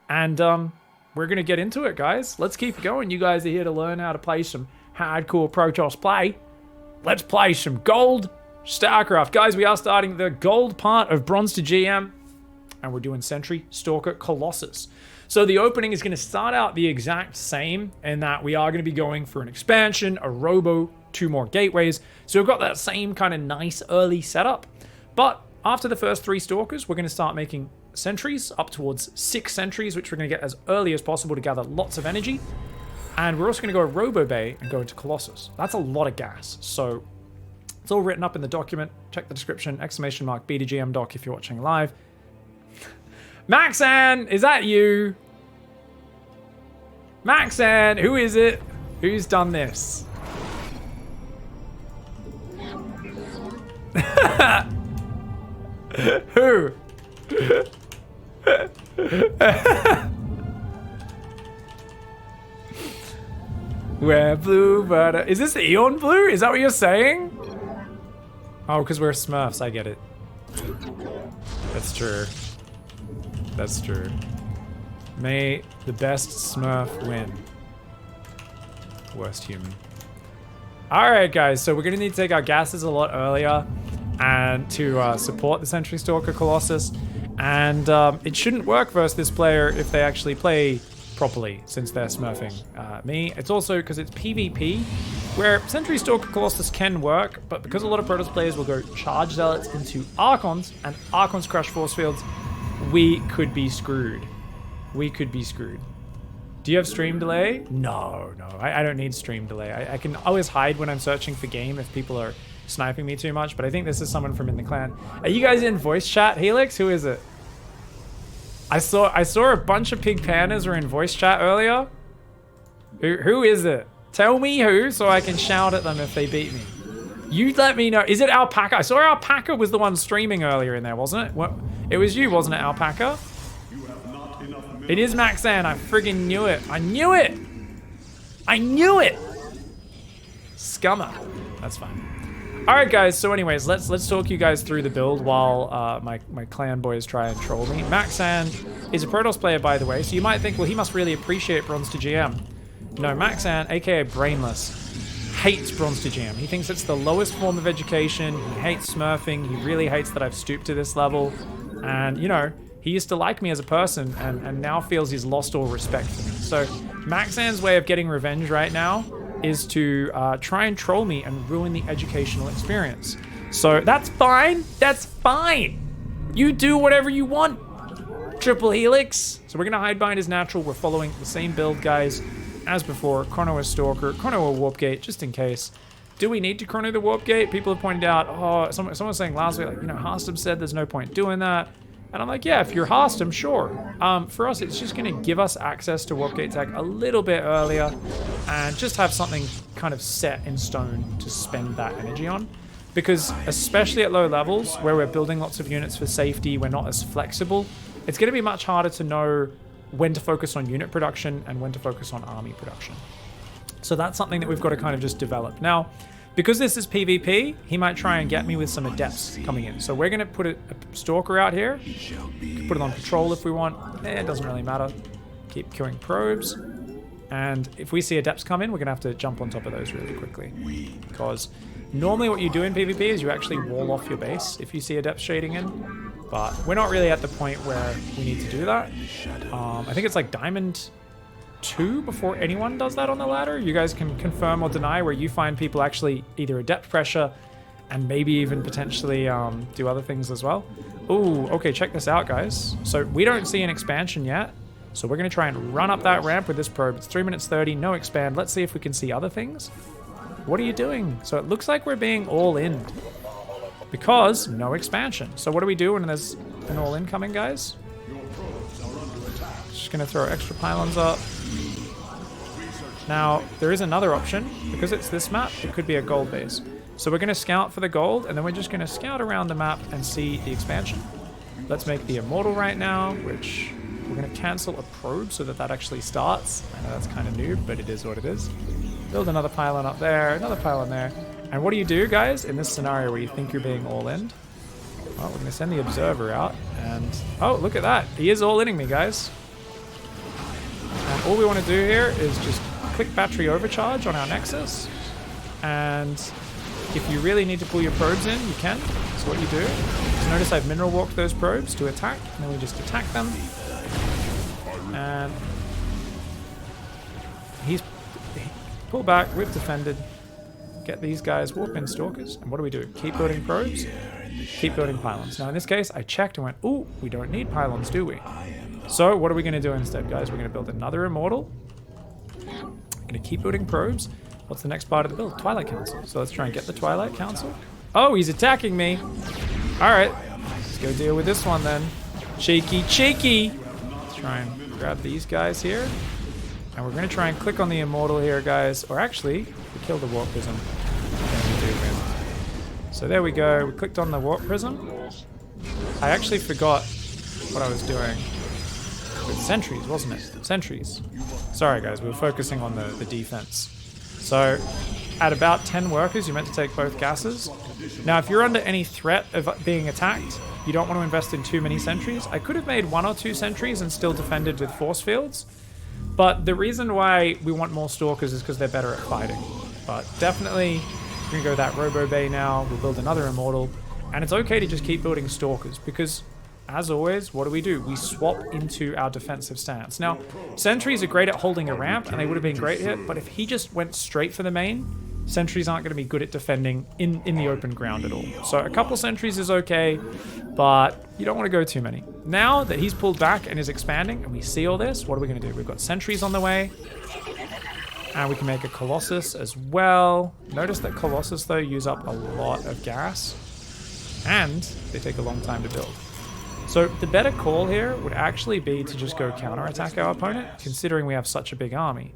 And we're going to get into it, guys. Let's keep going. You guys are here to learn how to play some hardcore Protoss play. Let's play some gold StarCraft. Guys, we are starting the gold part of Bronze to GM, and we're doing Sentry Stalker Colossus. So the opening is going to start out the exact same in that we are going to be going for an expansion, a robo, 2 more gateways. So we've got that same kind of nice early setup. But after the first 3 Stalkers, we're going to start making sentries, up towards 6 sentries, which we're going to get as early as possible to gather lots of energy. And we're also going to go Robo Bay and go into Colossus. That's a lot of gas. So it's all written up in the document. Check the description, !B2GM doc if you're watching live. Maxan, is that you? Maxan, who is it? Who's done this? Who? We're blue, but is this Eon blue? Is that what you're saying? Oh, because we're Smurfs. I get it. That's true. That's true. May the best Smurf win. Worst human. Alright, guys. So we're going to need to take our gases a lot earlier and to support the Sentry Stalker Colossus. And it shouldn't work versus this player if they actually play properly, since they're smurfing me. It's also because it's PvP, where Sentry Stalker Colossus can work, but because a lot of Protoss players will go Charge Zealots into Archons, and Archons crush force fields, we could be screwed. We could be screwed. Do you have stream delay? No, I don't need stream delay. I can always hide when I'm searching for game if people are sniping me too much, but I think this is someone from in the clan. Are you guys in voice chat, Helix? Who is it? I saw a bunch of pig pandas were in voice chat earlier. Who is it? Tell me who, so I can shout at them if they beat me. You let me know. Is it Alpaca? I saw Alpaca was the one streaming earlier in there, wasn't it? What? It was you, wasn't it, Alpaca? It is Maxan. I friggin' knew it. I knew it. I knew it. Scummer. That's fine. All right, guys. So, anyways, let's talk you guys through the build while my clan boys try and troll me. Maxan is a Protoss player, by the way. So you might think, well, he must really appreciate Bronze to GM. No, Maxan, aka Brainless, hates Bronze to GM. He thinks it's the lowest form of education. He hates smurfing. He really hates that I've stooped to this level. And you know, he used to like me as a person, and now feels he's lost all respect for me. So Maxan's way of getting revenge right now is to try and troll me and ruin the educational experience. So that's fine. That's fine. You do whatever you want, Triple Helix. So we're going to Hidebind as natural. We're following the same build, guys, as before. Chrono as Stalker, Chrono a Warp Gate, just in case. Do we need to Chrono the Warp Gate? People have pointed out, oh, someone was saying last week, like, you know, Harstem said there's no point doing that. And I'm like, yeah, if you're Harstem, sure. For us, it's just going to give us access to Warp Gate tech a little bit earlier and just have something kind of set in stone to spend that energy on. Because especially at low levels, where we're building lots of units for safety, we're not as flexible, it's going to be much harder to know when to focus on unit production and when to focus on army production. So that's something that we've got to kind of just develop. Now, because this is PvP, he might try and get me with some adepts coming in. So we're going to put a Stalker out here. Put it on patrol if we want. It doesn't really matter. Keep killing probes. And if we see adepts come in, we're going to have to jump on top of those really quickly. Because normally what you do in PvP is you actually wall off your base if you see adepts shading in. But we're not really at the point where we need to do that. I think it's like Diamond 2 before anyone does that on the ladder. You guys can confirm or deny where you find people actually either adept pressure and maybe even potentially do other things as well. Ooh, okay, check this out, guys. So we don't see an expansion yet. So we're going to try and run up that ramp with this probe. It's 3 minutes 30, no expand. Let's see if we can see other things. What are you doing? So it looks like we're being all in because no expansion. So what do we do when there's an all in coming, guys? Just going to throw extra pylons up. Now, there is another option. Because it's this map, it could be a gold base. So we're going to scout for the gold, and then we're just going to scout around the map and see the expansion. Let's make the Immortal right now, which we're going to cancel a probe so that that actually starts. I know that's kind of noob, but it is what it is. Build another pylon up there, another pylon there. And what do you do, guys, in this scenario where you think you're being all-in? Well, we're going to send the Observer out, and... oh, look at that. He is all-inning me, guys. And all we want to do here is just click battery overcharge on our Nexus. And if you really need to pull your probes in, you can. So what you do is notice I've mineral walked those probes to attack, and then we just attack them. And he's pull back, we've defended. Get these guys, warp in stalkers, and what do? Keep building probes, keep building pylons. Now in this case, I checked and went, ooh, we don't need pylons, do we? So what are we going to do instead, guys? We're going to build another immortal. We're going to keep building probes. What's the next part of the build? Twilight Council. So let's try and get the Twilight Council. Oh, he's attacking me. All right, let's go deal with this one then. Cheeky, cheeky. Let's try and grab these guys here. And we're going to try and click on the immortal here, guys. Or actually, we killed the warp prism. Then we do win. So there we go. We clicked on the warp prism. I actually forgot what I was doing with sentries, wasn't it? Sentries. Sorry, guys. We were focusing on the defense. So at about 10 workers, you're meant to take both gases. Now, if you're under any threat of being attacked, you don't want to invest in too many sentries. I could have made 1 or 2 sentries and still defended with force fields. But the reason why we want more stalkers is because they're better at fighting. But definitely, we're going to go that Robo Bay now. We'll build another immortal. And it's okay to just keep building stalkers because, as always, what do? We swap into our defensive stance. Now, sentries are great at holding a ramp, and they would have been great here. But if he just went straight for the main, sentries aren't going to be good at defending in the open ground at all. So a couple sentries is okay, but you don't want to go too many. Now that he's pulled back and is expanding, and we see all this, what are we going to do? We've got sentries on the way, and we can make a Colossus as well. Notice that Colossus, though, use up a lot of gas, and they take a long time to build. So the better call here would actually be to just go counterattack our opponent, considering we have such a big army.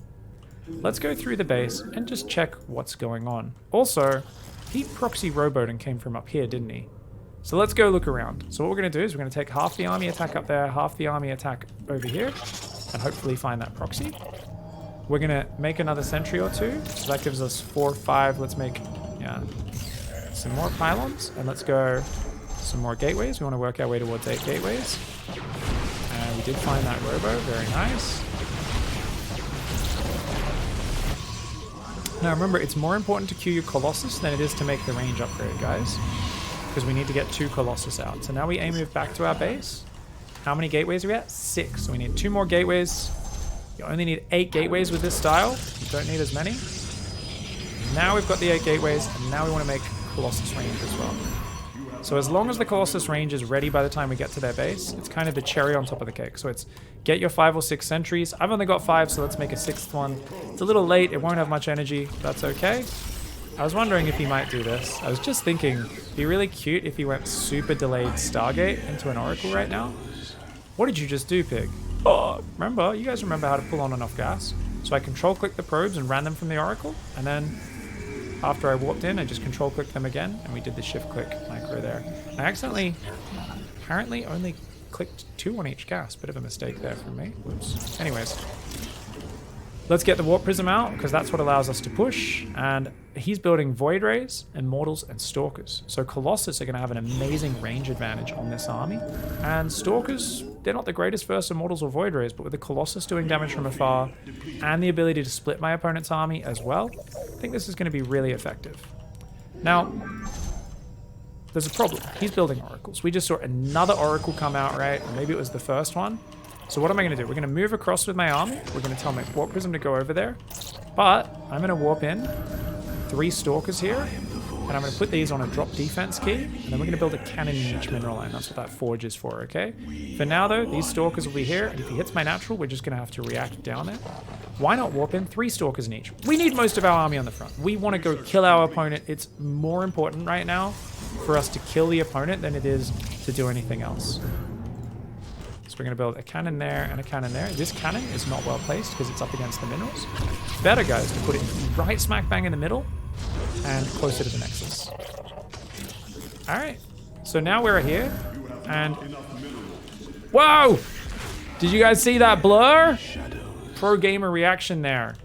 Let's go through the base and just check what's going on. Also, he proxy rowboat and came from up here, didn't he? So let's go look around. So what we're going to do is we're going to take half the army attack up there, half the army attack over here, and hopefully find that proxy. We're going to make another sentry or 2. So that gives us 4 or 5. Let's make some more pylons, and let's go some more gateways. We want to work our way towards 8 gateways. And we did find that robo. Very nice. Now remember, it's more important to queue your Colossus than it is to make the range upgrade, guys. Because we need to get 2 Colossus out. So now we aim move back to our base. How many gateways are we at? 6. So we need 2 more gateways. You only need 8 gateways with this style. You don't need as many. Now we've got the 8 gateways, and now we want to make Colossus range as well. So as long as the Colossus range is ready by the time we get to their base, it's kind of the cherry on top of the cake. So it's get your 5 or 6 sentries. I've only got 5, so let's make a 6th one. It's a little late. It won't have much energy. That's okay. I was wondering if he might do this. I was just thinking, it'd be really cute if he went super delayed Stargate into an Oracle right now. What did you just do, Pig? Oh, remember? You guys remember how to pull on enough gas? So I control-clicked the probes and ran them from the Oracle, and then after I warped in, I just control-clicked them again, and we did the shift-click micro there. I accidentally, apparently, only clicked 2 on each gas. Bit of a mistake there from me. Whoops. Anyways, let's get the warp prism out, because that's what allows us to push. And he's building Void Rays, Immortals, and Stalkers. So Colossus are going to have an amazing range advantage on this army. And Stalkers, they're not the greatest versus Immortals or Void Rays, but with the Colossus doing damage from afar, and the ability to split my opponent's army as well, I think this is going to be really effective. Now, there's a problem. He's building Oracles. We just saw another Oracle come out, right? Or maybe it was the first one. So what am I going to do? We're going to move across with my army. We're going to tell my Warp Prism to go over there. But I'm going to warp in 3 Stalkers here. And I'm going to put these on a drop defense key. And then we're going to build a cannon in each mineral line. That's what that forge is for, okay? For now, though, these Stalkers will be here. And if he hits my natural, we're just going to have to react down there. Why not warp in 3 Stalkers in each? We need most of our army on the front. We want to go kill our opponent. It's more important right now for us to kill the opponent than it is to do anything else. So we're going to build a cannon there and a cannon there. This cannon is not well placed because it's up against the minerals. Better, guys, to put it right smack bang in the middle and closer to the Nexus. Alright, so now we're here and... Whoa! Did you guys see that blur? Pro gamer reaction there.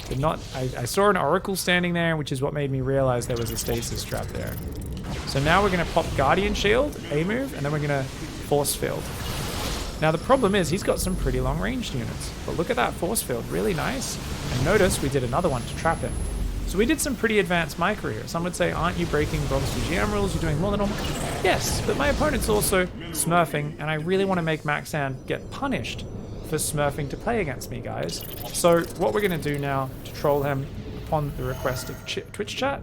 Did not... I saw an Oracle standing there, which is what made me realize there was a stasis trap there. So now we're going to pop Guardian Shield, A move, and then we're going to force field. Now the problem is he's got some pretty long ranged units, but look at that force field, really nice. And notice we did another one to trap him. So we did some pretty advanced micro here. Some would say, aren't you breaking Bronze B2GM rules? You're doing more than normal. Yes, but my opponent's also smurfing, and I really want to make Maxan get punished for smurfing to play against me, guys. So what we're going to do now to troll him upon the request of Twitch chat.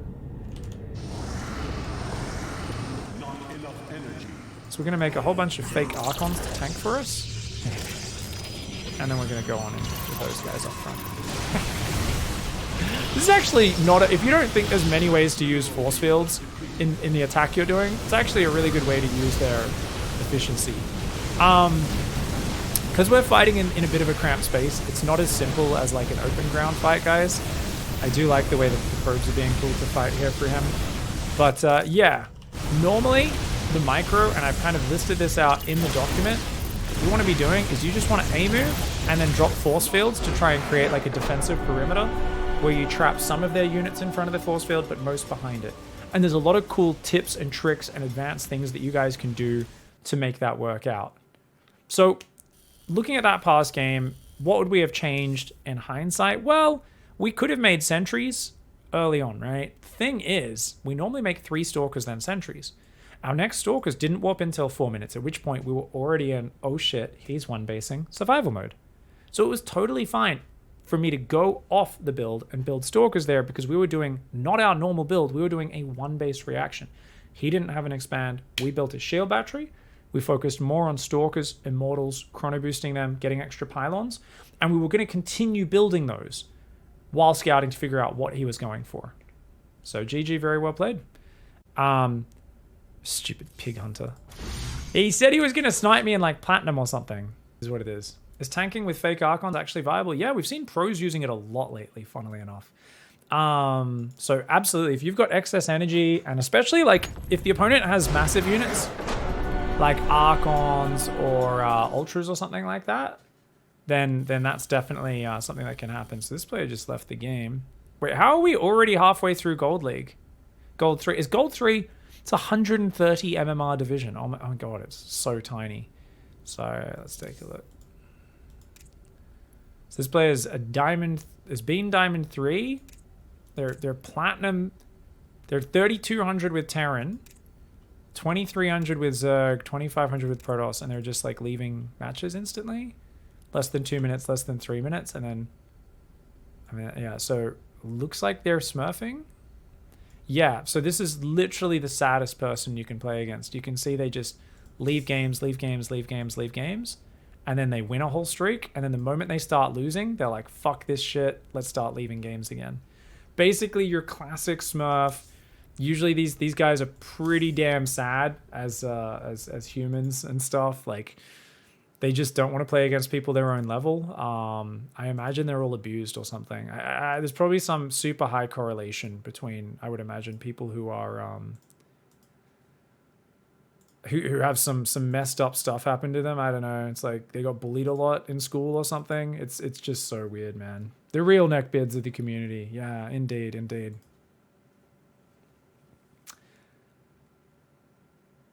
So we're going to make a whole bunch of fake Archons to tank for us. And then we're going to go on and with those guys up front. This is actually not if you don't think there's many ways to use force fields in the attack you're doing, it's actually a really good way to use their efficiency. Because we're fighting in a bit of a cramped space, it's not as simple as like an open ground fight, guys. I do like the way that the probes are being pulled to fight here for him. But yeah, normally the micro, and I've kind of listed this out in the document, what you want to be doing is you just want to A-move and then drop force fields to try and create like a defensive perimeter where you trap some of their units in front of the force field, but most behind it. And there's a lot of cool tips and tricks and advanced things that you guys can do to make that work out. So looking at that past game, what would we have changed in hindsight? Well, we could have made sentries early on, right? Thing is, we normally make 3 stalkers then sentries. Our next stalkers didn't warp until 4 minutes, at which point we were already in, oh shit, he's one basing survival mode. So it was totally fine for me to go off the build and build stalkers there because we were doing not our normal build, we were doing a 1-base reaction. He didn't have an expand. We built a shield battery. We focused more on stalkers, immortals, chrono boosting them, getting extra pylons, and we were going to continue building those while scouting to figure out what he was going for. So GG, very well played. Stupid pig hunter. He said he was going to snipe me in like platinum or something, is what it is. Is tanking with fake Archons actually viable? Yeah, we've seen pros using it a lot lately, funnily enough. So absolutely, if you've got excess energy, and especially like if the opponent has massive units, like Archons or Ultras or something like that, then that's definitely something that can happen. So this player just left the game. Wait, how are we already halfway through Gold League? Gold 3. Is Gold 3... It's 130 MMR division. Oh my god, it's so tiny. So let's take a look. So this player is a diamond. Has been diamond 3. They're platinum. They're 3,200 with Terran, 2,300 with Zerg, 2,500 with Protoss, and they're just like leaving matches instantly. Less than 2 minutes, less than 3 minutes, and then I mean yeah. So looks like they're smurfing. Yeah, so this is literally the saddest person you can play against. You can see they just leave games, leave games, leave games, leave games, and then they win a whole streak, and then the moment they start losing, they're like, fuck this shit, let's start leaving games again. Basically, your classic smurf. Usually these guys are pretty damn sad as humans and stuff. Like, they just don't want to play against people their own level. I imagine they're all abused or something. There's probably some super high correlation between, I would imagine, people who are who have some messed up stuff happen to them. I don't know. It's like they got bullied a lot in school or something. It's just so weird, man. The real neckbeards of the community. Yeah, indeed, indeed.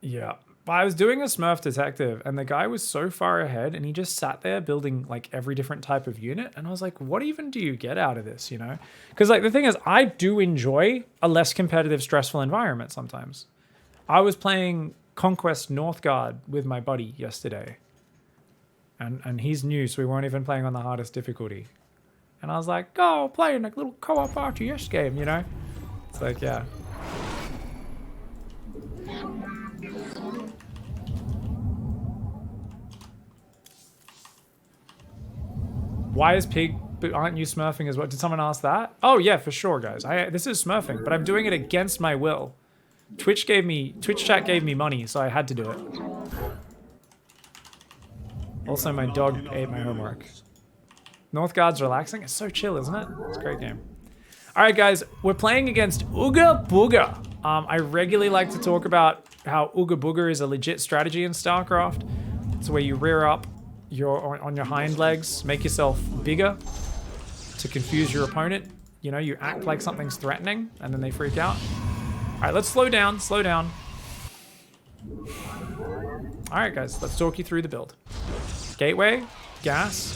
Yeah. I was doing a Smurf detective and the guy was so far ahead and he just sat there building like every different type of unit. And I was like, what even do you get out of this, you know? Because like the thing is, I do enjoy a less competitive, stressful environment sometimes. I was playing Conquest Northgard with my buddy yesterday. And he's new, so we weren't even playing on the hardest difficulty. And I was like, oh, playing a little co-op RTS game, you know? It's like, yeah. Why is pig, but aren't you smurfing as well? Did someone ask that? Oh yeah, for sure, guys. This is smurfing, but I'm doing it against my will. Twitch chat gave me money, so I had to do it. Also, my dog ate my homework. Northgard's relaxing. It's so chill, isn't it? It's a great game. All right, guys, we're playing against Ooga Booga. I regularly like to talk about how Ooga Booga is a legit strategy in StarCraft. It's where you rear up on your hind legs, make yourself bigger to confuse your opponent. You know, you act like something's threatening and then they freak out. All right, let's slow down, slow down. All right, guys, let's talk you through the build. Gateway, gas.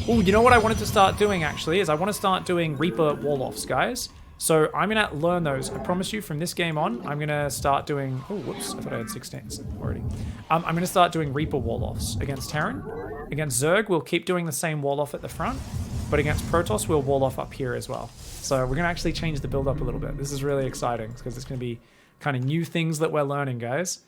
Oh, you know what I wanted to start doing actually is I want to start doing Reaper wall-offs, guys. So I'm going to learn those. I promise you from this game on, I'm going to start doing... Oh, whoops. I thought I had 16 already. I'm going to start doing Reaper wall-offs against Terran. Against Zerg, we'll keep doing the same wall-off at the front. But against Protoss, we'll wall-off up here as well. So we're going to actually change the build-up a little bit. This is really exciting because it's going to be kind of new things that we're learning, guys.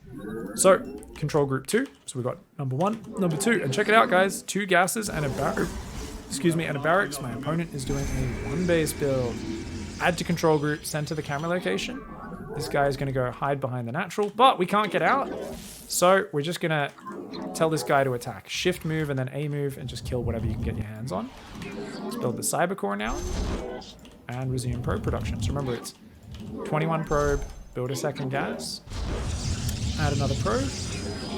So, control group 2. So we've got number 1, number 2. And check it out, guys. 2 gases and a and a barracks. My opponent is doing a 1-base build. Add to control group, send to the camera location. This guy is going to go hide behind the natural, but we can't get out. So we're just going to tell this guy to attack. Shift move and then A move and just kill whatever you can get your hands on. Let's build the cyber core now and resume probe production. So remember, it's 21 probe, build a second gas, add another probe,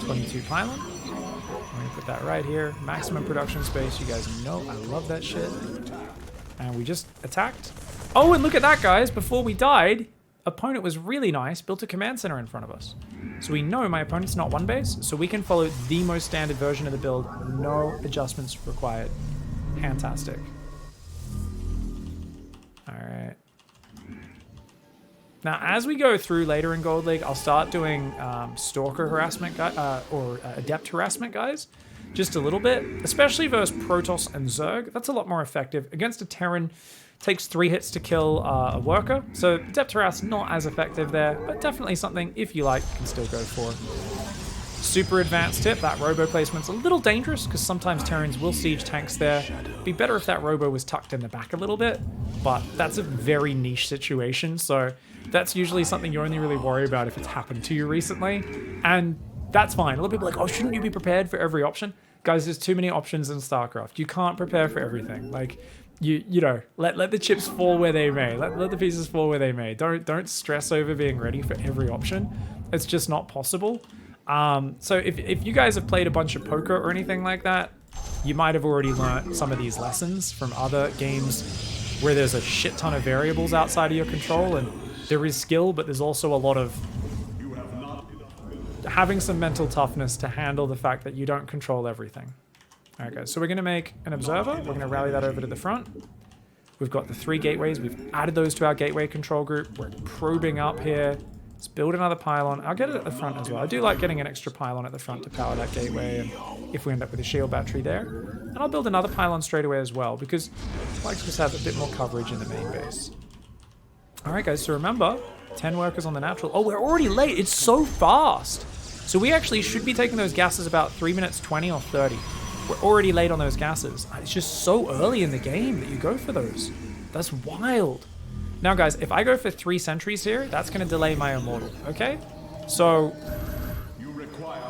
22 pylon. I'm going to put that right here. Maximum production space. You guys know I love that shit. And we just attacked. Oh, and look at that, guys. Before we died, opponent was really nice, built a command center in front of us. So we know my opponent's not 1-base, so we can follow the most standard version of the build. No adjustments required. Fantastic. All right. Now, as we go through later in Gold League, I'll start doing Stalker harassment or Adept harassment, guys. Just a little bit, especially versus Protoss and Zerg. That's a lot more effective. Against a Terran, takes 3 hits to kill a worker. So Adept harass not as effective there, but definitely something, if you like, you can still go for. Super advanced tip, that robo placement's a little dangerous because sometimes Terrans will siege tanks there. Be better if that robo was tucked in the back a little bit, but that's a very niche situation, so that's usually something you only really worry about if it's happened to you recently, and that's fine. A lot of people are like, oh, shouldn't you be prepared for every option? Guys, there's too many options in StarCraft. You can't prepare for everything. Like, you know, let the chips fall where they may. Let the pieces fall where they may. Don't stress over being ready for every option. It's just not possible. So if you guys have played a bunch of poker or anything like that, you might have already learned some of these lessons from other games where there's a shit ton of variables outside of your control, and there is skill, but there's also a lot of having some mental toughness to handle the fact that you don't control everything. All right, guys, so we're going to make an observer. We're going to rally that over to the front. We've got the 3 gateways. We've added those to our gateway control group. We're probing up here. Let's build another pylon. I'll get it at the front as well. I do like getting an extra pylon at the front to power that gateway, and if we end up with a shield battery there. And I'll build another pylon straight away as well, because I like to just have a bit more coverage in the main base. All right, guys, so remember, 10 workers on the natural. Oh, we're already late. It's so fast. So we actually should be taking those gases about 3 minutes 20 or 30. We're already late on those gases. It's just so early in the game that you go for those. That's wild. Now, guys, if I go for 3 sentries here, that's going to delay my immortal, okay? So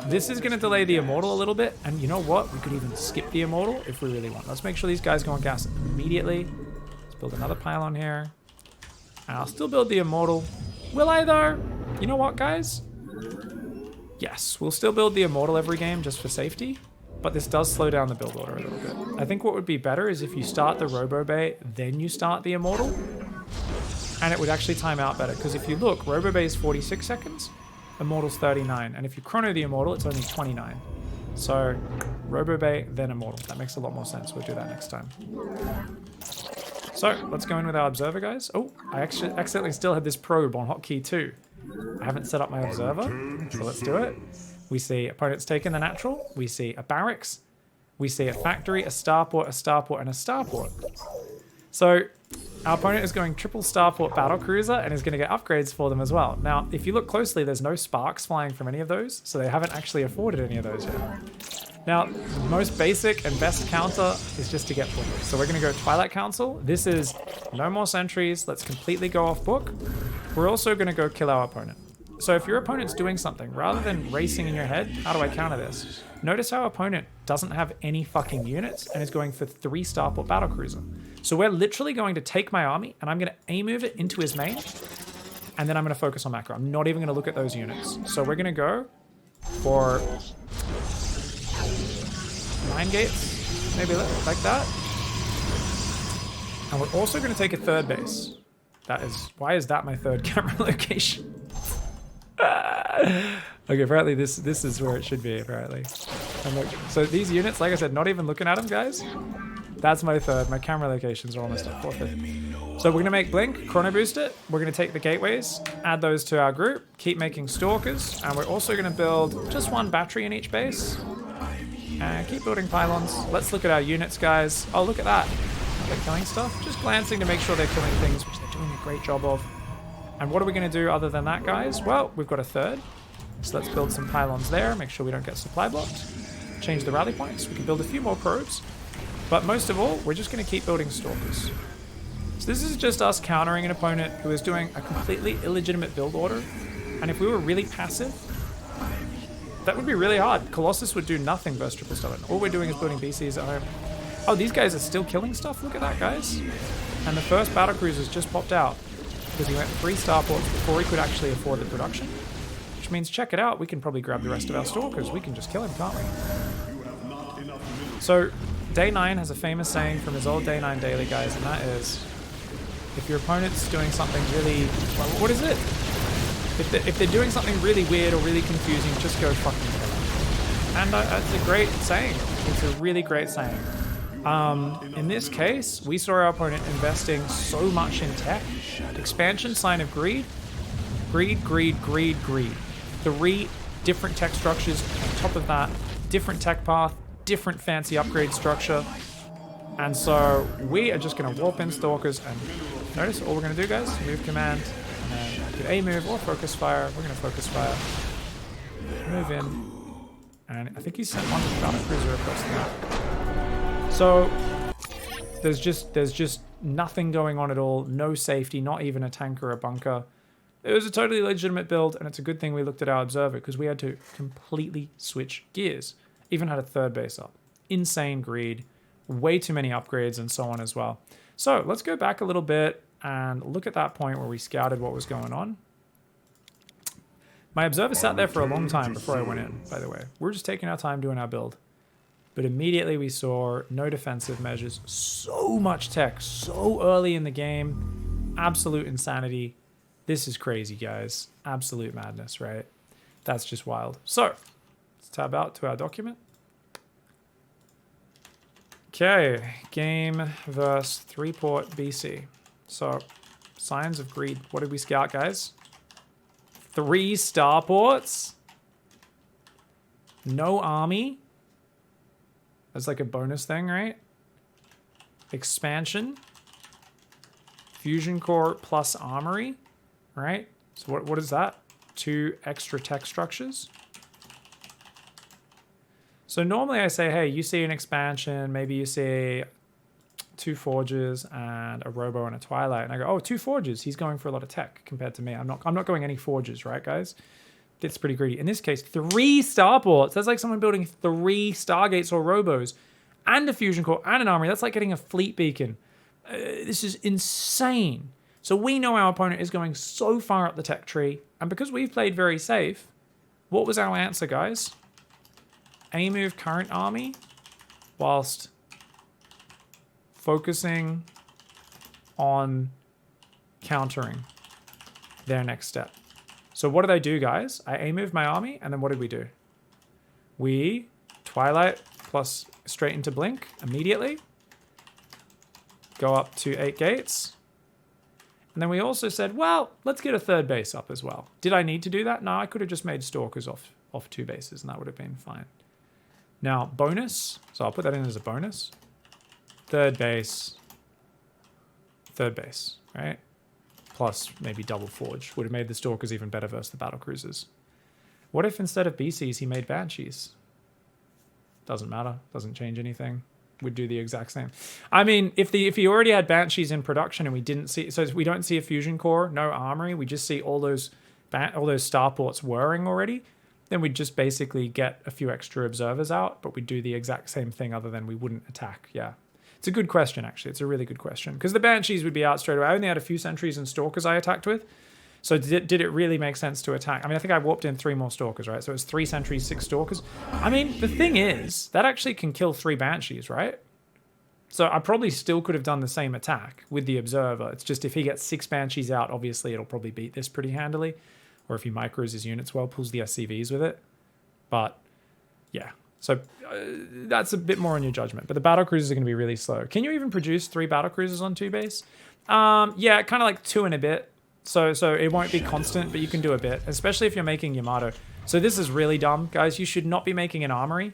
this is going to delay the immortal a little bit. And you know what? We could even skip the immortal if we really want. Let's make sure these guys go on gas immediately. Let's build another pylon here. And I'll still build the immortal. Will I, though? You know what, guys? Yes, we'll still build the immortal every game just for safety. But this does slow down the build order a little bit. I think what would be better is if you start the Robo Bay, then you start the Immortal. And it would actually time out better. Because if you look, Robo Bay is 46 seconds, Immortal's 39. And if you chrono the Immortal, it's only 29. So, Robo Bay, then Immortal. That makes a lot more sense. We'll do that next time. So, let's go in with our Observer, guys. Oh, I actually accidentally still had this probe on hotkey 2. I haven't set up my Observer, so let's do it. We see opponents taking the natural. We see a barracks. We see a factory, a starport, and a starport. So our opponent is going triple starport battlecruiser and is going to get upgrades for them as well. Now, if you look closely, there's no sparks flying from any of those, so they haven't actually afforded any of those yet. Now, the most basic and best counter is just to get points. So we're going to go Twilight Council. This is no more sentries. Let's completely go off book. We're also going to go kill our opponent. So if your opponent's doing something, rather than racing in your head, how do I counter this? Notice our opponent doesn't have any fucking units and is going for 3 starport battlecruiser. So we're literally going to take my army and I'm going to A-move it into his main, and then I'm going to focus on macro. I'm not even going to look at those units. So we're going to go for 9 gates, maybe like that. And we're also going to take a 3rd base. That is, why is that my 3rd camera location? Okay, apparently this is where it should be, apparently. And look, so these units, like I said, not even looking at them, guys. That's my third. My camera locations are almost at 4th. So we're going to make Blink, Chrono Boost it. We're going to take the gateways, add those to our group, keep making Stalkers, and we're also going to build just one battery in each base. And keep building pylons. Let's look at our units, guys. Oh, look at that. They're killing stuff. Just glancing to make sure they're killing things, which they're doing a great job of. And what are we going to do other than that, guys? Well, we've got a third. So let's build some pylons there. Make sure we don't get supply blocked. Change the rally points. We can build a few more probes. But most of all, we're just going to keep building Stalkers. So this is just us countering an opponent who is doing a completely illegitimate build order. And if we were really passive, that would be really hard. Colossus would do nothing versus Triple Stubborn. All we're doing is building BCs at home. Oh, these guys are still killing stuff? Look at that, guys. And the first battlecruiser's just popped out because he went 3 starports before he could actually afford the production. Which means, check it out, we can probably grab the rest of our Stalkers. We can just kill him, can't we? So, Day 9 has a famous saying from his old Day 9 daily, guys, and that is, if your opponent's doing something really... Well, what is it? If they're doing something really weird or really confusing, just go fucking kill them. And it's a great saying. It's a really great saying. In this case, we saw our opponent investing so much in tech. Expansion, sign of greed. Greed, greed, greed, greed. 3 different tech structures on top of that. Different tech path, different fancy upgrade structure. And so we are just going to warp in Stalkers and notice all we're going to do, guys, move command. And then do A move or focus fire. We're going to focus fire. Move in. And I think he sent one battlecruiser across the map. So there's just nothing going on at all. No safety, not even a tank or a bunker. It was a totally legitimate build, and it's a good thing we looked at our observer because we had to completely switch gears. Even had a third base up. Insane greed. Way too many upgrades and so on as well. So let's go back a little bit and look at that point where we scouted what was going on. My observer sat there for a long time before I went in, by the way. We're just taking our time doing our build. But immediately we saw no defensive measures. So much tech so early in the game. Absolute insanity. This is crazy, guys. Absolute madness, right? That's just wild. So, let's tab out to our document. Okay, game versus 3-port BC. So, signs of greed. What did we scout, guys? 3 starports. No army. That's like a bonus thing, right? Expansion. Fusion core plus armory. Right? So what is that? 2 extra tech structures. So normally I say, hey, you see an expansion, maybe you see 2 forges and a robo and a twilight, and I go, oh, 2 forges. He's going for a lot of tech compared to me. I'm not going any forges, right, guys? It's pretty greedy. In this case, 3 starports. That's like someone building 3 stargates or robos, and a fusion core and an armory. That's like getting a fleet beacon. This is insane. So we know our opponent is going so far up the tech tree, and because we've played very safe, what was our answer, guys? A move current army, whilst focusing on countering their next step. So what did I do, guys? I A moved my army, and then what did we do? We Twilight plus straight into Blink immediately. Go up to 8 gates. And then we also said, well, let's get a 3rd base up as well. Did I need to do that? No, I could have just made Stalkers off 2 bases, and that would have been fine. Now, bonus. So I'll put that in as a bonus. 3rd base. 3rd base, right? Plus maybe double forge. Would have made the Stalkers even better versus the battlecruisers. What if instead of BCs, he made Banshees? Doesn't matter. Doesn't change anything. Would do the exact same. I mean, if he already had Banshees in production and we didn't see, so we don't see a fusion core, no armory, we just see all those starports whirring already, then we'd just basically get a few extra observers out, but we'd do the exact same thing other than we wouldn't attack. Yeah, it's a good question actually. It's a really good question because the Banshees would be out straight away. I only had a few sentries and stalkers I attacked with. So did it really make sense to attack? I mean, I think I warped in 3 more stalkers, right? So it was 3 sentries, 6 stalkers. I mean, the thing is, that actually can kill 3 banshees, right? So I probably still could have done the same attack with the observer. It's just if he gets 6 banshees out, obviously it'll probably beat this pretty handily. Or if he micros his units well, pulls the SCVs with it. But yeah, So that's a bit more on your judgment. But the battle cruisers are going to be really slow. Can you even produce 3 battle cruisers on 2 base? Yeah, kind of like 2 and a bit. So it won't be constant, but you can do a bit, especially if you're making Yamato. So this is really dumb, guys. You should not be making an armory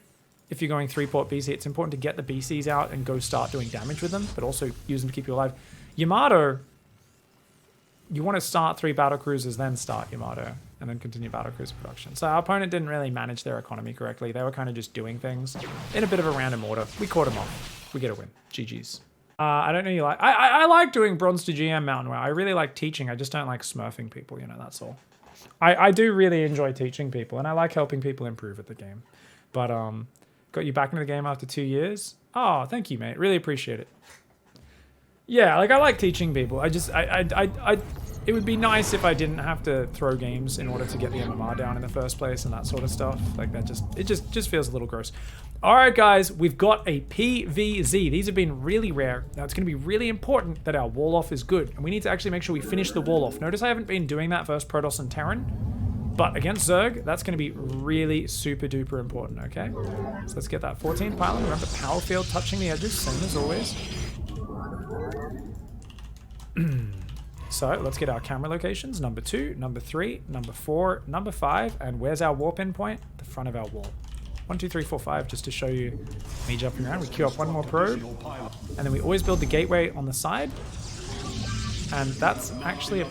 if you're going 3-port BC. It's important to get the BCs out and go start doing damage with them, but also use them to keep you alive. Yamato, you want to start 3 battle cruisers, then start Yamato, and then continue battle cruiser production. So our opponent didn't really manage their economy correctly. They were kind of just doing things in a bit of a random order. We caught them off. We get a win. GG's. I don't know you like... I like doing Bronze to GM Mountain War. I really like teaching. I just don't like smurfing people, you know, that's all. I do really enjoy teaching people, and I like helping people improve at the game. But, got you back into the game after 2 years? Oh, thank you, mate. Really appreciate it. Yeah, like, I like teaching people. It would be nice if I didn't have to throw games in order to get the MMR down in the first place and that sort of stuff. Like, that just feels a little gross. All right, guys, we've got a PVZ. These have been really rare. Now, it's going to be really important that our wall off is good, and we need to actually make sure we finish the wall off. Notice I haven't been doing that versus Protoss and Terran, but against Zerg, that's going to be really super duper important, okay? So let's get that 14 pylon. Remember, power field touching the edges, same as always. So let's get our camera locations. Number 2, number 3, number 4, number 5, and where's our warp in point? The front of our wall. 1, 2, 3, 4, 5, just to show you me jumping around. We queue up 1 more probe, and then we always build the gateway on the side. And that's actually a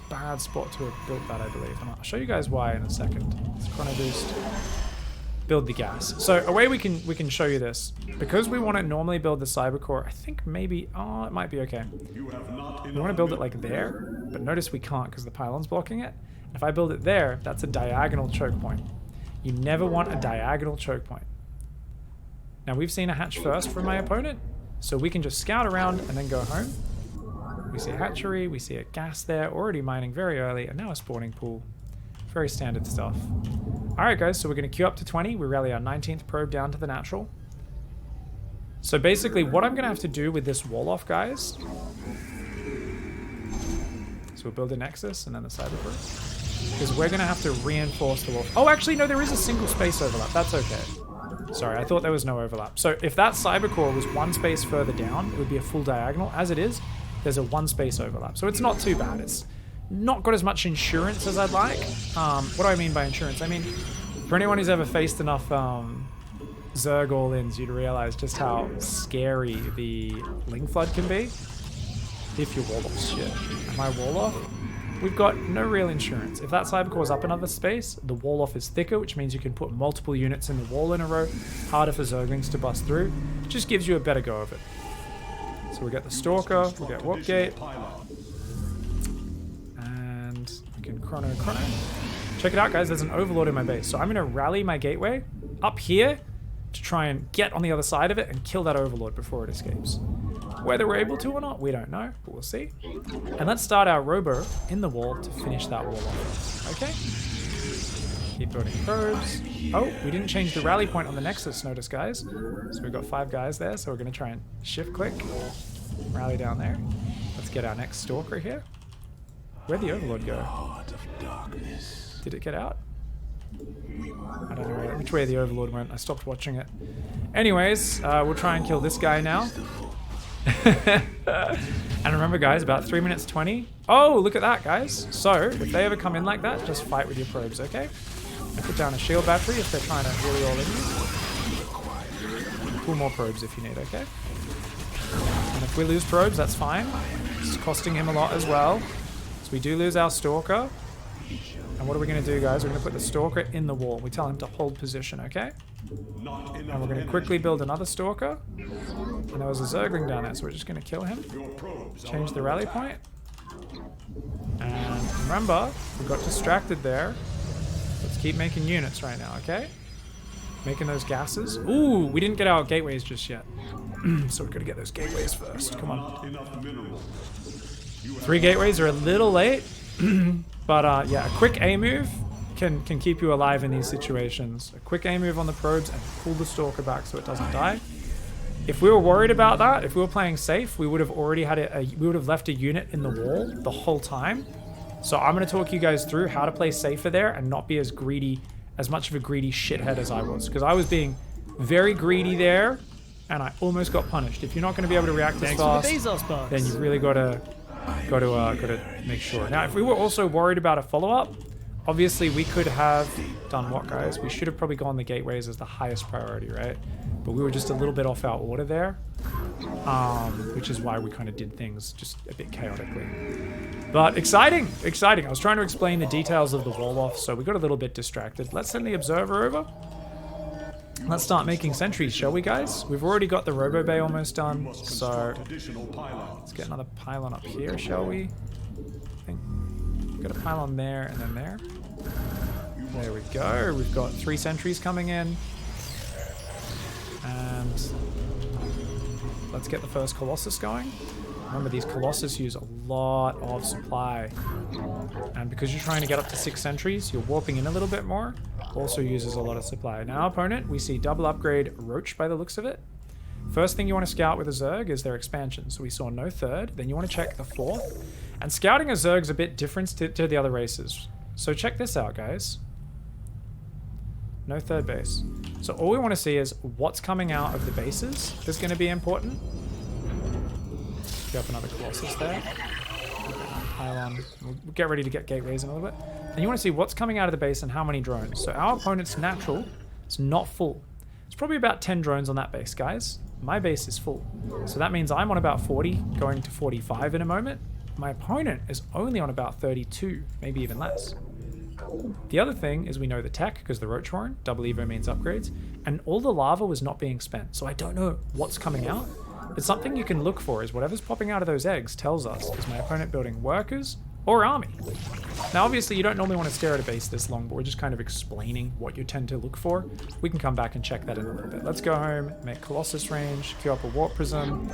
bad spot to have built that, I believe. And I'll show you guys why in a second. Let's chrono boost. Build the gas. So a way we can show you this, because we want to normally build the cyber core, I think maybe, oh, it might be okay. We want to build it like there, but notice we can't because the pylon's blocking it. If I build it there, that's a diagonal choke point. You never want a diagonal choke point. Now we've seen a hatch first from my opponent, so we can just scout around and then go home. We see a hatchery, we see a gas there, already mining very early, and now a spawning pool. Very standard stuff. Alright guys, so we're going to queue up to 20. We rally our 19th probe down to the natural. So basically what I'm going to have to do with this wall off, guys... So we'll build a nexus and then the cyber probe. Because we're going to have to reinforce the wall. Oh, actually, no, there is a single space overlap. That's okay. Sorry, I thought there was no overlap. So if that cyber core was 1 space further down, it would be a full diagonal. As it is, there's a 1 space overlap. So it's not too bad. It's not got as much insurance as I'd like. What do I mean by insurance? I mean, for anyone who's ever faced enough Zerg all-ins, you'd realize just how scary the Ling Flood can be. If your wall off shit. Am I wall off? We've got no real insurance. If that cyber core is up another space, the wall off is thicker, which means you can put multiple units in the wall in a row. Harder for Zerglings to bust through. It just gives you a better go of it. So we get the Stalker, we get Warp Gate. And we can chrono. Check it out, guys. There's an Overlord in my base. So I'm going to rally my gateway up here to try and get on the other side of it and kill that Overlord before it escapes. Whether we're able to or not, we don't know, but we'll see. And let's start our robo in the wall to finish that wall off. Okay? Keep building probes. Oh, we didn't change the rally point on the Nexus, notice, guys. So we've got 5 guys there, so we're going to try and shift click. Rally down there. Let's get our next Stalker here. Where'd the Overlord go? Did it get out? I don't know which way the Overlord went. I stopped watching it. Anyways, we'll try and kill this guy now. And remember, guys, about 3 minutes 20. Oh, look at that, guys. So if they ever come in like that, just fight with your probes, okay? And put down a shield battery if they're trying to really all in you. Pull more probes if you need, okay? And if we lose probes, that's fine. It's costing him a lot as well. So we do lose our Stalker. And what are we going to do, guys? We're going to put the Stalker in the wall. We tell him to hold position, okay? And we're going to quickly build another Stalker. And there was a Zergling down there, so we're just going to kill him. Change the rally point. And remember, we got distracted there. Let's keep making units right now, okay? Making those gases. Ooh, we didn't get our gateways just yet. So we're going to get those gateways first. Come on. 3 gateways are a little late. But yeah, a quick A move can keep you alive in these situations. A quick A move on the probes and pull the Stalker back so it doesn't die. If we were worried about that, if we were playing safe, we would have already had we would have left a unit in the wall the whole time. So I'm going to talk you guys through how to play safer there and not be as greedy as much of a greedy shithead as I was, because I was being very greedy there, and I almost got punished. If you're not going to be able to react as fast, then you really got to make sure. Now, if we were also worried about a follow-up, obviously we could have done what, guys? We should have probably gone the gateways as the highest priority, right? But we were just a little bit off our order there, which is why we kind of did things just a bit chaotically. But exciting, exciting. I was trying to explain the details of the wall-off, so we got a little bit distracted. Let's send the observer over. Let's start making sentries, shall we, guys? We've already got the Robo Bay almost done, so let's get another pylon up here, shall we? I think we've got a pylon there and then there. There we go. We've got 3 sentries coming in. And let's get the first Colossus going. Remember, these Colossus use a lot of supply. And because you're trying to get up to 6 sentries, you're warping in a little bit more. Also uses a lot of supply. Now, our opponent, we see double upgrade Roach by the looks of it. First thing you want to scout with a Zerg is their expansion. So we saw no third. Then you want to check the 4th. And scouting a Zerg is a bit different to the other races. So check this out, guys. No third base. So all we want to see is what's coming out of the bases is going to be important. Get up another Colossus there. Pylon. We'll get ready to get gateways in a little bit. And you want to see what's coming out of the base and how many drones. So our opponent's natural is not full. It's probably about 10 drones on that base, guys. My base is full. So that means I'm on about 40, going to 45 in a moment. My opponent is only on about 32, maybe even less. The other thing is we know the tech, because the Roach Horn, double Evo means upgrades, and all the lava was not being spent. So I don't know what's coming out. But something you can look for is whatever's popping out of those eggs tells us, is my opponent building workers or army? Now, obviously, you don't normally want to stare at a base this long, but we're just kind of explaining what you tend to look for. We can come back and check that in a little bit. Let's go home, make Colossus range, queue up a Warp Prism,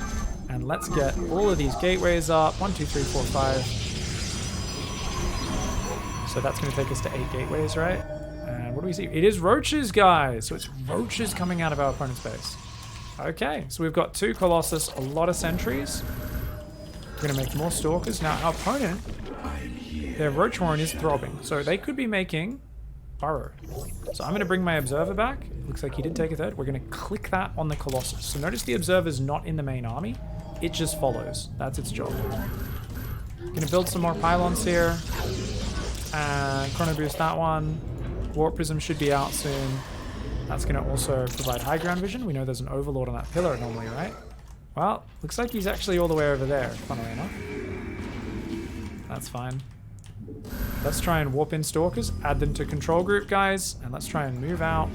and let's get all of these gateways up. 1, 2, 3, 4, 5. So that's going to take us to 8 gateways, right? And what do we see? It is roaches, guys. So it's roaches coming out of our opponent's base. Okay, so we've got 2 Colossus, a lot of sentries. We're going to make more Stalkers. Now, our opponent, their Roach Horn is throbbing. So they could be making Burrow. So I'm going to bring my Observer back. Looks like he did take a third. We're going to click that on the Colossus. So notice the Observer's not in the main army. It just follows. That's its job. Going to build some more pylons here. And Chrono Boost that one. Warp Prism should be out soon. That's going to also provide high ground vision. We know there's an Overlord on that pillar normally, right? Well, looks like he's actually all the way over there, funnily enough. That's fine. Let's try and warp in Stalkers, add them to control group, guys, and let's try and move out.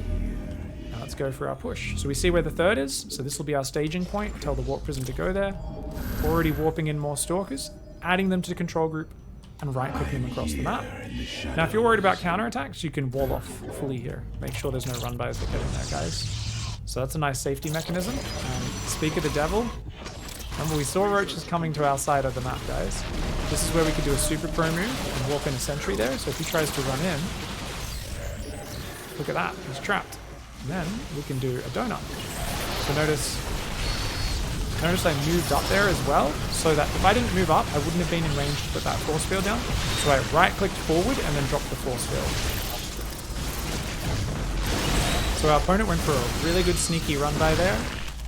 Now let's go for our push. So we see where the third is, so this will be our staging point. Tell the Warp Prism to go there. Already warping in more Stalkers, adding them to control group, and right-clicking them across the map. Now, if you're worried about counterattacks, you can wall off fully here. Make sure there's no run-bys that get in there, guys. So that's a nice safety mechanism. And speak of the devil, remember we saw roaches coming to our side of the map, guys. This is where we could do a super pro move and warp in a sentry there. So if he tries to run in, look at that, he's trapped. And then we can do a donut. So notice I moved up there as well, so that if I didn't move up, I wouldn't have been in range to put that force field down. So I right-clicked forward and then dropped the force field. So our opponent went for a really good sneaky run by there.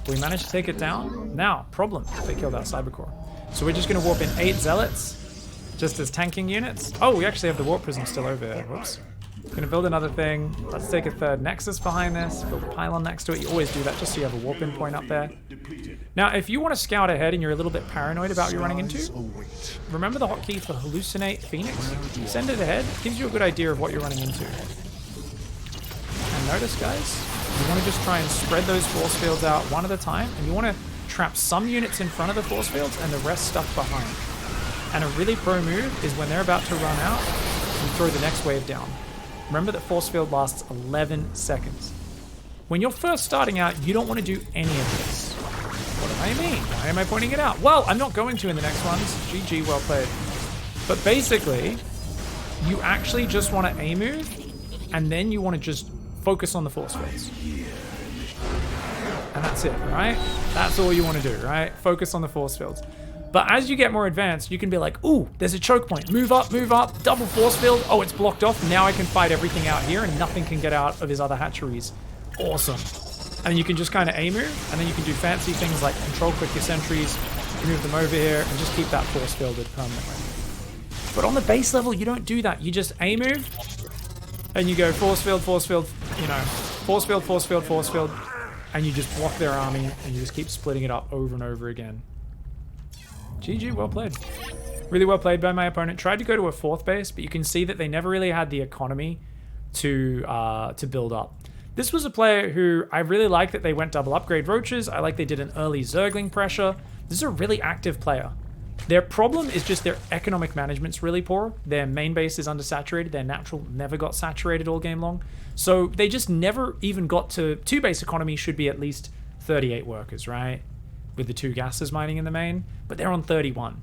We managed to take it down. Now, problem, they killed our Cybercore. So we're just going to warp in 8 Zealots, just as tanking units. Oh, we actually have the Warp Prism still over there. Whoops. Gonna build another thing. Let's take a third Nexus behind this. Build a pylon next to it. You always do that just so you have a warp in point up there. Now, if you want to scout ahead and you're a little bit paranoid about what you're running into, remember the hotkey for Hallucinate Phoenix? Send it ahead. It gives you a good idea of what you're running into. And notice, guys, you want to just try and spread those force fields out one at a time, and you want to trap some units in front of the force fields and the rest stuck behind. And a really pro move is when they're about to run out, you throw the next wave down. Remember that force field lasts 11 seconds. When you're first starting out, you don't want to do any of this. What do I mean? Why am I pointing it out? Well, I'm not going to in the next ones. GG, well played. But basically, you actually just want to A move, and then you want to just focus on the force fields. And that's it, right? That's all you want to do, right? Focus on the force fields. But as you get more advanced, you can be like, ooh, there's a choke point. Move up, double force field. Oh, it's blocked off. Now I can fight everything out here and nothing can get out of his other hatcheries. Awesome. And you can just kind of A-move, and then you can do fancy things like control click your sentries, move them over here, and just keep that force fielded permanently. But on the base level, you don't do that. You just A-move, and you go force field, you know, force field, and you just block their army, and you just keep splitting it up over and over again. GG, well played. Really well played by my opponent. Tried to go to a 4th base, but you can see that they never really had the economy to build up. This was a player who I really like that they went double upgrade roaches. I like they did an early Zergling pressure. This is a really active player. Their problem is just their economic management's really poor. Their main base is undersaturated. Their natural never got saturated all game long. So they just never even got to 2 base economy should be at least 38 workers, right? With the 2 gases mining in the main, but they're on 31.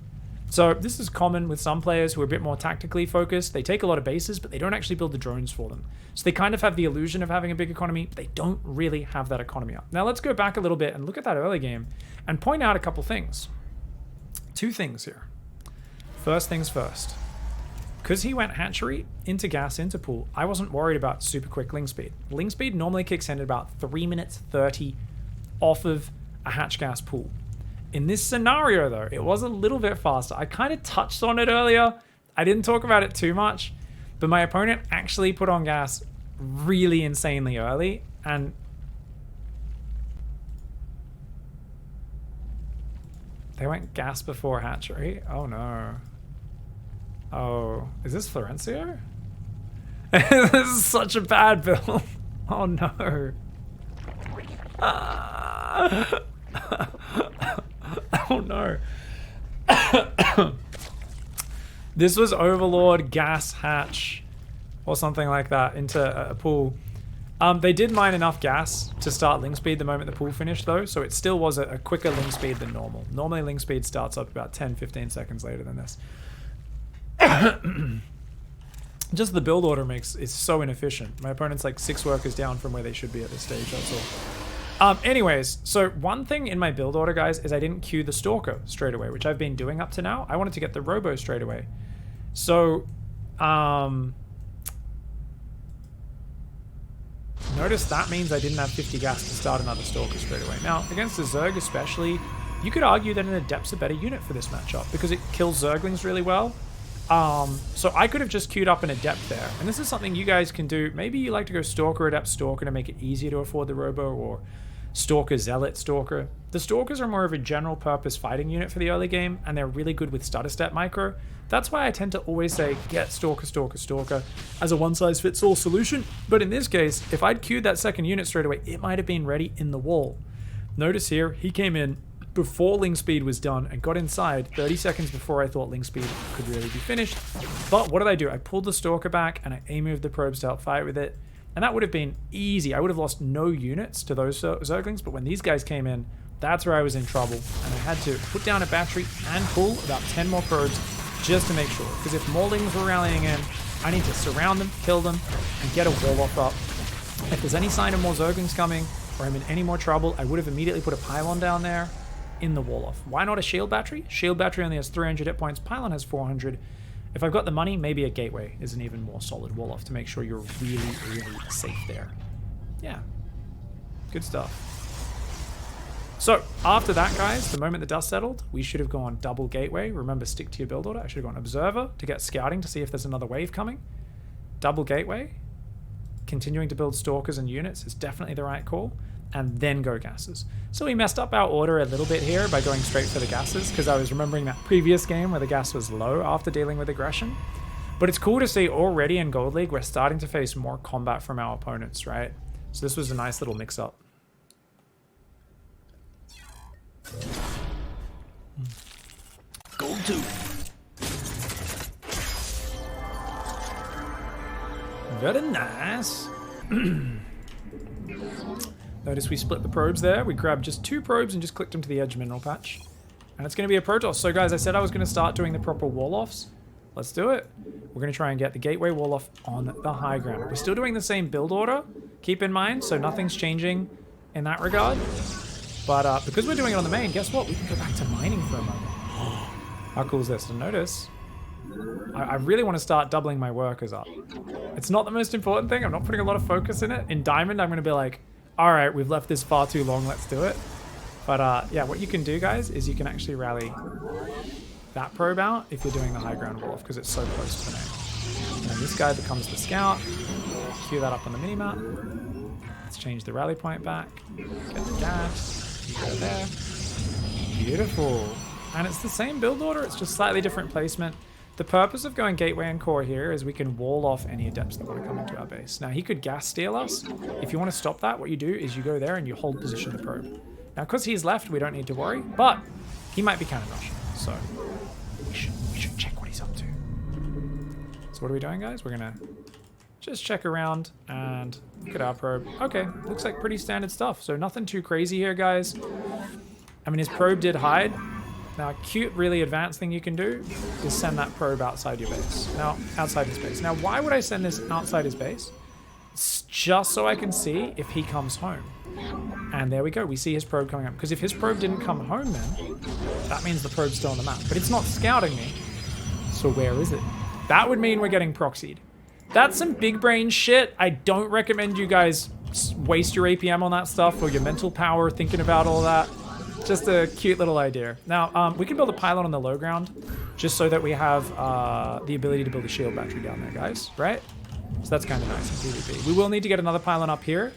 So this is common with some players who are a bit more tactically focused. They take a lot of bases, but they don't actually build the drones for them. So they kind of have the illusion of having a big economy, but they don't really have that economy up. Now let's go back a little bit and look at that early game and point out a couple things. 2 things here. First things first. Because he went hatchery, into gas, into pool, I wasn't worried about super quick ling speed. Ling speed normally kicks in at about 3 minutes 30 off of a hatch gas pool. In this scenario though, it was a little bit faster. I kind of touched on it earlier. I didn't talk about it too much, but my opponent actually put on gas really insanely early, and they went gas before hatchery. Oh no. Oh, is this Florencio? This is such a bad build. Oh no. Oh no. This was Overlord, gas hatch, or something like that into a pool. They did mine enough gas to start ling speed the moment the pool finished though, so it still was a quicker ling speed than normal. Normally ling speed starts up about 10-15 seconds later than this. Just the build order is so inefficient. My opponent's like 6 workers down from where they should be at this stage, that's all. Anyways, so one thing in my build order, guys, is I didn't queue the Stalker straight away, which I've been doing up to now. I wanted to get the Robo straight away. So, notice that means I didn't have 50 gas to start another Stalker straight away. Now, against the Zerg especially, you could argue that an Adept's a better unit for this matchup because it kills Zerglings really well. So I could have just queued up an Adept there. And this is something you guys can do. Maybe you like to go Stalker, Adept, Stalker to make it easier to afford the Robo, or Stalker, Zealot, Stalker. The Stalkers are more of a general purpose fighting unit for the early game, and they're really good with stutter step micro. That's why I tend to always say get Stalker, Stalker, Stalker as a one-size-fits-all solution. But in this case, if I'd queued that second unit straight away, it might have been ready in the wall. Notice here, he came in before ling speed was done and got inside 30 seconds before I thought ling speed could really be finished. But what did I do? I pulled the Stalker back and I A-moved the probes to help fight with it. And that would have been easy. I would have lost no units to those Zerglings, but when these guys came in, that's where I was in trouble. And I had to put down a battery and pull about 10 more probes just to make sure. Because if more lings were rallying in, I need to surround them, kill them, and get a wall-off up. If there's any sign of more Zerglings coming, or I'm in any more trouble, I would have immediately put a pylon down there in the wall-off. Why not a shield battery? Shield battery only has 300 hit points, pylon has 400. If I've got the money, maybe a gateway is an even more solid wall-off to make sure you're really, really safe there. Yeah, good stuff. So after that, guys, the moment the dust settled, we should have gone double gateway. Remember, stick to your build order. I should have gone observer to get scouting to see if there's another wave coming. Double gateway. Continuing to build stalkers and units is definitely the right call. And then go gases. So we messed up our order a little bit here by going straight for the gases, because I was remembering that previous game where the gas was low after dealing with aggression. But it's cool to see already in Gold League, we're starting to face more combat from our opponents, right? So this was a nice little mix-up. Gold 2. Very nice. Notice we split the probes there. We grabbed just 2 probes and just clicked them to the edge mineral patch. And it's going to be a Protoss. So guys, I said I was going to start doing the proper wall-offs. Let's do it. We're going to try and get the gateway wall-off on the high ground. We're still doing the same build order, keep in mind, so nothing's changing in that regard. But because we're doing it on the main, guess what? We can go back to mining for a moment. How cool is this? And notice, I really want to start doubling my workers up. It's not the most important thing. I'm not putting a lot of focus in it. In Diamond, I'm going to be like, all right, we've left this far too long. Let's do it. But yeah, what you can do, guys, is you can actually rally that probe out if you're doing the high ground wall because it's so close to the name. And then this guy becomes the scout. Cue that up on the minimap. Let's change the rally point back. Get the gas. You go there. Beautiful. And it's the same build order. It's just slightly different placement. The purpose of going gateway and core here is we can wall off any adepts that want to come into our base. Now, he could gas steal us. If you want to stop that, what you do is you go there and you hold position the probe. Now, because he's left, we don't need to worry, but he might be cannon rushing, so we should check what he's up to. So what are we doing, guys? We're gonna just check around and look at our probe. Okay, looks like pretty standard stuff, so nothing too crazy here, guys. I mean, his probe did hide. Now, a cute, really advanced thing you can do is send that probe outside your base. Now, outside his base. Now, why would I send this outside his base? It's just so I can see if he comes home. And there we go. We see his probe coming up. Because if his probe didn't come home then, that means the probe's still on the map. But it's not scouting me. So where is it? That would mean we're getting proxied. That's some big brain shit. I don't recommend you guys waste your APM on that stuff or your mental power thinking about all that. Just a cute little idea. Now, we can build a pylon on the low ground just so that we have the ability to build a shield battery down there, guys. Right? So that's kind of nice in PvP. We will need to get another pylon up here.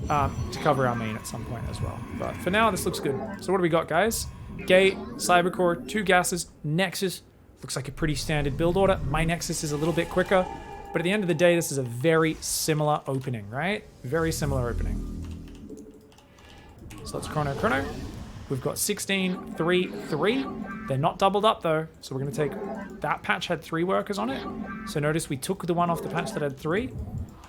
To cover our main at some point as well. But for now, this looks good. So what do we got, guys? Gate, Cybercore, 2 gases, Nexus. Looks like a pretty standard build order. My Nexus is a little bit quicker. But at the end of the day, this is a very similar opening, right? Very similar opening. So let's chrono. We've got 16, 3, 3. They're not doubled up, though. So we're going to take... That patch had 3 workers on it. So notice we took the one off the patch that had 3.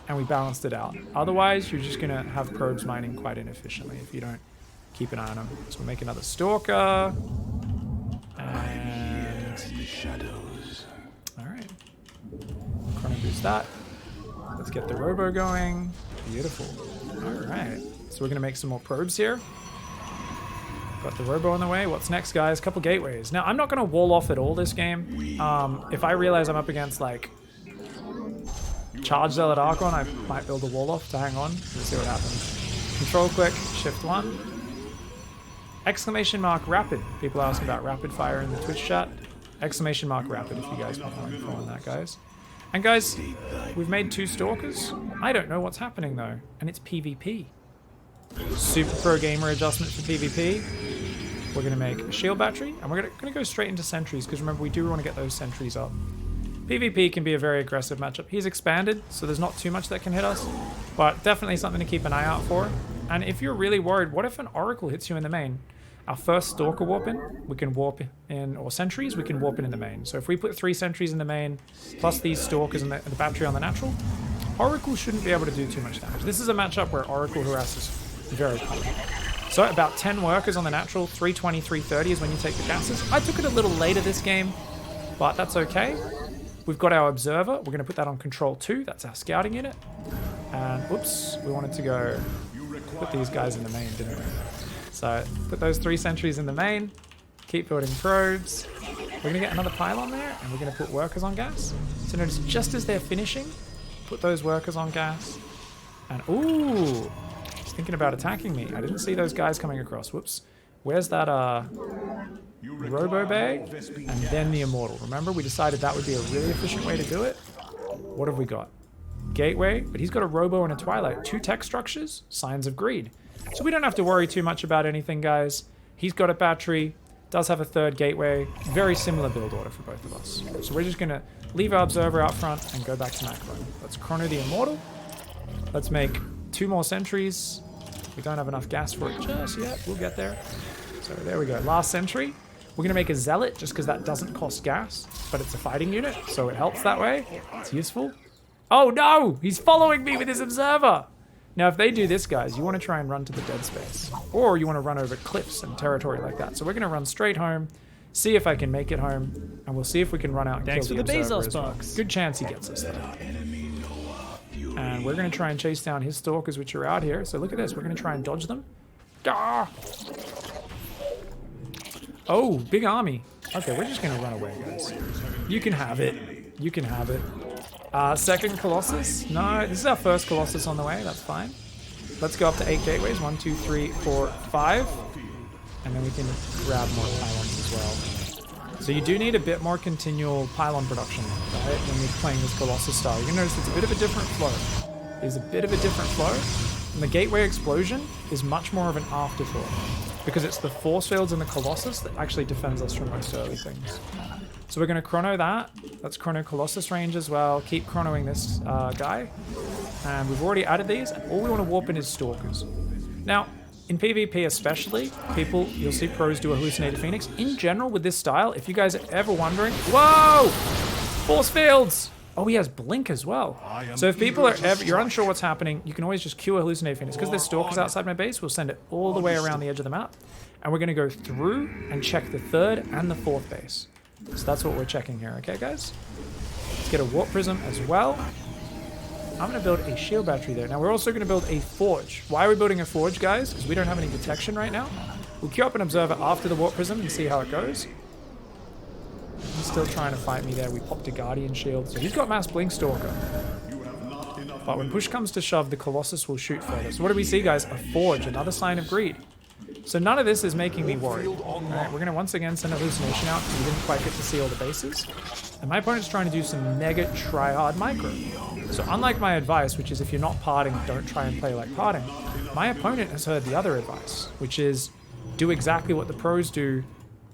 And we balanced it out. Otherwise, you're just gonna have probes mining quite inefficiently if you don't keep an eye on them. So we'll make another Stalker. And... Alright. Chrono boost that. Let's get the Robo going. Beautiful. Alright. So we're gonna make some more probes here. Got the Robo on the way. What's next, guys? Couple gateways. Now, I'm not gonna wall off at all this game. If I realize I'm up against, like, Charge Zealot Archon, I might build a wall off to hang on. We'll see what happens. Control click, shift 1. Exclamation mark rapid. People ask about rapid fire in the Twitch chat. Exclamation mark rapid if you guys want to info on that, guys. And guys, we've made 2 Stalkers. I don't know what's happening though, and it's PvP. Super pro gamer adjustment for PvP. We're gonna make a shield battery, and we're gonna go straight into sentries, because remember, we do want to get those sentries up. PvP can be a very aggressive matchup. He's expanded, so there's not too much that can hit us, but definitely something to keep an eye out for. And if you're really worried, what if an Oracle hits you in the main? Our first Stalker warp in, we can warp in, or sentries, we can warp in the main. So if we put 3 sentries in the main, plus these Stalkers and the battery on the natural, Oracle shouldn't be able to do too much damage. This is a matchup where Oracle harass is very common. So about 10 workers on the natural, 320, 330 is when you take the gases. I took it a little later this game, but that's okay. We've got our Observer. We're going to put that on Control 2. That's our scouting unit. And, whoops, we wanted to go put these guys in the main, didn't we? So, put those 3 sentries in the main. Keep building probes. We're going to get another pylon there, and we're going to put workers on gas. So notice, just as they're finishing, put those workers on gas. And, ooh, he's thinking about attacking me. I didn't see those guys coming across. Whoops. Where's that, Robo Bay, and then the Immortal. Remember, we decided that would be a really efficient way to do it. What have we got? Gateway, but he's got a Robo and a Twilight. 2 tech structures, signs of greed. So we don't have to worry too much about anything, guys. He's got a battery, does have a 3rd gateway. Very similar build order for both of us. So we're just going to leave our Observer out front and go back to macro. Let's chrono the Immortal. Let's make 2 more sentries. We don't have enough gas for it just yet. We'll get there. So there we go. Last sentry. We're going to make a Zealot just because that doesn't cost gas, but it's a fighting unit, so it helps that way. It's useful. Oh no! He's following me with his Observer! Now, if they do this, guys, you want to try and run to the dead space. Or you want to run over cliffs and territory like that. So we're going to run straight home, see if I can make it home, and we'll see if we can run out and kill the Observer as well. Good chance he gets us there. And we're going to try and chase down his Stalkers, which are out here. So look at this. We're going to try and dodge them. Ah! Oh, big army. Okay, we're just gonna run away, guys. You can have it. You can have it. Second Colossus? No, this is our first Colossus on the way. That's fine. Let's go up to 8 gateways. 1, 2, 3, 4, 5. And then we can grab more pylons as well. So you do need a bit more continual pylon production, right? When you're playing this Colossus style. You're gonna notice it's a bit of a different flow. There's a bit of a different flow. And the gateway explosion is much more of an afterthought, because it's the force fields and the Colossus that actually defends us from most early things. So we're going to chrono that. Let's chrono Colossus range as well. Keep chronoing this guy. And we've already added these. And all we want to warp in is Stalkers. Now, in PvP especially, you'll see pros do a Hallucinated Phoenix. In general, with this style, if you guys are ever wondering... Whoa! Force fields! Oh, he has Blink as well. So if people are you're unsure what's happening, you can always just queue a Hallucinated Phoenix. Because there's Stalkers outside my base, we'll send it all the way around the edge of the map. And we're going to go through and check the 3rd and the 4th base. So that's what we're checking here, okay, guys? Let's get a Warp Prism as well. I'm going to build a shield battery there. Now, we're also going to build a Forge. Why are we building a Forge, guys? Because we don't have any detection right now. We'll queue up an Observer after the Warp Prism and see how it goes. He's still trying to fight me there. We popped a Guardian Shield. So he's got Mass Blink Stalker. But when push comes to shove, the Colossus will shoot further. So what do we see, guys? A Forge, another sign of greed. So none of this is making me worried. Alright, we're going to once again send a Hallucination out because we didn't quite get to see all the bases. And my opponent's trying to do some mega try-hard micro. So unlike my advice, which is if you're not parting, don't try and play like parting, my opponent has heard the other advice, which is do exactly what the pros do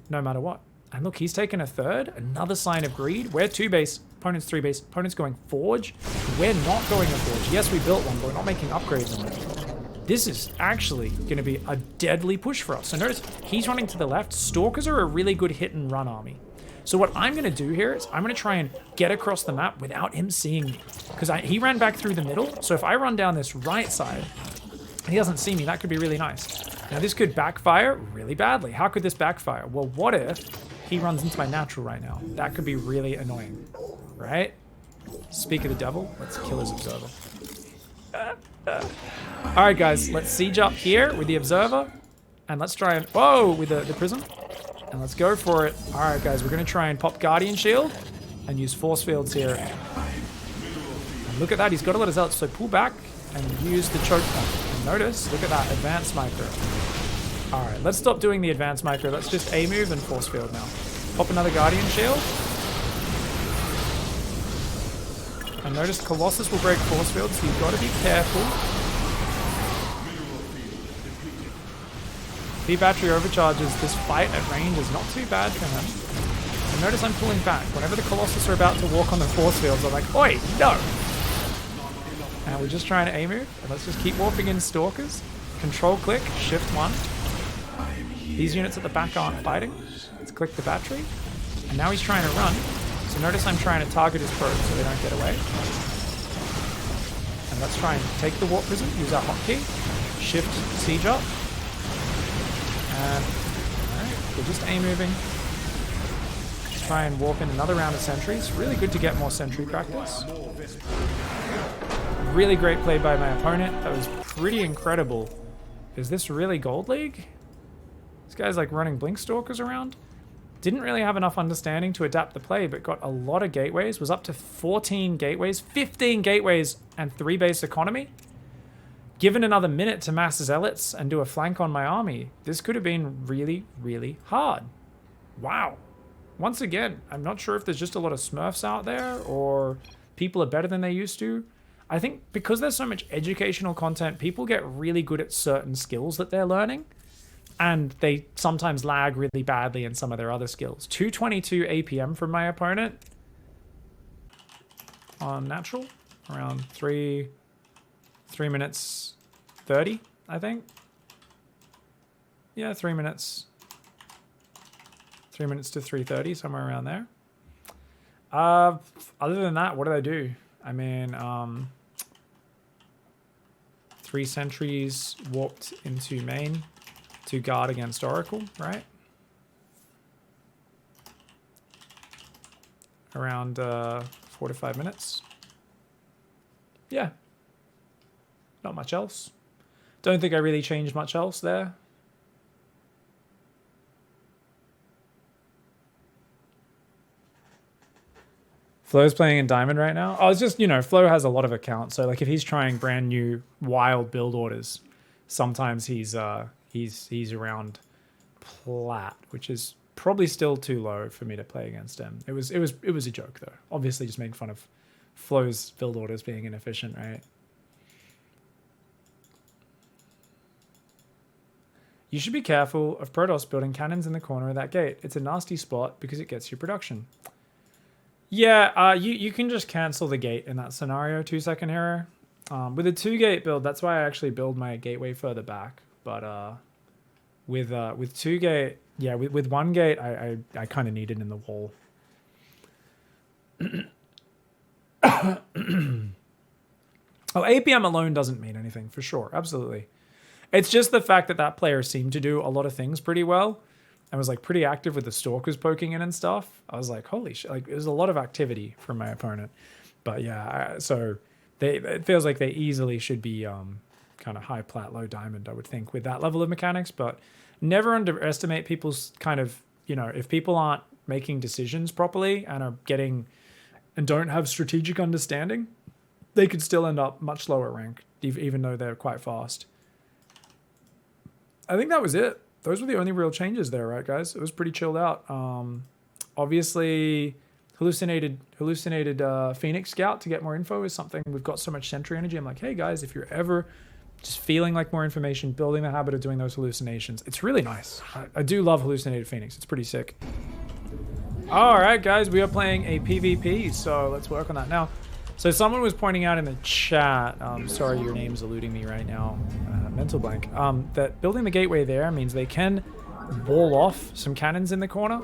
no matter what. And look, he's taken a 3rd, another sign of greed. We're 2 base, opponent's 3 base, opponent's going Forge. We're not going a Forge. Yes, we built one, but we're not making upgrades on it. This is actually going to be a deadly push for us. So notice, he's running to the left. Stalkers are a really good hit and run army. So what I'm going to do here is I'm going to try and get across the map without him seeing me. Because he ran back through the middle. So if I run down this right side, and he doesn't see me, that could be really nice. Now this could backfire really badly. How could this backfire? Well, what if he runs into my natural right now? That could be really annoying, right? Speak of the devil, let's kill his observer. Alright guys, let's siege up here with the observer. And let's try and... Whoa! With the prism. And let's go for it. Alright guys, we're going to try and pop Guardian Shield. And use force fields here. And look at that, he's got a lot of zealots. So pull back and use the choke point. And notice, look at that, advanced micro. Alright, let's stop doing the advanced micro. Let's just A move and force field now. Pop another Guardian Shield. And notice Colossus will break force field, so you've got to be careful. If he battery overcharges, this fight at range is not too bad for him. And notice I'm pulling back. Whenever the Colossus are about to walk on the force fields, I'm like, oi, no! And we're just trying to A move. And let's just keep warping in Stalkers. Control click, shift 1. These units at the back aren't fighting. Let's click the battery. And now he's trying to run. So notice I'm trying to target his probes so they don't get away. And let's try and take the Warp Prism, use our hotkey, shift siege up. And alright, we're just A moving. Let's try and warp in another round of sentries. Really good to get more sentry practice. Really great play by my opponent. That was pretty incredible. Is this really Gold League? This guy's like running Blink Stalkers around. Didn't really have enough understanding to adapt the play, but got a lot of gateways. Was up to 14 gateways, 15 gateways, and 3 base economy. Given another minute to mass zealots and do a flank on my army, this could have been really, really hard. Wow. Once again, I'm not sure if there's just a lot of Smurfs out there or people are better than they used to. I think because there's so much educational content, people get really good at certain skills that they're learning. And they sometimes lag really badly in some of their other skills. 222 APM from my opponent on natural. Around 3 minutes 30, I think. Yeah, 3 minutes. 3 minutes to 3:30, somewhere around there. Other than that, what did I do? I mean, 3 sentries warped into main to guard against Oracle, right? Around 4 to 5 minutes. Yeah. Not much else. Don't think I really changed much else there. Flo's playing in Diamond right now. Oh, it's just, you know, Flo has a lot of accounts. So like if he's trying brand new wild build orders, sometimes he's around Plat, which is probably still too low for me to play against him. It was a joke though. Obviously just making fun of Flo's build orders being inefficient, right? You should be careful of Protoss building cannons in the corner of that gate. It's a nasty spot because it gets you production. Yeah, you can just cancel the gate in that scenario, 2-second error. With a 2-gate build, that's why I actually build my gateway further back. But with 2-gate, yeah, with 1 gate, I kind of need it in the wall. Oh, APM alone doesn't mean anything, for sure, absolutely. It's just the fact that that player seemed to do a lot of things pretty well and was like pretty active with the stalkers poking in and stuff. I was like, holy shit, like there's a lot of activity from my opponent. But yeah, so it feels like they easily should be kind of high plat, low diamond, I would think, with that level of mechanics. But never underestimate people's kind of, you know, if people aren't making decisions properly and are getting and don't have strategic understanding, they could still end up much lower rank, even though they're quite fast. I think that was it. Those were the only real changes there, right, guys? It was pretty chilled out. Obviously, hallucinated Phoenix Scout to get more info is something. We've got so much Sentry energy. I'm like, hey, guys, if you're ever just feeling like more information, building the habit of doing those hallucinations, it's really nice. I do love hallucinated Phoenix. It's pretty sick. All right, guys, we are playing a PvP, so let's work on that now. So someone was pointing out in the chat, sorry, your name's eluding me right now, mental blank, that building the gateway there means they can wall off some cannons in the corner.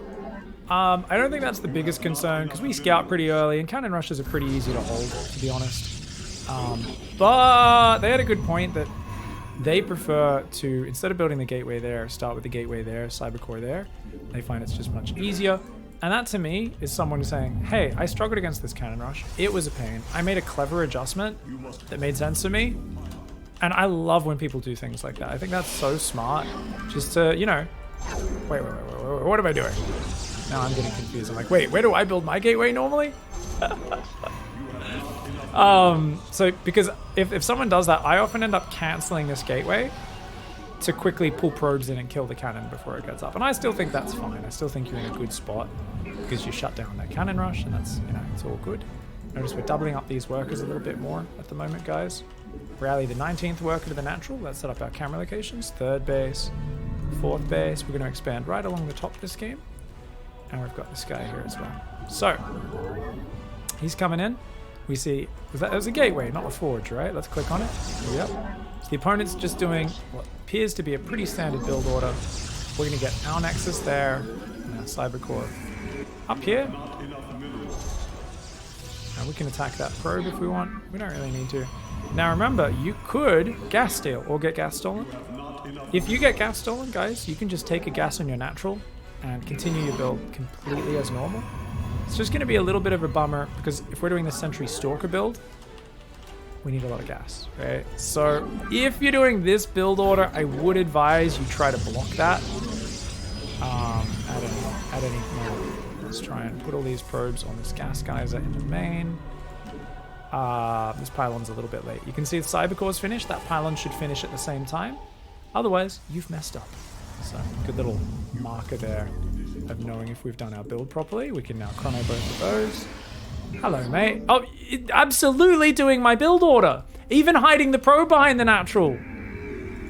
I don't think that's the biggest concern because we scout pretty early and cannon rushes are pretty easy to hold, to be honest. But they had a good point that they prefer to, instead of building the gateway there, start with the gateway there, cybercore there. They find it's just much easier. And that to me is someone saying, hey, I struggled against this cannon rush. It was a pain. I made a clever adjustment that made sense to me. And I love when people do things like that. I think that's so smart. Just to, you know, wait, what am I doing? Now I'm getting confused. I'm like, wait, where do I build my gateway normally? So because if someone does that, I often end up canceling this gateway to quickly pull probes in and kill the cannon before it gets up. And I still think that's fine. I still think you're in a good spot because you shut down that cannon rush and that's, you know, it's all good. Notice we're doubling up these workers a little bit more at the moment, guys. Rally the 19th worker to the natural. Let's set up our camera locations. 3rd base, 4th base. We're going to expand right along the top of this game. And we've got this guy here as well. So, he's coming in. We see, that was a gateway, not a forge, right? Let's click on it. Yep. So the opponent's just doing what appears to be a pretty standard build order. We're going to get our Nexus there and our Cybercore up here. And we can attack that probe if we want. We don't really need to. Now remember, you could gas steal or get gas stolen. If you get gas stolen, guys, you can just take a gas on your natural and continue your build completely as normal. It's just going to be a little bit of a bummer because if we're doing the Sentry Stalker build, we need a lot of gas, right? So if you're doing this build order, I would advise you try to block that at any moment. Let's try and put all these probes on this gas geyser in the main. This pylon's a little bit late. You can see the Cybercore's finished. That pylon should finish at the same time. Otherwise, you've messed up. So good little marker there of knowing if we've done our build properly. We can now chrono both of those. Hello, mate. Oh, absolutely doing my build order. Even hiding the probe behind the natural.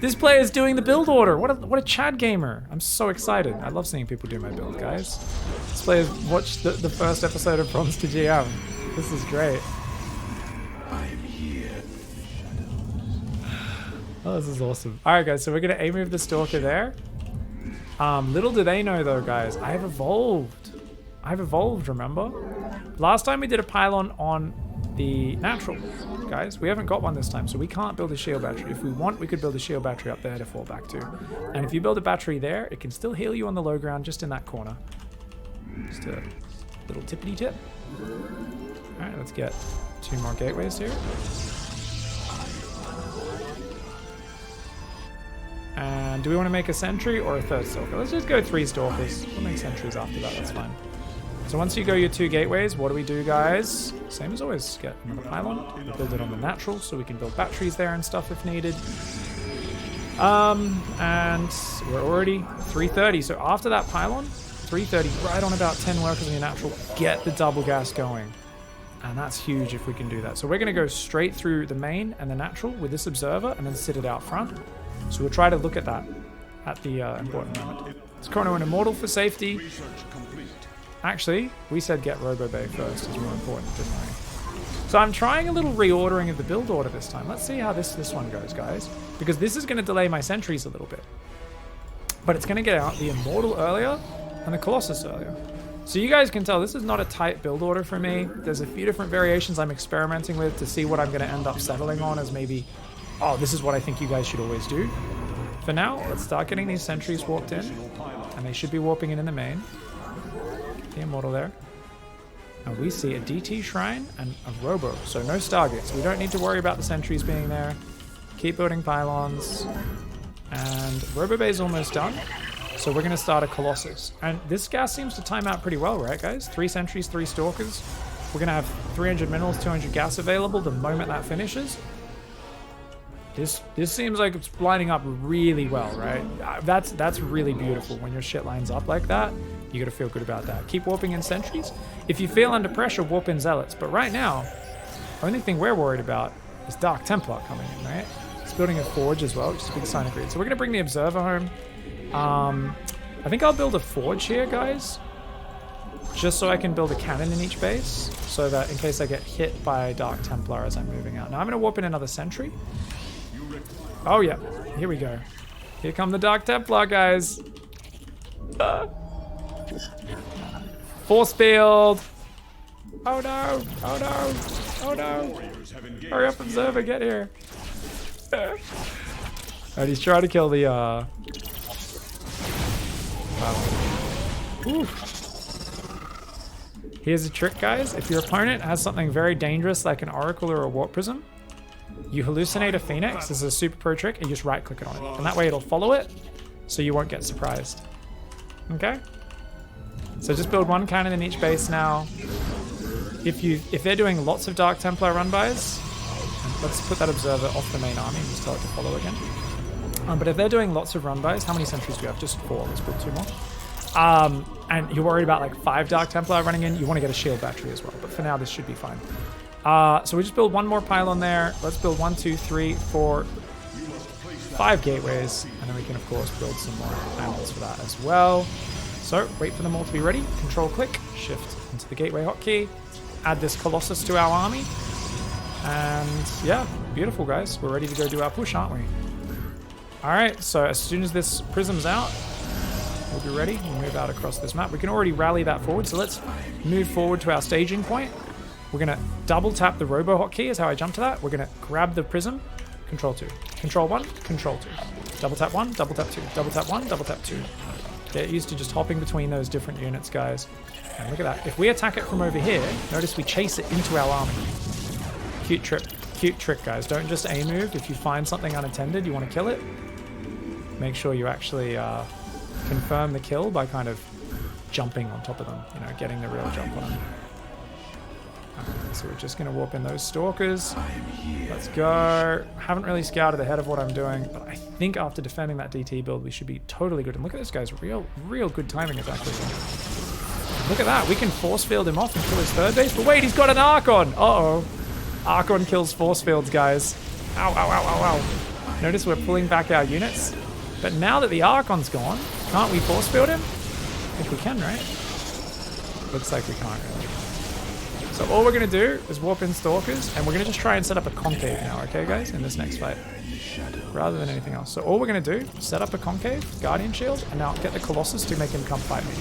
This player's doing the build order. What a Chad gamer. I'm so excited. I love seeing people do my build, guys. This player's watched the first episode of Bronze to GM. This is great. I'm here. Oh, this is awesome. All right, guys. So we're going to A-move the Stalker there. Little do they know, though, guys. I've evolved, remember? Last time we did a pylon on the natural, guys. We haven't got one this time, so we can't build a shield battery. If we want, we could build a shield battery up there to fall back to. And if you build a battery there, it can still heal you on the low ground just in that corner. Just a little tippity tip. All right, let's get 2 more gateways here. And do we want to make a sentry or a 3rd stalker? Let's just go 3 stalkers. We'll make sentries after that, that's fine. So once you go your 2 gateways, what do we do, guys? Same as always, get another pylon. We build it on the natural, so we can build batteries there and stuff if needed. And we're already 330. So after that pylon, 330, right on about 10 workers in your natural, get the double gas going. And that's huge if we can do that. So we're going to go straight through the main and the natural with this observer and then sit it out front. So we'll try to look at that at the important moment. Let's chrono an immortal for safety. Actually, we said get Robo Bay first is more important, didn't we? So I'm trying a little reordering of the build order this time. Let's see how this one goes, guys. Because this is going to delay my sentries a little bit. But it's going to get out the immortal earlier and the Colossus earlier. So you guys can tell this is not a tight build order for me. There's a few different variations I'm experimenting with to see what I'm going to end up settling on as maybe, oh, this is what I think you guys should always do. For now, let's start getting these sentries warped in. And they should be warping in the main. The immortal there. And we see a DT shrine and a robo. So no Stargates. We don't need to worry about the sentries being there. Keep building pylons. And Robo Bay is almost done. So we're going to start a Colossus. And this gas seems to time out pretty well, right, guys? 3 sentries, 3 stalkers. We're going to have 300 minerals, 200 gas available the moment that finishes. This seems like it's lining up really well, right? That's really beautiful. When your shit lines up like that, you got to feel good about that. Keep warping in sentries. If you feel under pressure, warp in zealots. But right now, the only thing we're worried about is Dark Templar coming in, right? It's building a forge as well, which is a big sign of greed. So we're going to bring the observer home. I think I'll build a forge here, guys. Just so I can build a cannon in each base. So that in case I get hit by Dark Templar as I'm moving out. Now I'm going to warp in another sentry. Oh yeah, here we go. Here come the Dark Templar, guys. Force field. Oh no, oh no, oh no. Hurry up, observer, get here. Alright, he's trying to kill the, Ooh. Here's a trick, guys. If your opponent has something very dangerous like an oracle or a warp prism, you hallucinate a phoenix. This is a super pro trick, and you just right click it on it. And that way it'll follow it, so you won't get surprised. Okay? So just build 1 cannon in each base now. If they're doing lots of Dark Templar run-bys, let's put that observer off the main army and just tell it to follow again. But if they're doing lots of run-bys, how many sentries do you have? Just 4. Let's build 2 more. And you're worried about like 5 Dark Templar running in, you want to get a shield battery as well. But for now, this should be fine. So we just build 1 more pylon there. Let's build 1, 2, 3, 4, 5 gateways. And then we can, of course, build some more panels for that as well. So wait for them all to be ready. Control click, shift into the gateway hotkey. Add this Colossus to our army. And yeah, beautiful, guys. We're ready to go do our push, aren't we? All right, so as soon as this prism's out, we'll be ready. We'll move out across this map. We can already rally that forward, so let's move forward to our staging point. We're going to double tap the robo hotkey is how I jump to that. We're going to grab the prism, control 2. Control 1, control 2. Double tap 1, double tap 2. Double tap 1, double tap 2. Get used to just hopping between those different units, guys. And look at that. If we attack it from over here, notice we chase it into our army. Cute trick, guys. Don't just A-move. If you find something unattended, you want to kill it. Make sure you actually confirm the kill by kind of jumping on top of them. You know, getting the real jump on them. Okay, so we're just going to warp in those stalkers. Let's go. Haven't really scouted ahead of what I'm doing, but I think after defending that DT build, we should be totally good. And look at this guy's real good timing attack. Look at that. We can force field him off and kill his 3rd base. But wait, he's got an Archon. Uh-oh. Archon kills force fields, guys. Ow, ow, ow, ow, ow. Notice we're pulling back our units. But now that the Archon's gone, can't we force field him? I think we can, right? Looks like we can't, really. So all we're going to do is warp in stalkers, and we're going to just try and set up a concave now, okay, guys, in this next fight, rather than anything else. So all we're going to do, set up a concave, Guardian Shield, and now get the Colossus to make him come fight me.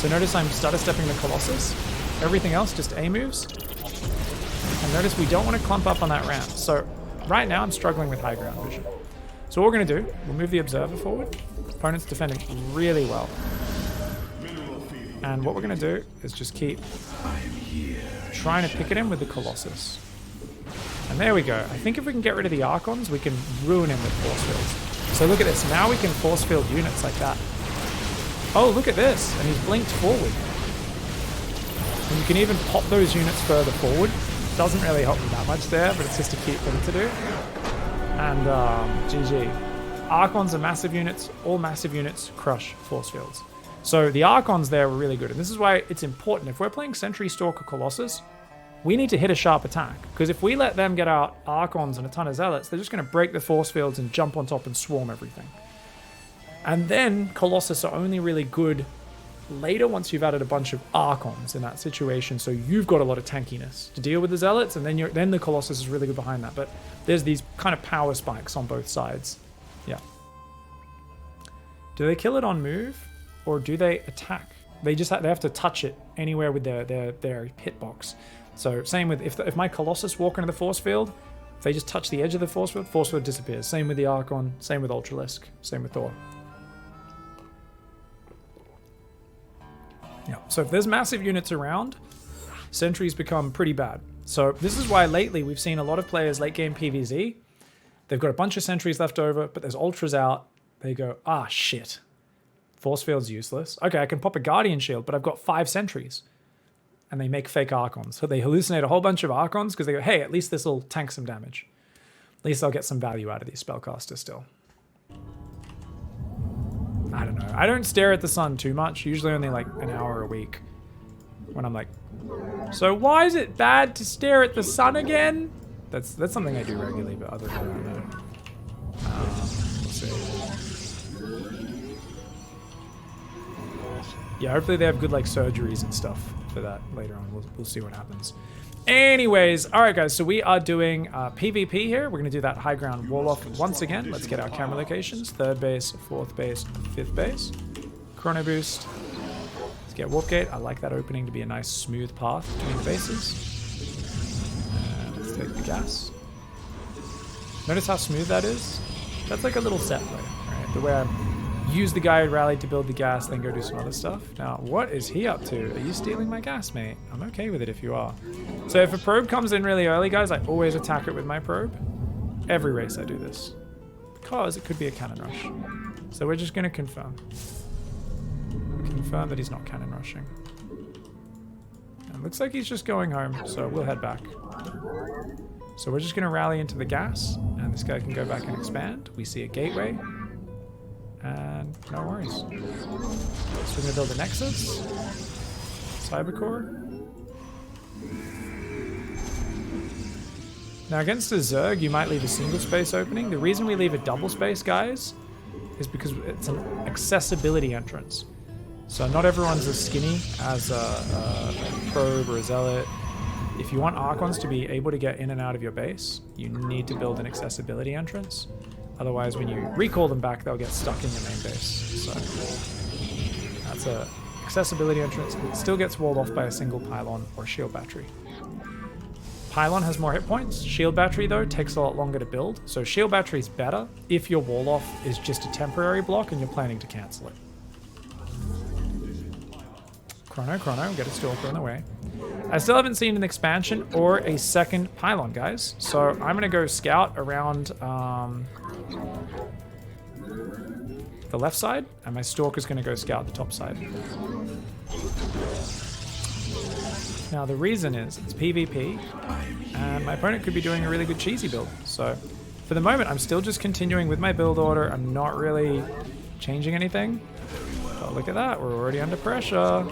So notice I'm stutter stepping the Colossus. Everything else just A moves. And notice we don't want to clump up on that ramp. So right now I'm struggling with high ground vision. So what we're going to do, we'll move the observer forward. Opponent's defending really well. And what we're going to do is just keep trying to pick at him with the Colossus. And there we go. I think if we can get rid of the Archons, we can ruin him with force fields. So look at this. Now we can force field units like that. Oh, look at this. And he's blinked forward. And you can even pop those units further forward. Doesn't really help me that much there, but it's just a cute thing to do. And GG. Archons are massive units. All massive units crush force fields. So the Archons there were really good. And this is why it's important. If we're playing Sentry Stalker Colossus, we need to hit a sharp attack. Because if we let them get out Archons and a ton of Zealots, they're just going to break the force fields and jump on top and swarm everything. And then Colossus are only really good later once you've added a bunch of Archons in that situation. So you've got a lot of tankiness to deal with the Zealots, and then the Colossus is really good behind that. But there's these kind of power spikes on both sides. Yeah. Do they kill it on move? Or do they attack? They have to touch it anywhere with their hitbox. So same with if my Colossus walk into the force field, if they just touch the edge of the force field disappears. Same with the Archon, same with Ultralisk, same with Thor. Yeah. So if there's massive units around, sentries become pretty bad. So this is why lately we've seen a lot of players late game PvZ. They've got a bunch of sentries left over, but there's ultras out. They go, ah, shit. Force field's useless. Okay, I can pop a Guardian Shield, but I've got 5 sentries. And they make fake Archons. So they hallucinate a whole bunch of Archons because they go, hey, at least this will tank some damage. At least I'll get some value out of these spellcasters still. I don't know. I don't stare at the sun too much. Usually only like an hour a week. When I'm like, so why is it bad to stare at the sun again? That's something I do regularly, but other than that, no. We'll see. Yeah, hopefully they have good like surgeries and stuff for that later on. We'll see what happens. Anyways, all right, guys. So we are doing PvP here. We're going to do that high ground wall off once again. Let's get our camera locations. 3rd base, 4th base, 5th base. Chrono boost. Let's get warp gate. I like that opening to be a nice smooth path between the bases. And let's take the gas. Notice how smooth that is? That's like a little set play, right? The way I use the guide rally to build the gas, then go do some other stuff. Now, what is he up to? Are you stealing my gas, mate? I'm okay with it if you are. So if a probe comes in really early, guys, I always attack it with my probe. Every race I do this. Because it could be a cannon rush. So we're just going to confirm. Confirm that he's not cannon rushing. And looks like he's just going home, so we'll head back. So we're just going to rally into the gas, and this guy can go back and expand. We see a gateway. And no worries. So we're going to build a Nexus. Cybercore. Now against a Zerg, you might leave a single space opening. The reason we leave a double space, guys, is because it's an accessibility entrance. So not everyone's as skinny as a probe or a zealot. If you want Archons to be able to get in and out of your base, you need to build an accessibility entrance. Otherwise, when you recall them back, they'll get stuck in your main base. So that's a accessibility entrance. It still gets walled off by a single pylon or shield battery. Pylon has more hit points. Shield battery, though, takes a lot longer to build. So shield battery is better if your wall off is just a temporary block and you're planning to cancel it. Chrono, get a Stalker in the way. I still haven't seen an expansion or a second pylon, guys. So I'm going to go scout around the left side, and my Stalker's going to go scout the top side. Now the reason is it's PvP, and my opponent could be doing a really good cheesy build. So for the moment, I'm still just continuing with my build order. I'm not really changing anything. But look at that, we're already under pressure.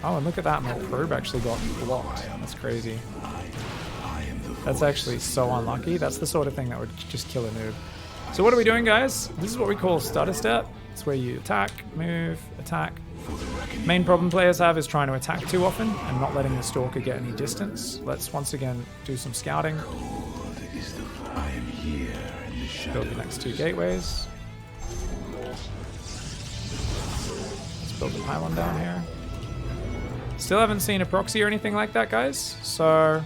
Oh, and look at that, my probe actually got blocked. That's crazy. That's actually so unlucky. That's the sort of thing that would just kill a noob. So what are we doing, guys? This is what we call stutter step. It's where you attack, move, attack. Main problem players have is trying to attack too often and not letting the Stalker get any distance. Let's once again do some scouting. Build the next 2 gateways. Let's build the pylon down here. Still haven't seen a proxy or anything like that, guys. So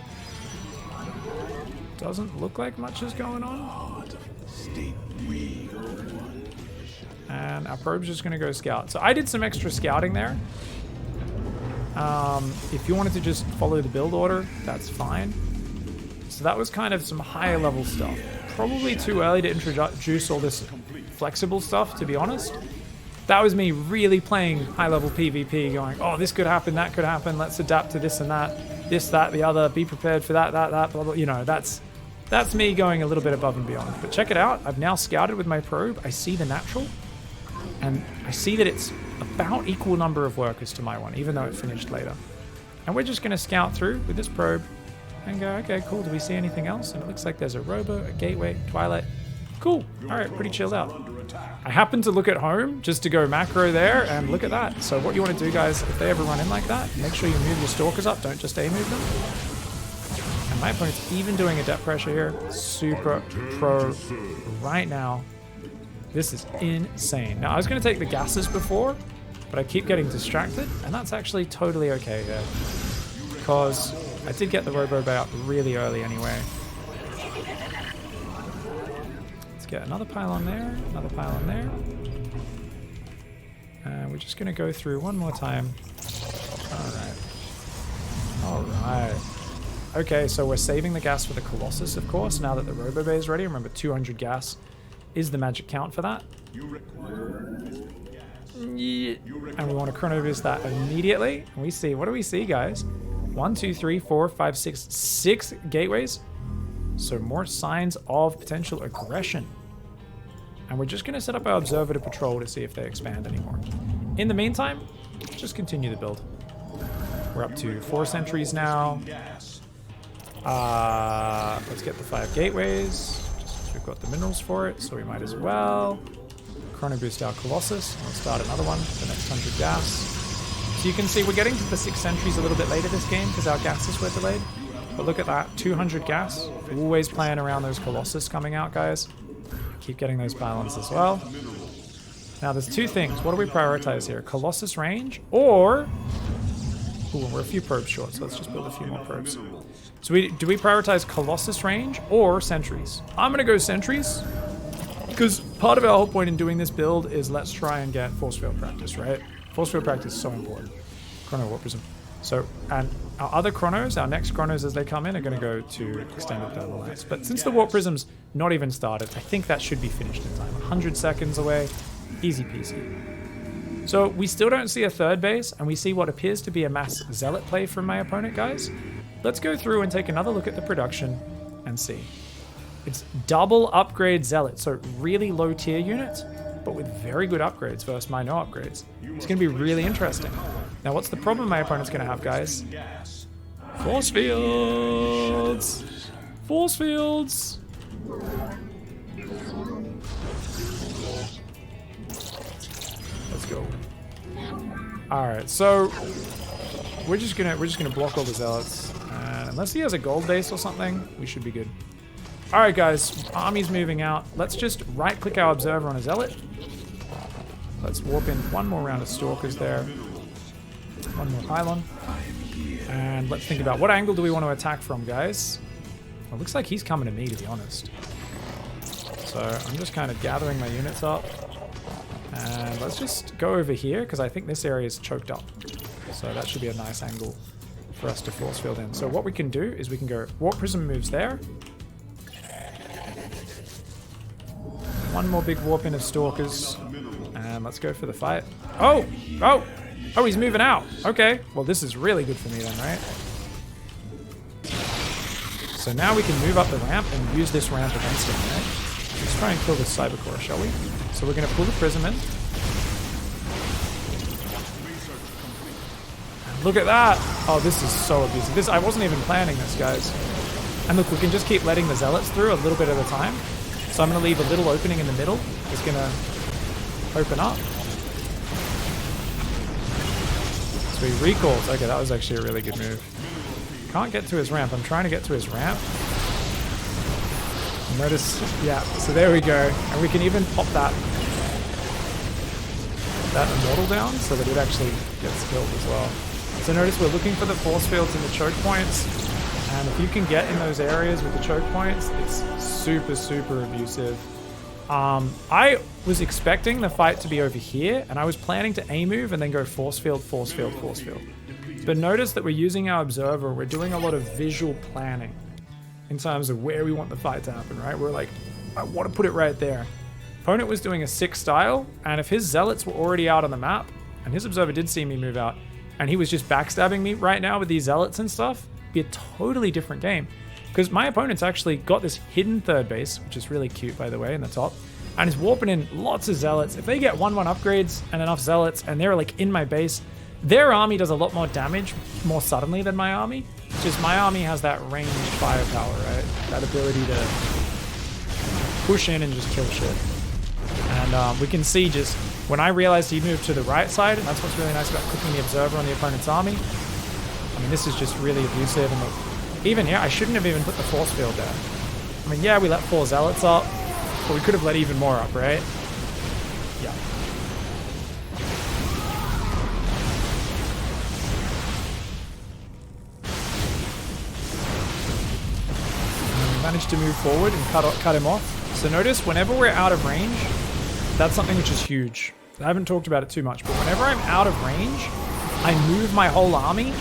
doesn't look like much is going on. And our probe's just going to go scout. So I did some extra scouting there. If you wanted to just follow the build order, that's fine. So that was kind of some higher level stuff. Probably too early to introduce all this flexible stuff, to be honest. That was me really playing high-level PvP, going, oh, this could happen, that could happen, let's adapt to this and that, this, that, the other, be prepared for that, blah, blah. You know, that's me going a little bit above and beyond. But check it out, I've now scouted with my probe, I see the natural, and I see that it's about equal number of workers to my one, even though it finished later. And we're just gonna scout through with this probe and go, okay, cool, do we see anything else? And it looks like there's a robo, a gateway, twilight. Cool, all right, pretty chilled out. I happened to look at home just to go macro there, and look at that. So what you want to do, guys, if they ever run in like that, make sure you move your stalkers up, don't just A-move them. And my opponent's even doing a depth pressure here. Super pro right now. This is insane. Now, I was going to take the gases before, but I keep getting distracted, and that's actually totally okay here. Because I did get the robo bay up really early anyway. Get another pylon there, another pylon there. And we're just going to go through one more time. All right. Okay, so we're saving the gas for the Colossus, of course, now that the Robo Bay is ready. Remember, 200 gas is the magic count for that. Yeah. And we want to chrono boost that immediately. And we see, what do we see, guys? 1, 2, 3, 4, 5, 6, 6 gateways. So more signs of potential aggression. And we're just going to set up our observer to patrol to see if they expand anymore. In the meantime, just continue the build. We're up to 4 sentries now. Let's get the 5 gateways. Just we've got the minerals for it, so we might as well. Chrono boost our Colossus. And we'll start another one for the next 100 gas. So you can see we're getting to the 6 sentries a little bit later this game because our gases were delayed. But look at that, 200 gas. Always playing around those Colossus coming out, guys. Keep getting those pylons as well. Now there's 2 things. What do we prioritize here? Colossus range or... Ooh, we're a few probes short, so let's just build a few more probes. So do we prioritize Colossus range or sentries? I'm going to go sentries because part of our whole point in doing this build is let's try and get force field practice, right? Force field practice is so important. Chrono Warp Prism. So, and our other chronos, our next chronos as they come in, are going to go to extended thermal lights. But since the Warp Prism's not even started, I think that should be finished in time. 100 seconds away, easy peasy. So we still don't see a third base, and we see what appears to be a mass zealot play from my opponent, guys. Let's go through and take another look at the production and see. It's double upgrade zealot, so really low tier units, but with very good upgrades versus my no upgrades. It's going to be really interesting. Now, what's the problem my opponent's going to have, guys? Force fields! Force fields! Let's go. Alright, so we're just gonna block all the zealots. And unless he has a gold base or something, we should be good. Alright guys, army's moving out. Let's just right click our observer on a zealot. Let's warp in one more round of stalkers there. One more pylon. And let's think about what angle do we want to attack from, guys? Well, it looks like he's coming to me, to be honest. So I'm just kind of gathering my units up. And let's just go over here, because I think this area is choked up. So that should be a nice angle for us to force field in. So what we can do is we can go Warp Prism moves there. One more big warp in of stalkers. And let's go for the fight. Oh! Oh! Oh, he's moving out. Okay. Well, this is really good for me then, right? So now we can move up the ramp and use this ramp against him, right? Let's try and kill this Cybercore, shall we? So we're going to pull the Prism in. And look at that! Oh, this is so abusive. I wasn't even planning this, guys. And look, we can just keep letting the Zealots through a little bit at a time. So I'm going to leave a little opening in the middle. It's going to open up. So he recalls. Okay, that was actually a really good move. Can't get to his ramp. I'm trying to get to his ramp. Notice, yeah, so there we go. And we can even pop that immortal down so that it actually gets killed as well. So notice we're looking for the force fields and the choke points. And if you can get in those areas with the choke points, it's super, super abusive. I was expecting the fight to be over here, and I was planning to A-move and then go force field, force field, force field. But notice that we're using our observer. We're doing a lot of visual planning in terms of where we want the fight to happen, right? We're like, I want to put it right there. opponent was doing a 6 style, and if his zealots were already out on the map, and his observer did see me move out, and he was just backstabbing me right now with these zealots and stuff, it'd be a totally different game. Because my opponent's actually got this hidden third base, which is really cute, by the way, in the top, and is warping in lots of zealots. If they get 1-1 upgrades and enough zealots, and they're like in my base, their army does a lot more damage more suddenly than my army. Just my army has that ranged firepower, right? That ability to push in and just kill shit. And we can see just when I realized he moved to the right side, and that's what's really nice about cooking the observer on the opponent's army. I mean, this is just really abusive. And look, even here, I shouldn't have even put the force field there. I mean, yeah, we let 4 zealots up, but we could have let even more up, right? Yeah. And we managed to move forward and cut him off. So notice, whenever we're out of range, that's something which is huge. I haven't talked about it too much, but whenever I'm out of range, I move my whole army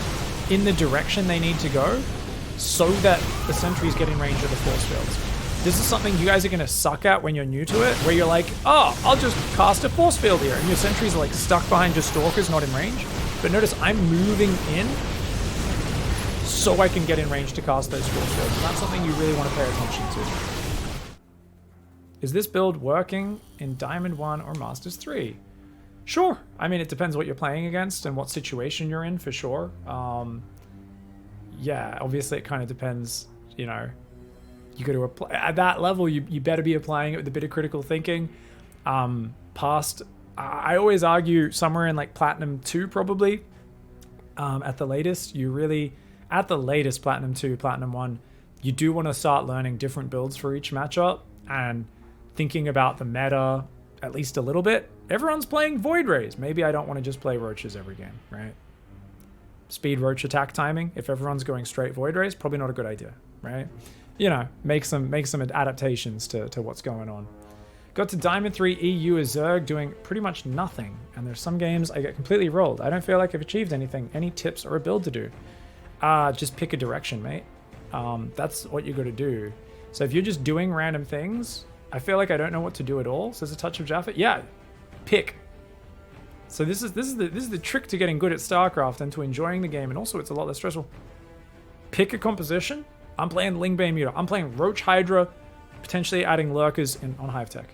in the direction they need to go so that the sentries get in range of the force fields. This is something you guys are going to suck at when you're new to it, where you're like, oh, I'll just cast a force field here, and your sentries are like stuck behind your stalkers, not in range. But notice I'm moving in so I can get in range to cast those force fields. And that's something you really want to pay attention to. Is this build working in Diamond 1 or Masters 3? Sure. I mean, it depends what you're playing against and what situation you're in, for sure. Yeah, obviously it kind of depends, you know. You got to apply at that level. You better be applying it with a bit of critical thinking. I always argue somewhere in like Platinum 2 probably. At the latest, Platinum 2, Platinum 1, you do want to start learning different builds for each matchup and thinking about the meta at least a little bit. Everyone's playing Void Rays. Maybe I don't want to just play Roaches every game, right? Speed Roach attack timing. If everyone's going straight Void Rays, probably not a good idea, right? You know, make some adaptations to what's going on. Got to Diamond 3 EU as Zerg doing pretty much nothing. And there's some games I get completely rolled. I don't feel like I've achieved anything. Any tips or a build to do? Just pick a direction, mate. That's what you got to do. So if you're just doing random things, I feel like I don't know what to do at all. Says a touch of Jaffa. Yeah, pick. So this is the trick to getting good at StarCraft and to enjoying the game, and also it's a lot less stressful. Pick a composition. I'm playing Lingbane Muta. I'm playing Roach Hydra, potentially adding lurkers on Hive Tech.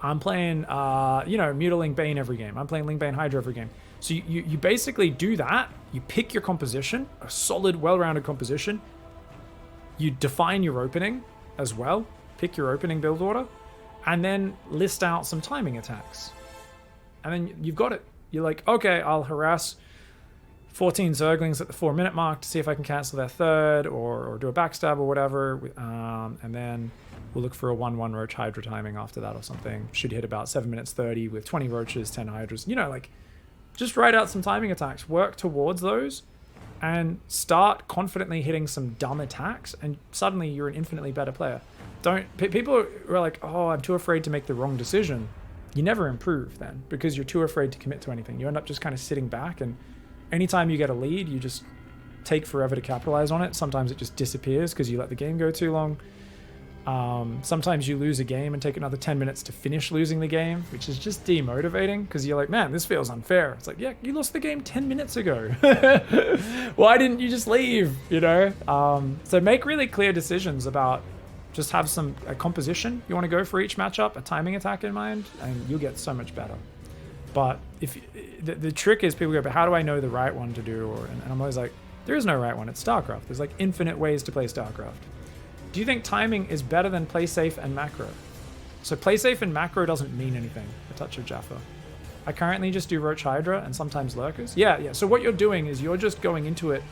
I'm playing Muta Lingbane every game. I'm playing Lingbane Hydra every game. So you basically do that. You pick your composition, a solid, well-rounded composition. You define your opening as well. Pick your opening build order, and then list out some timing attacks. And then you've got it. You're like, okay, I'll harass 14 Zerglings at the 4-minute mark to see if I can cancel their third or do a backstab or whatever. And then we'll look for a 1-1 Roach Hydra timing after that or something. Should hit about 7 minutes 30 with 20 Roaches, 10 Hydras. You know, like, just write out some timing attacks. Work towards those and start confidently hitting some dumb attacks, and suddenly you're an infinitely better player. People are like, oh, I'm too afraid to make the wrong decision. You never improve then, because you're too afraid to commit to anything. You end up just kind of sitting back, and anytime you get a lead, you just take forever to capitalize on it. Sometimes it just disappears because you let the game go too long. Sometimes you lose a game and take another 10 minutes to finish losing the game, which is just demotivating because you're like, man, this feels unfair. It's like, yeah, you lost the game 10 minutes ago. Why didn't you just leave, you know? So make really clear decisions about, just have a composition you want to go for each matchup, a timing attack in mind, and you'll get so much better. But if the trick is, people go, but how do I know the right one to do? And I'm always like, there is no right one. It's StarCraft. There's like infinite ways to play StarCraft. Do you think timing is better than play safe and macro? So play safe and macro doesn't mean anything. A touch of Jaffa. I currently just do Roach Hydra and sometimes Lurkers. Yeah. So what you're doing is you're just going into it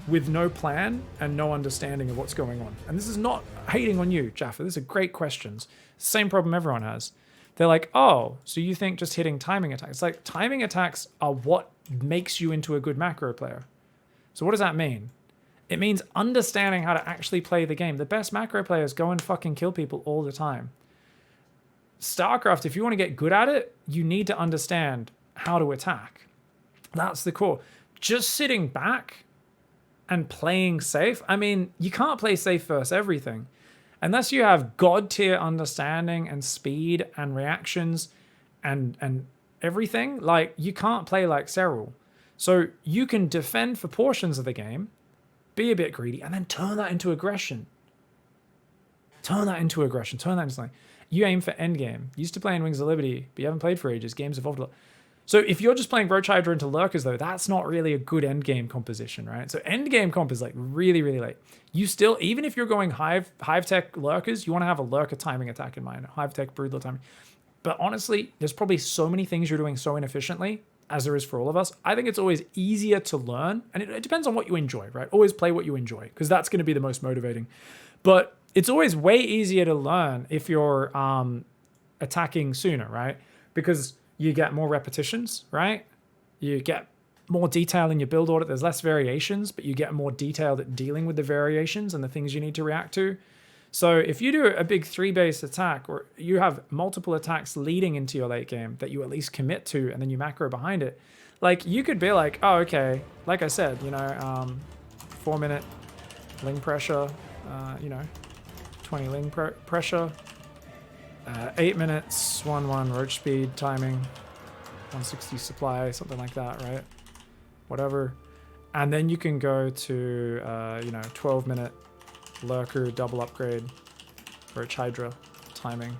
with no plan and no understanding of what's going on. And this is not hating on you, Jaffa. These are great questions. Same problem everyone has. They're like, oh, so you think just hitting timing attacks? It's like, timing attacks are what makes you into a good macro player. So what does that mean? It means understanding how to actually play the game. The best macro players go and fucking kill people all the time. StarCraft, if you want to get good at it, you need to understand how to attack. That's the core. Just sitting back and playing safe. I mean, you can't play safe versus everything. unless you have god tier understanding and speed and reactions and everything, like you can't play like Serral. So you can defend for portions of the game, be a bit greedy, and then turn that into aggression. Turn that into something. You aim for endgame. You used to play in Wings of Liberty, but you haven't played for ages. Game's evolved a lot. So if you're just playing Roach Hydra into Lurkers, though, that's not really a good endgame composition, right? So endgame comp is like really, really late. You still, even if you're going Hive Tech Lurkers, you want to have a Lurker timing attack in mind. Hive Tech Broodlord timing. But honestly, there's probably so many things you're doing so inefficiently, as there is for all of us. I think it's always easier to learn, and it depends on what you enjoy, right? Always play what you enjoy, because that's going to be the most motivating. But it's always way easier to learn if you're attacking sooner, right? Because you get more repetitions, right? You get more detail in your build order. There's less variations, but you get more detailed at dealing with the variations and the things you need to react to. So if you do a big 3-base attack, or you have multiple attacks leading into your late game that you at least commit to, and then you macro behind it, like you could be like, oh, okay, like I said, 4-minute ling pressure, 20 ling pressure, 8 minutes, 1-1 roach speed timing, 160 supply, something like that, right? Whatever. And then you can go to, 12-minute Lurker double upgrade, Roach Hydra timing.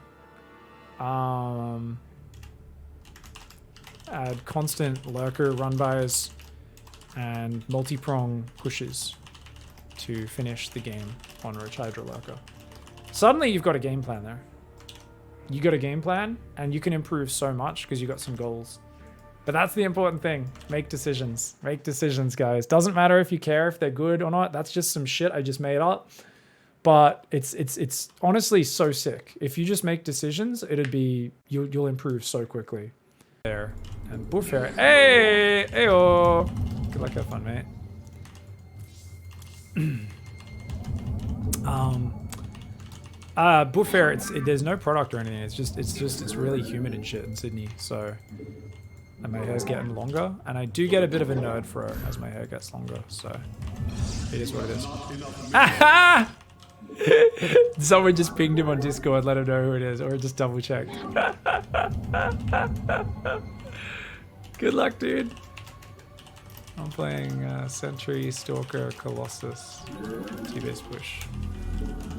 Add constant Lurker run-bys and multi-prong pushes to finish the game on Roach Hydra Lurker. Suddenly you've got a game plan there. You got a game plan, and you can improve so much because you got some goals. But that's the important thing. Make decisions. Make decisions, guys. Doesn't matter if you care if they're good or not. That's just some shit I just made up. But it's honestly so sick. If you just make decisions, you'll improve so quickly. There. And Buffer. Hey! Heyo! Good luck, have fun, mate. Buffer, there's no product or anything. It's really humid and shit in Sydney, so and my hair's getting longer, and I do get a bit of a nerd fro as my hair gets longer, so it is what it is. Aha! Someone just pinged him on Discord, let him know who it is, or just double checked. Good luck, dude. I'm playing Sentry Stalker Colossus. 2-base push.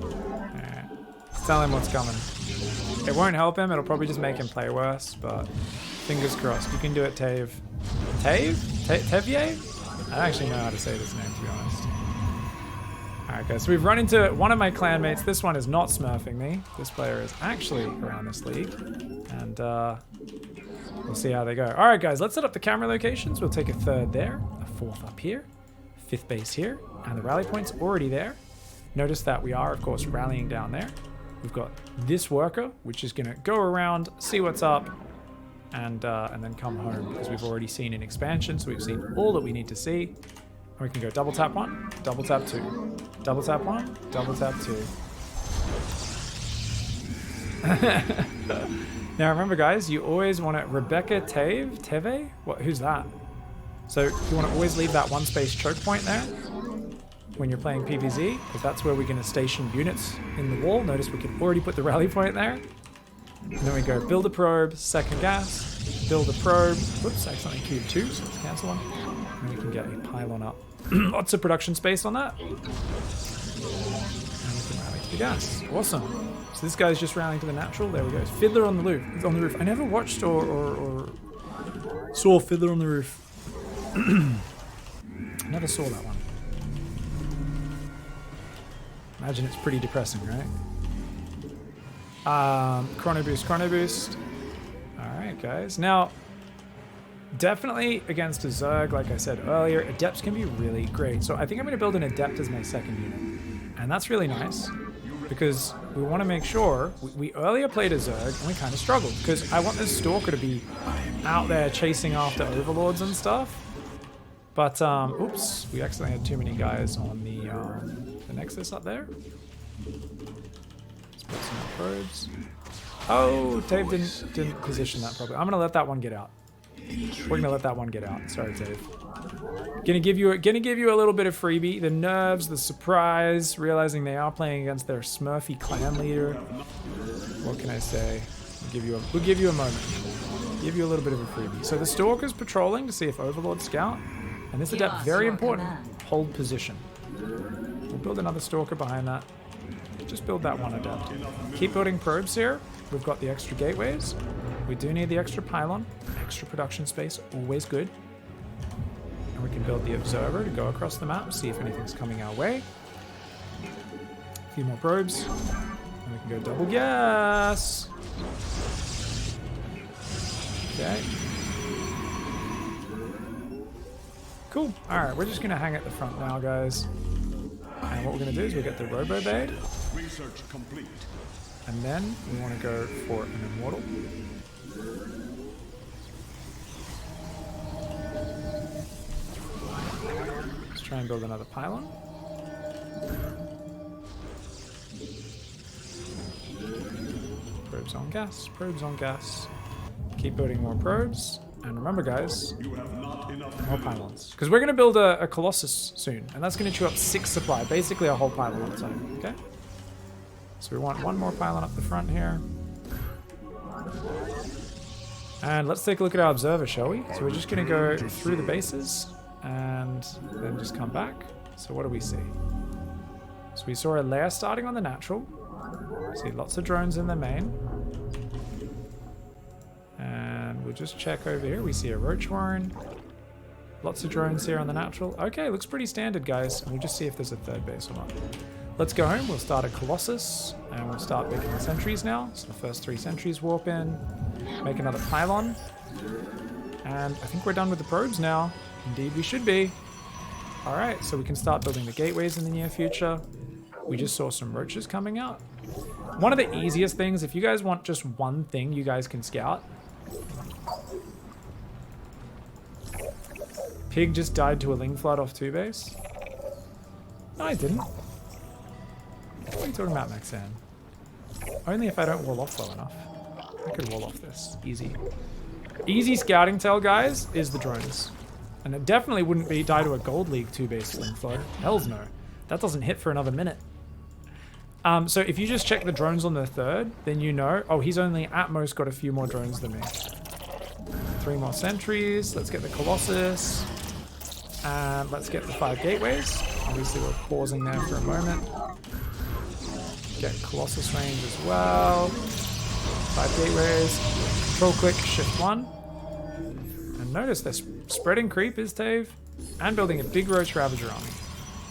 Alright. Tell him what's coming. It won't help him, it'll probably just make him play worse, but fingers crossed. You can do it, Tave. Tave? Tevier? I don't actually know how to say this name, to be honest. Alright guys, so we've run into one of my clanmates. This one is not smurfing me. This player is actually around this league. And we'll see how they go. Alright guys, let's set up the camera locations. We'll take a 3rd there, a 4th up here, 5th base here, and the rally point's already there. Notice that we are, of course, rallying down there. We've got this worker, which is going to go around, see what's up, and then come home, because we've already seen an expansion, so we've seen all that we need to see. And we can go double tap 1, double tap 2, double tap 1, double tap 2. Now remember, guys, you always want to Rebecca Teve? What? Who's that? So you want to always leave that 1-space choke point there when you're playing PvZ, because that's where we're going to station units in the wall. Notice we can already put the rally point there. And then we go build a probe, second gas, build a probe. Whoops, I accidentally queued 2, so let's cancel one. And we can get a pylon up. Lots of production space on that. And we can rally to the gas. Awesome. So this guy's just rallying to the natural. There we go. Fiddler on the roof. I never watched or saw Fiddler on the roof. Never saw that one. Imagine it's pretty depressing, right? Chrono boost. Alright, guys. Now, definitely against a Zerg, like I said earlier, Adepts can be really great. So I think I'm going to build an Adept as my second unit. And that's really nice, because we want to make sure... We earlier played a Zerg, and we kind of struggled, because I want this Stalker to be out there chasing after Overlords and stuff. But, oops, we accidentally had too many guys on the Nexus up there. Let's put some more probes. Oh, Tave didn't position that properly. I'm going to let that one get out. We're gonna let that one get out. Sorry, Dave. Gonna give you a little bit of freebie. The nerves, the surprise, realizing they are playing against their Smurfy clan leader. What can I say? We'll give you a moment. Give you a little bit of a freebie. So the Stalker's patrolling to see if Overlord scout. And this adept, very important. Hold position. We'll build another Stalker behind that. Just build that one adept. Keep building probes here. We've got the extra gateways. We do need the extra pylon. Extra production space, always good. And we can build the observer to go across the map, see if anything's coming our way. A few more probes. And we can go double gas. Okay. Cool. Alright, we're just going to hang at the front now, guys. And what we're going to do is we'll get the Robo Bay. Research complete. And then we want to go for an Immortal. Let's try and build another pylon. Probes on gas, probes on gas. Keep building more probes. And remember, guys, You have not enough more pylons. Because we're going to build a Colossus soon. And that's going to chew up 6 supply. Basically a whole pylon on its own. Okay? So we want one more pylon up the front here. And let's take a look at our observer, shall we? So we're just going to go through the bases and then just come back. So what do we see? So we saw a layer starting on the natural. See lots of drones in the main. And we'll just check over here. We see a roach warren. Lots of drones here on the natural. Okay, looks pretty standard, guys. And we'll just see if there's a third base or not. Let's go home. We'll start a Colossus. And we'll start making the sentries now. So the first 3 sentries warp in. Make another pylon. And I think we're done with the probes now. Indeed we should be. Alright, so we can start building the gateways in the near future. We just saw some roaches coming out. One of the easiest things, if you guys want just one thing you guys can scout. Pig just died to a Ling Flood off 2 base. No, I didn't. What are you talking about, Maxan? Only if I don't wall off well enough. I could wall off this. Easy. Easy scouting tell, guys, is the drones. And it definitely wouldn't be die to a Gold League 2 base Ling Flood. Hell's no. That doesn't hit for another minute. So if you just check the drones on the 3rd, then you know, oh, he's only at most got a few more drones than me. 3 more sentries. Let's get the Colossus. And let's get the 5 gateways. Obviously, we're pausing there for a moment. Get Colossus range as well. 5 gateways. Control click, shift 1. And notice this spreading creep is Tave. And building a big Roach Ravager army.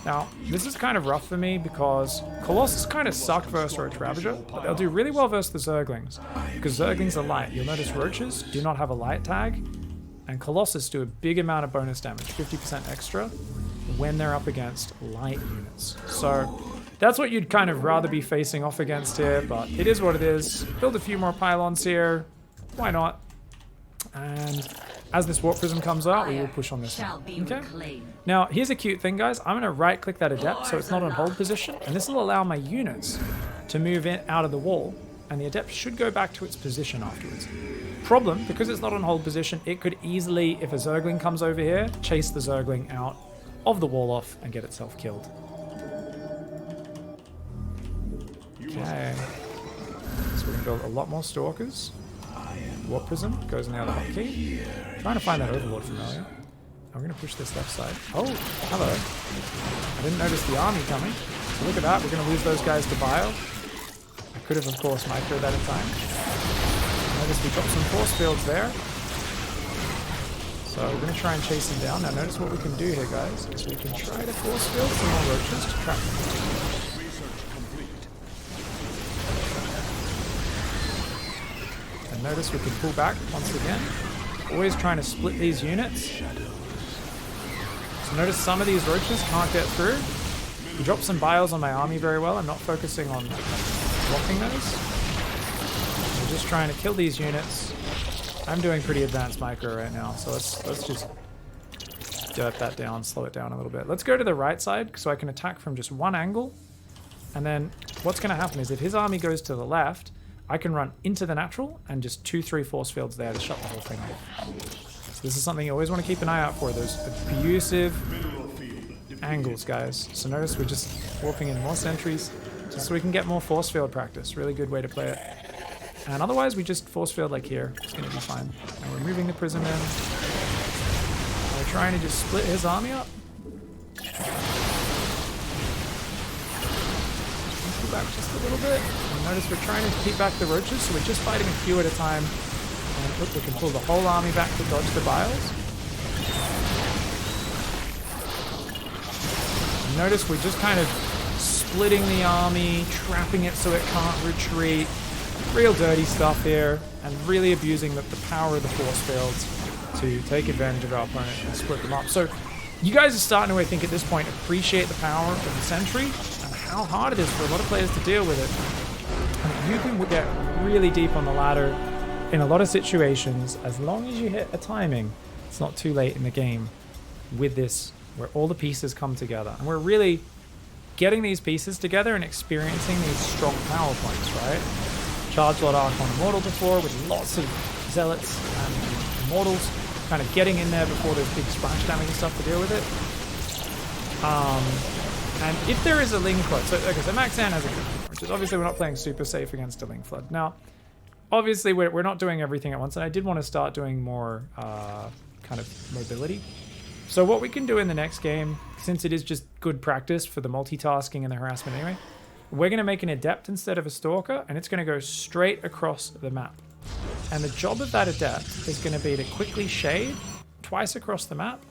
Now, this is kind of rough for me because Colossus kind of suck versus Roach Ravager, but they'll do really well versus the Zerglings. Because Zerglings are light. You'll notice Roaches do not have a light tag. And Colossus do a big amount of bonus damage, 50% extra, when they're up against light units. So that's what you'd kind of rather be facing off against here, but it is what it is. Build a few more pylons here. Why not? And as this Warp Prism comes out, we will push on this one. Okay? Now, here's a cute thing, guys. I'm going to right-click that Adept so it's not in hold position, and this will allow my units to move in out of the wall, and the Adept should go back to its position afterwards. Problem, because it's not on hold position, it could easily, if a Zergling comes over here, chase the Zergling out of the wall off and get itself killed. Okay. So we can build a lot more Stalkers. Warp Prism goes in the other hotkey. Trying to find that Overlord from earlier. I'm going to push this left side. Oh, hello. I didn't notice the army coming. So look at that. We're going to lose those guys to Bio. I could have, of course, microed that in time. Notice we dropped some force fields there. So we're going to try and chase them down. Now notice what we can do here, guys, is we can try to force field some more roaches to trap them. And notice we can pull back once again. Always trying to split these units. So notice some of these roaches can't get through. We dropped some bios on my army very well. I'm not focusing on blocking those. I'm just trying to kill these units. I'm doing pretty advanced micro right now, so let's just dirt that down, slow it down a little bit. Let's go to the right side so I can attack from just one angle. And then what's going to happen is if his army goes to the left, I can run into the natural and just 2-3 force fields there to shut the whole thing off. So this is something you always want to keep an eye out for, those abusive Mineral field defeated. angles, guys. So notice we're just warping in more sentries just so we can get more force field practice. Really good way to play it. And otherwise, we just force field like here. It's going to be fine. And we're moving the prism in. We're trying to just split his army up. Pull back just a little bit. And notice we're trying to keep back the roaches, so we're just fighting a few at a time. And look, we can pull the whole army back to dodge the biles. And notice we're just kind of splitting the army, trapping it so it can't retreat. Real dirty stuff here, and really abusing the power of the force fields to take advantage of our opponent and split them up. So you guys are starting to, I think, at this point, appreciate the power of the Sentry and how hard it is for a lot of players to deal with it. And you can get really deep on the ladder in a lot of situations as long as you hit a timing. It's not too late in the game with this, where all the pieces come together. And we're really getting these pieces together and experiencing these strong power points, right? Charged a lot of Archon Immortal before with lots of Zealots and Immortals kind of getting in there before there's big splash damage and stuff to deal with it. And if there is a Ling Flood, so okay, so Max An has a good one, which is obviously we're not playing super safe against a Ling Flood. Now, obviously we're not doing everything at once, and I did want to start doing more kind of mobility. So what we can do in the next game, since it is just good practice for the multitasking and the harassment anyway, we're going to make an Adept instead of a Stalker, and it's going to go straight across the map. And the job of that Adept is going to be to quickly shade twice across the map,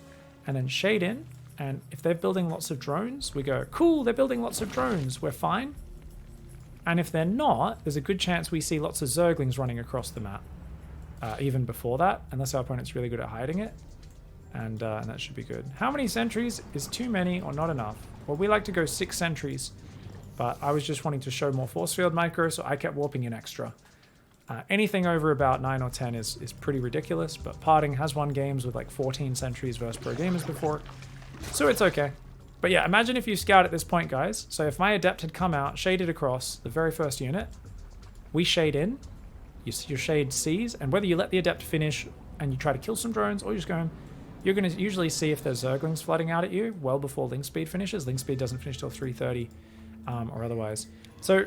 and then shade in. And if they're building lots of drones, we go, cool, they're building lots of drones, we're fine. And if they're not, there's a good chance we see lots of Zerglings running across the map, even before that, unless our opponent's really good at hiding it. And that should be good. How many sentries is too many or not enough? Well, we like to go 6 sentries. But I was just wanting to show more force field micro, so I kept warping in extra. Anything over about 9 or 10 is pretty ridiculous, but Parting has won games with like 14 sentries versus pro gamers before, so it's okay. But yeah, imagine if you scout at this point, guys. So if my Adept had come out, shaded across the very first unit, we shade in, your shade sees, and whether you let the Adept finish and you try to kill some drones or you just go home, you're going to usually see if there's Zerglings flooding out at you well before Link Speed finishes. Link Speed doesn't finish till 3:30. Or otherwise. So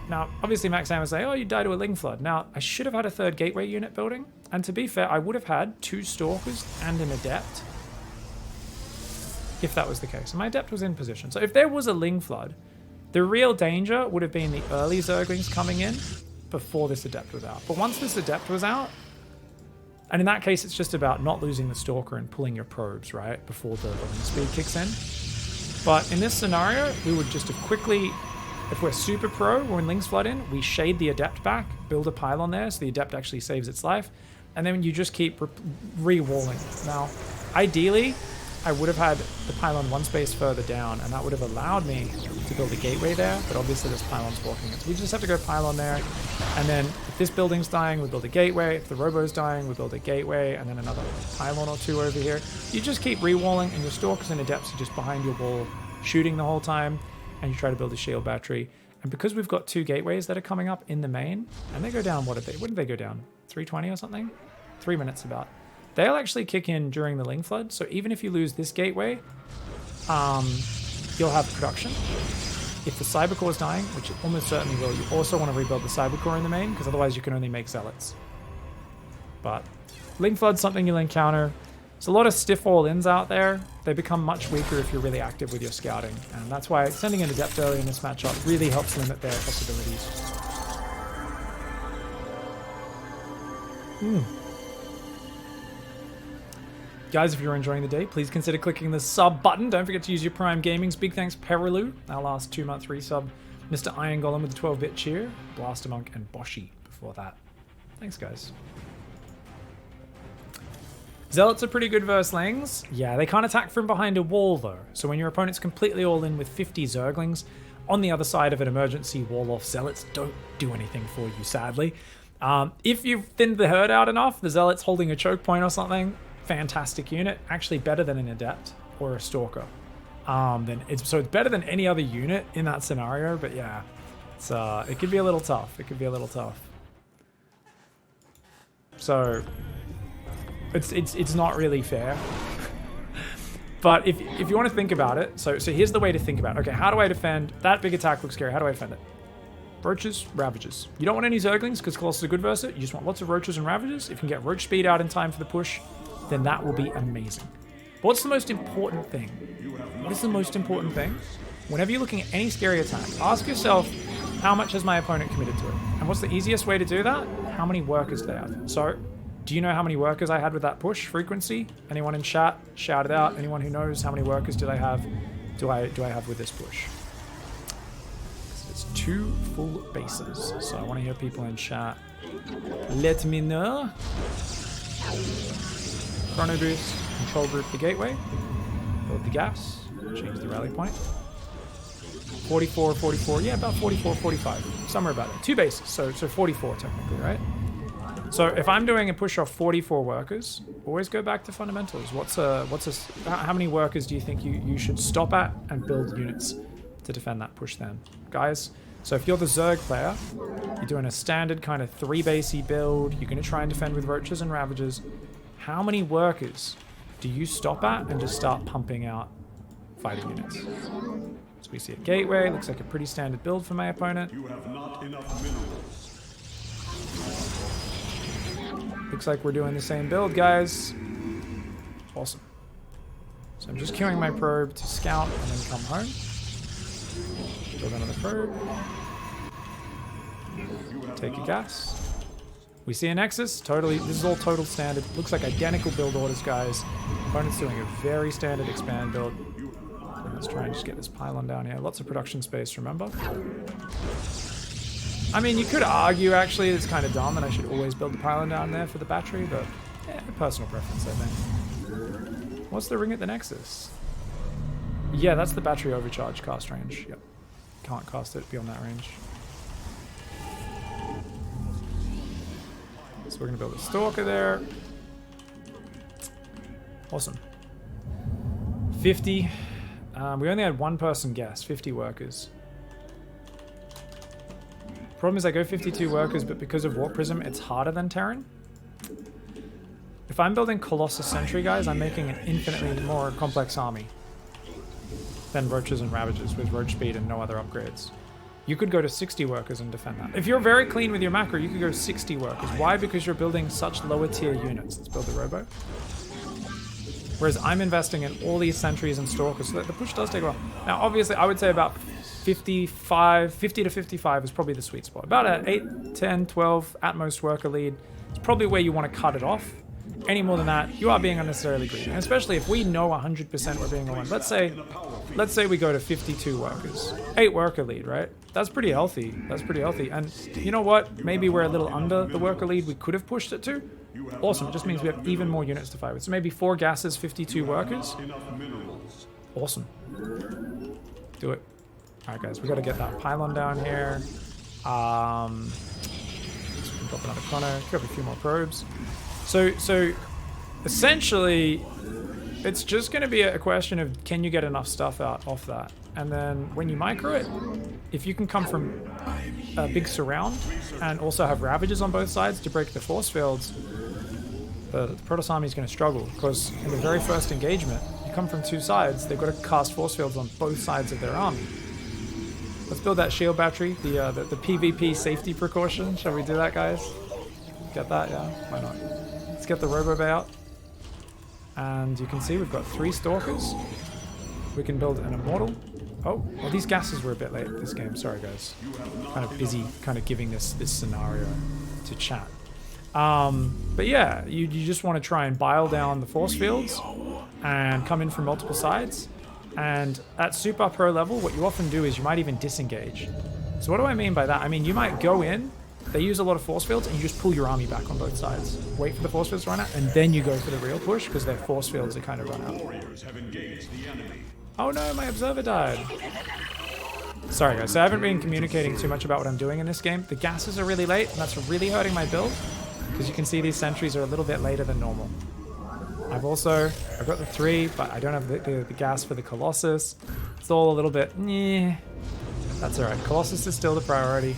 now, obviously Max Am would say, oh, you die to a Ling Flood. Now, I should have had a 3rd gateway unit building. And to be fair, I would have had 2 Stalkers and an Adept if that was the case. And my Adept was in position. So if there was a Ling Flood, the real danger would have been the early Zerglings coming in before this Adept was out. But once this Adept was out, and in that case, it's just about not losing the Stalker and pulling your probes, right, before the Ling Speed kicks in. But in this scenario, we would just have quickly, if we're super pro, when Lings flood in, we shade the Adept back, build a pylon there so the Adept actually saves its life, and then you just keep re-walling. Now, ideally, I would have had the pylon 1 space further down, and that would have allowed me to build a gateway there, but obviously this pylon's blocking it. So we just have to go pylon there, and then if this building's dying, we build a gateway. If the robo's dying, we build a gateway, and then another pylon or 2 over here. You just keep re-walling, and your Stalkers and Adepts are just behind your wall, shooting the whole time, and you try to build a shield battery. And because we've got 2 gateways that are coming up in the main, and they go down, when did they go down? 3:20 or something? 3 minutes about. They'll actually kick in during the Ling Flood, so even if you lose this gateway, you'll have production. If the Cybercore is dying, which it almost certainly will, you also want to rebuild the Cybercore in the main, because otherwise you can only make Zealots. But Ling Flood's something you'll encounter. There's a lot of stiff all-ins out there. They become much weaker if you're really active with your scouting, and that's why sending an Adept early in this matchup really helps limit their possibilities. Guys, if you're enjoying the day, please consider clicking the sub button. Don't forget to use your Prime Gaming's big thanks Perilu, our last 2-month resub, Mr. Iron Golem with the 12-bit cheer, Blaster Monk, and Boshi before that. Thanks, guys. Zealots are pretty good versus Lings. Yeah, they can't attack from behind a wall, though. So when your opponent's completely all in with 50 Zerglings, on the other side of an emergency wall-off, Zealots don't do anything for you, sadly. If you've thinned the herd out enough, the Zealots holding a choke point or something, fantastic unit, actually better than an Adept or a Stalker. So it's better than any other unit in that scenario, but yeah, it could be a little tough. It could be a little tough. So It's not really fair. But if you want to think about it, so here's the way to think about it. Okay, how do I defend? That big attack looks scary. How do I defend it? Roaches, Ravages. You don't want any Zerglings because Colossus are good versus it. You just want lots of Roaches and Ravages. If you can get Roach speed out in time for the push, then that will be amazing. But what's the most important thing? What is the most important thing? Whenever you're looking at any scary attack, ask yourself, how much has my opponent committed to it? And what's the easiest way to do that? How many workers do they have? So, do you know how many workers I had with that push frequency? Anyone in chat? Shout it out. Anyone who knows how many workers did I have? Do I have with this push? It's 2 full bases. So I want to hear people in chat. Let me know. Chrono boost, control group the gateway, build the gas, change the rally point. 44, 44, yeah, about 44, 45, somewhere about it. 2 bases, so 44 technically, right? So if I'm doing a push off 44 workers, always go back to fundamentals. How many workers do you think you should stop at and build units to defend that push then? Guys, so if you're the Zerg player, you're doing a standard kind of 3 basey build, you're going to try and defend with Roaches and Ravages, how many workers do you stop at and just start pumping out fighting units? So we see a gateway, looks like a pretty standard build for my opponent. You have not enough minerals. Looks like we're doing the same build, guys. Awesome. So I'm just queuing my probe to scout and then come home. Build another probe. Take a gas. We see a Nexus. Totally, this is all total standard. Looks like identical build orders, guys. Opponent's doing a very standard expand build. Let's try and just get this pylon down here. Lots of production space, remember? I mean, you could argue, actually, it's kind of dumb and I should always build the pylon down there for the battery, but yeah, personal preference, I think. What's the ring at the Nexus? Yeah, that's the battery overcharge cast range. Yep. Can't cast it beyond that range. So we're going to build a Stalker there. Awesome. 50. We only had 1 person guess, 50 workers. Problem is I go 52 workers, but because of Warp Prism, it's harder than Terran. If I'm building Colossus Sentry, guys, I'm making an infinitely more complex army than Roaches and Ravages with Roach speed and no other upgrades. You could go to 60 workers and defend that. If you're very clean with your macro, you could go 60 workers. Why? Because you're building such lower tier units. Let's build the Robo. Whereas I'm investing in all these Sentries and Stalkers, so that the push does take a while. Now, obviously, I would say about 50 to 55 is probably the sweet spot. About an 8, 10, 12 at most worker lead. It's probably where you want to cut it off. Any more than that, you are being unnecessarily greedy. And especially if we know 100% we're being aligned. Let's say we go to 52 workers. 8 worker lead, right? That's pretty healthy. That's pretty healthy. And you know what? Maybe we're a little under the worker lead we could have pushed it to. Awesome. It just means we have even more units to fight with. So maybe 4 gases, 52 workers. Awesome. Do it. All right, guys. We got to get that pylon down here. So we can drop another chrono. Grab a few more probes. So essentially, it's just going to be a question of can you get enough stuff out off that. And then when you micro it, if you can come from a big surround and also have Ravages on both sides to break the force fields, the Protoss army is going to struggle because in the very first engagement, you come from 2 sides, they've got to cast force fields on both sides of their army. Let's build that shield battery, the PvP safety precaution. Shall we do that, guys? Get that? Yeah, why not? Let's get the Robo Bay out. And you can see we've got 3 Stalkers. We can build an Immortal. Oh, well, these gases were a bit late this game. Sorry, guys. Kind of busy kind of giving this scenario to chat. But yeah, you just want to try and bile down the force fields and come in from multiple sides. And at super pro level, what you often do is you might even disengage. So what do I mean by that? I mean, you might go in, they use a lot of force fields, and you just pull your army back on both sides. Wait for the force fields to run out, and then you go for the real push, because their force fields are kind of run out. Oh no, my observer died. Sorry guys, so I haven't been communicating too much about what I'm doing in this game. The gases are really late, and that's really hurting my build, because you can see these sentries are a little bit later than normal. I've got the 3, but I don't have the gas for the Colossus. It's all a little bit, nyeh. That's alright, Colossus is still the priority.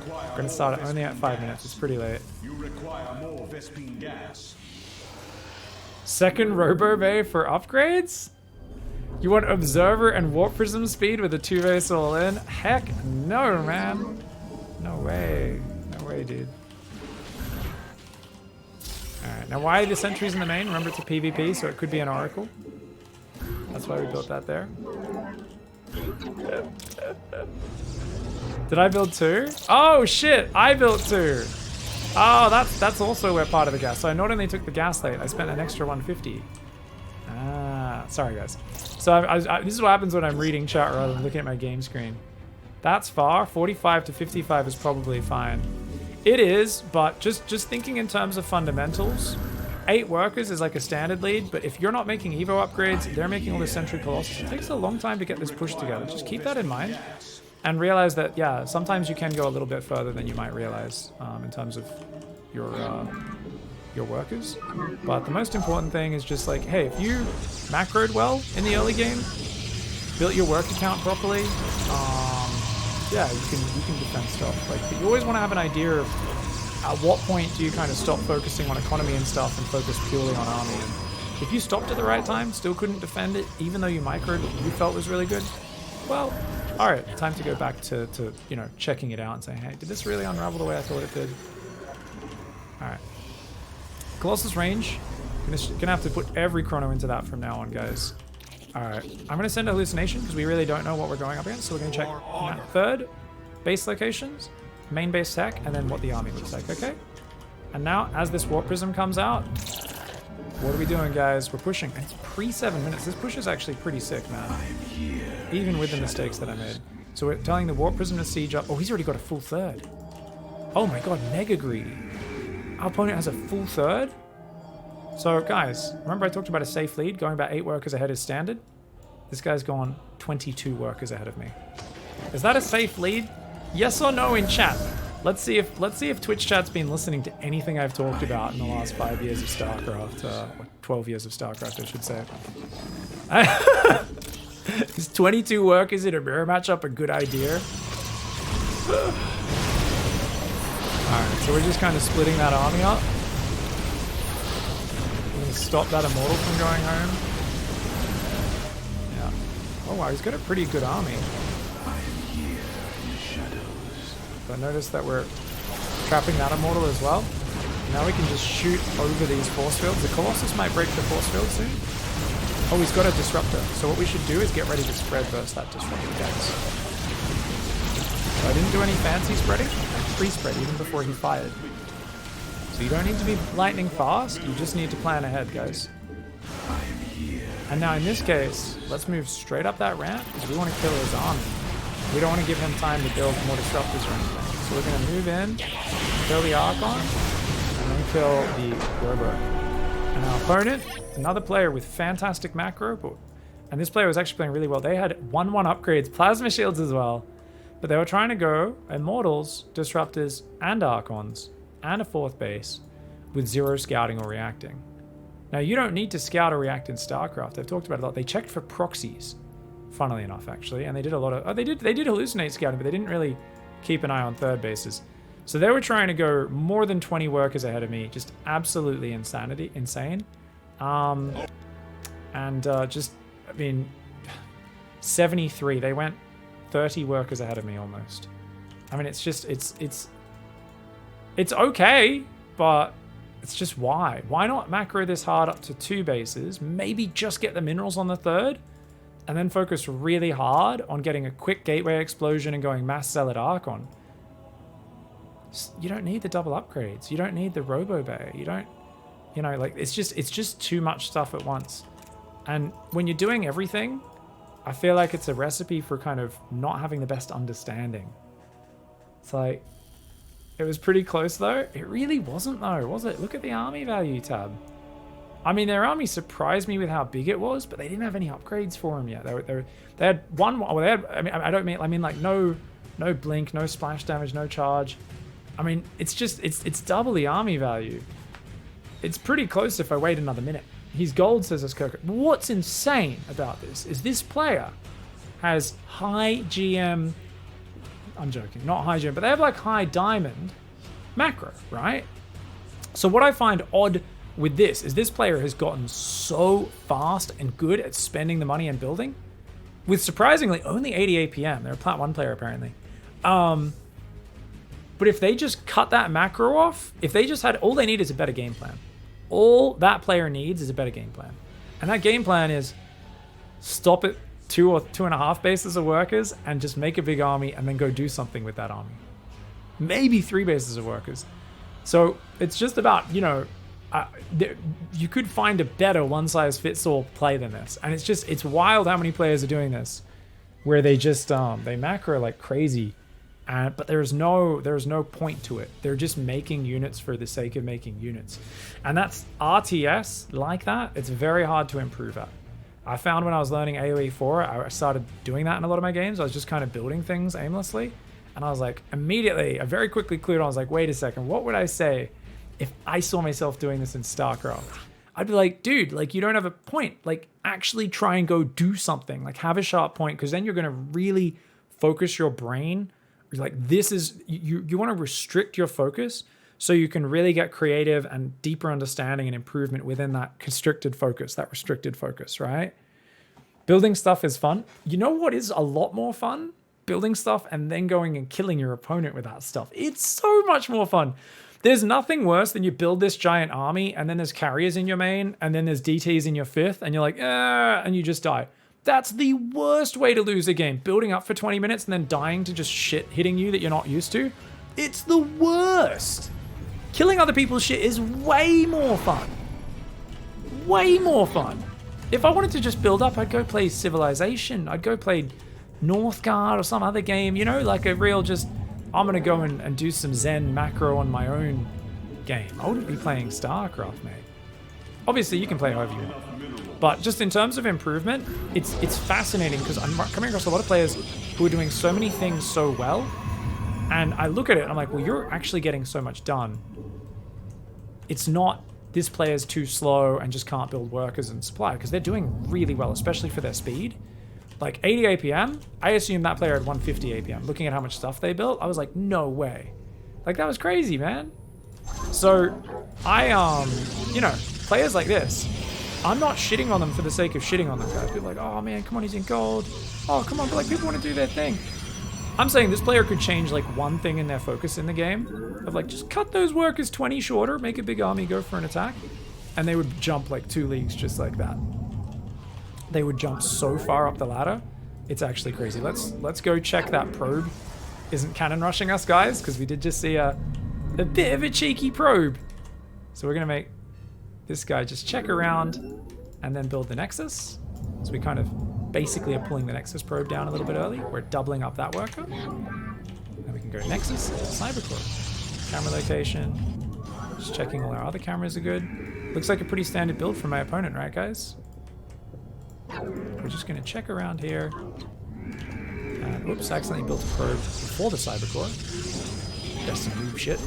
We're going to start it only at 5 minutes, it's pretty late. You require more Vespine gas. Second Robo Bay for upgrades? You want Observer and Warp Prism speed with a 2 base all in? Heck no, man. No way. No way, dude. Alright, now why are the sentries in the main? Remember, it's a PvP, so it could be an Oracle. That's why we built that there. Did I build 2? Oh shit, I built 2. Oh, that's also where part of the gas. So I not only took the gas late, I spent an extra 150. Ah, sorry guys. So this is what happens when I'm reading chat rather than looking at my game screen. That's far. 45 to 55 is probably fine. It is, but just thinking in terms of fundamentals, 8 workers is like a standard lead, but if you're not making Evo upgrades, they're making all the Sentry Colossus. It takes a long time to get this pushed together. Just keep that in mind. And realize that, yeah, sometimes you can go a little bit further than you might realize in terms of your workers. But the most important thing is just like, hey, if you macroed well in the early game, built your work account properly, yeah, you can defend stuff. Like, but you always want to have an idea of at what point do you kind of stop focusing on economy and stuff and focus purely on army. And if you stopped at the right time, still couldn't defend it, even though you microed what you felt was really good, well, all right, time to go back to you know, checking it out and saying, hey, did this really unravel the way I thought it did? All right. Colossus range. Gonna have to put every chrono into that from now on, guys. All right. I'm gonna send a hallucination because we really don't know what we're going up against. So we're gonna check third base locations, main base tech, and then what the army looks like, okay? And now, as this Warp Prism comes out, what are we doing, guys? We're pushing. And it's pre-7 minutes. This push is actually pretty sick, man. Even with the mistakes that I made. So we're telling the Warp Prism to siege up. Oh, he's already got a full third. Oh my god, mega greedy. Our opponent has a full third? So, guys, remember I talked about a safe lead, going about 8 workers ahead is standard? This guy's gone 22 workers ahead of me. Is that a safe lead? Yes or no in chat? Let's see if Twitch chat's been listening to anything I've talked about in the last 5 years of StarCraft, or 12 years of StarCraft, I should say. Is 22 workers in a mirror matchup a good idea? Alright, so we're just kind of splitting that army up. We're gonna stop that Immortal from going home. Yeah. Oh wow, he's got a pretty good army. But notice that we're trapping that Immortal as well. Now we can just shoot over these force fields. The Colossus might break the force field soon. Oh, he's got a Disruptor. So what we should do is get ready to spread burst that Disruptor, guys. So I didn't do any fancy spreading. I pre-spread even before he fired. So you don't need to be lightning fast. You just need to plan ahead, guys. And now in this case, let's move straight up that ramp because we want to kill his army. We don't want to give him time to build more Disruptors or anything. So we're going to move in, kill the Archon, and then kill the Robo. And our opponent, another player with fantastic macro, and this player was actually playing really well. They had 1-1 upgrades, Plasma Shields as well. But they were trying to go Immortals, Disruptors, and Archons, and a 4th base with 0 scouting or reacting. Now, you don't need to scout or react in StarCraft. I've talked about it a lot. They checked for proxies, funnily enough, actually, and they did a lot of... Oh, they did hallucinate scouting, but they didn't really keep an eye on 3rd bases. So they were trying to go more than 20 workers ahead of me, just absolutely insane. Just, I mean, 73. They went 30 workers ahead of me almost. I mean, it's just, it's okay, but it's just why? Why not macro this hard up to 2 bases, maybe just get the minerals on the 3rd, and then focus really hard on getting a quick gateway explosion and going mass zealot Archon. You don't need the double upgrades. You don't need the Robo Bay. You don't, you know, like, it's just too much stuff at once. And when you're doing everything, I feel like it's a recipe for kind of not having the best understanding. It's like, it was pretty close though. It really wasn't though, was it? Look at the army value tab. I mean, their army surprised me with how big it was, but they didn't have any upgrades for them yet. They had one, well, they had, I mean like no blink, no splash damage, no charge. I mean, it's double the army value. It's pretty close if I wait another minute. He's gold, says us Kirk. What's insane about this is this player has high GM, I'm joking, not high GM, but they have like high diamond macro, right? So what I find odd with this is this player has gotten so fast and good at spending the money and building with surprisingly only 80 APM. They're a Plat 1 player apparently. But if they just cut that macro off, if they just had, all they need is a better game plan. All that player needs is a better game plan. And that game plan is stop at 2 or 2.5 bases of workers and just make a big army and then go do something with that army. Maybe 3 bases of workers. So it's just about, you know, you could find a better one-size-fits-all play than this. And it's wild how many players are doing this, where they just, they macro like crazy. But there's no point to it. They're just making units for the sake of making units. And that's RTS like that. It's very hard to improve at. I found when I was learning AoE 4, I started doing that in a lot of my games. I was just kind of building things aimlessly. And I was like, immediately, I very quickly clued on. I was like, wait a second, what would I say if I saw myself doing this in StarCraft? I'd be like, dude, like, you don't have a point. Like, actually try and go do something. Like, have a sharp point, because then you're going to really focus your brain. Like, this is, you want to restrict your focus so you can really get creative and deeper understanding and improvement within that constricted focus, that restricted focus, right? Building stuff is fun. You know what is a lot more fun? Building stuff and then going and killing your opponent with that stuff. It's so much more fun. There's nothing worse than you build this giant army and then there's carriers in your main and then there's DTs in your 5th and you're like, and you just die. That's the worst way to lose a game. Building up for 20 minutes and then dying to just shit hitting you that you're not used to. It's the worst. Killing other people's shit is way more fun. Way more fun. If I wanted to just build up, I'd go play Civilization. I'd go play Northgard or some other game, you know, like a real just, I'm going to go and do some Zen macro on my own game. I wouldn't be playing StarCraft, mate. Obviously, you can play however you want. But just in terms of improvement, it's fascinating because I'm coming across a lot of players who are doing so many things so well. And I look at it and I'm like, well, you're actually getting so much done. It's not this player's too slow and just can't build workers and supply, because they're doing really well, especially for their speed. Like 80 APM, I assume that player had 150 APM. Looking at how much stuff they built, I was like, no way. Like, that was crazy, man. So you know, players like this, I'm not shitting on them for the sake of shitting on them, guys. People are like, oh man, come on, he's in gold. Oh, come on, but like, people want to do their thing. I'm saying this player could change like one thing in their focus in the game of like, just cut those workers 20 shorter, make a big army go for an attack, and they would jump like 2 leagues just like that. They would jump so far up the ladder. It's actually crazy. Let's go check that probe isn't cannon rushing us, guys, because we did just see a bit of a cheeky probe. So we're gonna make this guy just check around and then build the Nexus. So we kind of basically are pulling the Nexus probe down a little bit early. We're doubling up that worker. And we can go Nexus, Cybercore. Camera location. Just checking all our other cameras are good. Looks like a pretty standard build from my opponent, right, guys? We're just going to check around here. And, oops, accidentally built a probe before the Cybercore. That's some noob shit.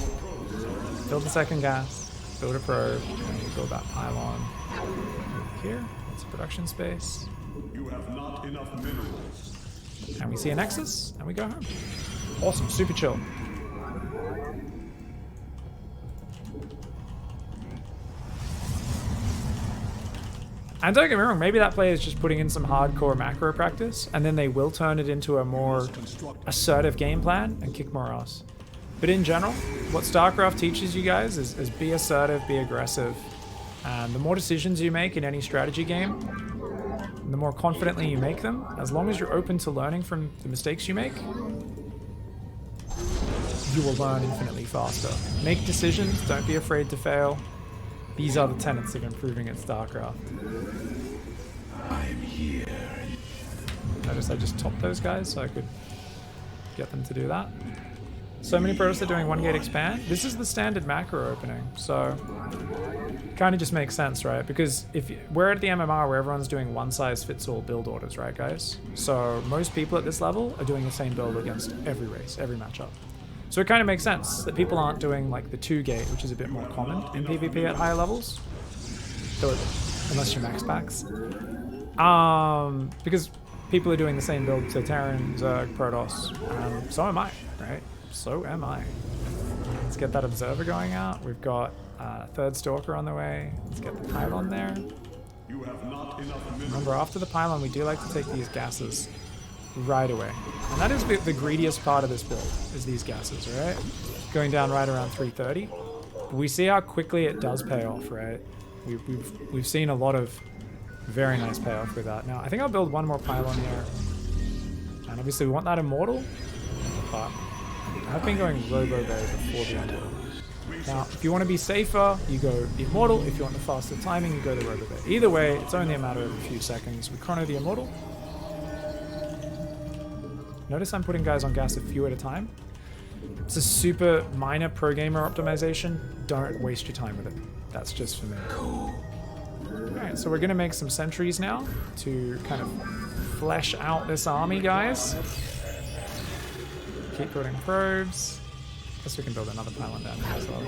Build the second gas. Build a probe. And we'll build that pylon over here. It's a production space. You have not enough minerals. And we see a Nexus, and we go home. Awesome, super chill. And don't get me wrong, maybe that player is just putting in some hardcore macro practice, and then they will turn it into a more assertive game plan and kick more ass. But in general, what StarCraft teaches you guys is be assertive, be aggressive. And the more decisions you make in any strategy game, the more confidently you make them, as long as you're open to learning from the mistakes you make, you will learn infinitely faster. Make decisions, don't be afraid to fail. These are the tenets of improving at StarCraft. I'm here. Notice I just topped those guys so I could get them to do that. So many Protoss are doing 1 gate expand. This is the standard macro opening, so kind of just makes sense, right? Because if we're at the MMR where everyone's doing one size fits all build orders, right, guys? So most people at this level are doing the same build against every race, every matchup. So it kind of makes sense that people aren't doing like the 2 gate, which is a bit more common in PvP at higher levels. Unless you're max packs. Because people are doing the same build to Terran, Zerg, Protoss. So am I, right? So am I. Let's get that observer going out. We've got Third Stalker on the way. Let's get the pylon there. You have not enough minerals. Remember, after the pylon, we do like to take these gases right away. And that is the greediest part of this build, is these gases, right? Going down right around 330. But we see how quickly it does pay off, right? We've seen a lot of very nice payoff with that. Now, I think I'll build one more pylon here. And obviously we want that immortal, but I've been going Robo Bay before the immortal. Now, if you want to be safer, you go the immortal. If you want the faster timing, you go the Robo Bay. Either way, it's only a matter of a few seconds. We chrono the immortal. Notice I'm putting guys on gas a few at a time. It's a super minor pro gamer optimization. Don't waste your time with it. That's just for me. Alright, so we're going to make some sentries now to kind of flesh out this army, guys. Keep building probes. Guess we can build another pylon down here as well.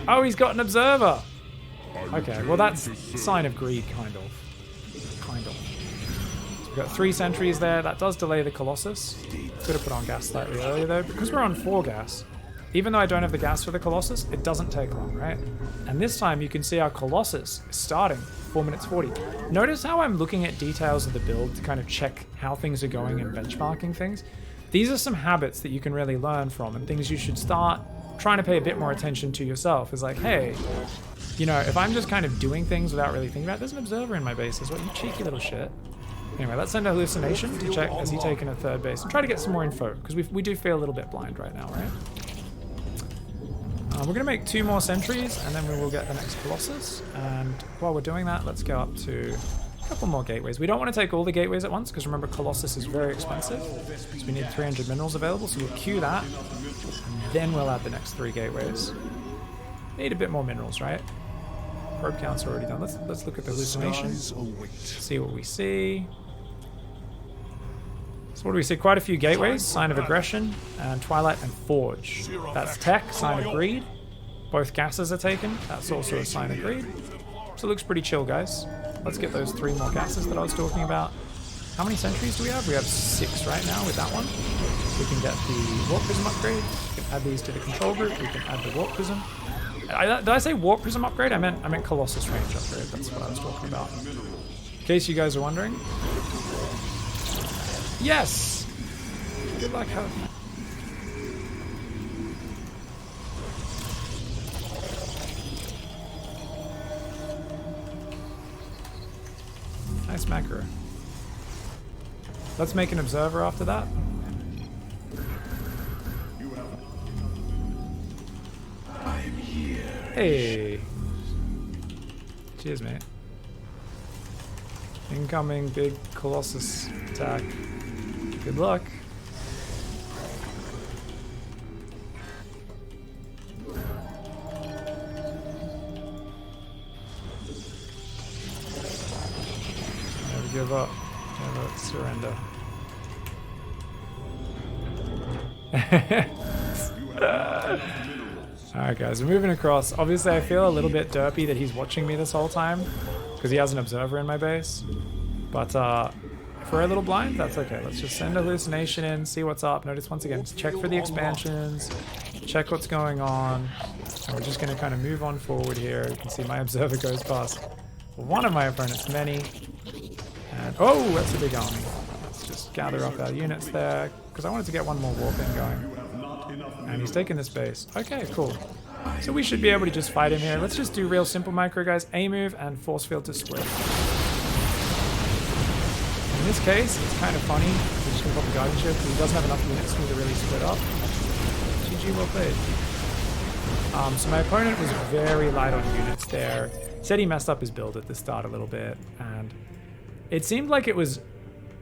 Oh, he's got an observer! Okay, well that's a sign of greed, kind of. Kind of. So we've got 3 sentries there. That does delay the Colossus. Could have put on gas slightly earlier though. Because we're on 4 gas, even though I don't have the gas for the Colossus, it doesn't take long, right? And this time you can see our Colossus is starting 4 minutes 40. Notice how I'm looking at details of the build to kind of check how things are going and benchmarking things. These are some habits that you can really learn from and things you should start trying to pay a bit more attention to yourself. Is like, hey, you know, if I'm just kind of doing things without really thinking about it, there's an observer in my base as well, you cheeky little shit. Anyway, let's send a hallucination to check, has he taken a third base? And try to get some more info, because we do feel a little bit blind right now, right? We're going to make 2 more sentries, and then we will get the next Colossus. And while we're doing that, let's go up to a couple more gateways. We don't want to take all the gateways at once, because remember, Colossus is very expensive. So we need 300 minerals available, so we'll queue that. And then we'll add the next 3 gateways. Need a bit more minerals, right? Probe count's already done. Let's look at the hallucinations. See what we see. So what do we see? Quite a few gateways. Sign of aggression, and Twilight and Forge. That's tech, sign of greed. Both gases are taken. That's also a sign of greed. So it looks pretty chill, guys. Let's get those 3 more gases that I was talking about. How many sentries do we have? We have 6 right now with that one. We can get the Warp Prism upgrade. We can add these to the control group. We can add the Warp Prism. Did I say Warp Prism upgrade? I meant Colossus range upgrade. That's what I was talking about. In case you guys are wondering. Yes! Good luck, Hub. Nice macro. Let's make an observer after that. I'm here. Hey! Cheers, mate. Incoming big Colossus attack. Good luck. Never give up. Never surrender. Alright guys, we're moving across. Obviously I feel a little bit derpy that he's watching me this whole time because he has an observer in my base. But if we're a little blind, that's okay. Let's just send a hallucination in, see what's up. Notice once again, check for the expansions, check what's going on. And we're just going to kind of move on forward here. You can see my observer goes past one of my opponent's many. And oh, that's a big army. Let's just gather up our units there because I wanted to get one more warp in going. And he's taking this base. Okay, cool. So we should be able to just fight him here. Let's just do real simple micro, guys. A move and force field to split. In this case, it's kind of funny. We're just going to pop the guardian ship because he doesn't have enough units for me to really split up. GG, well played. So my opponent was very light on units there. Said he messed up his build at the start a little bit. And it seemed like it was...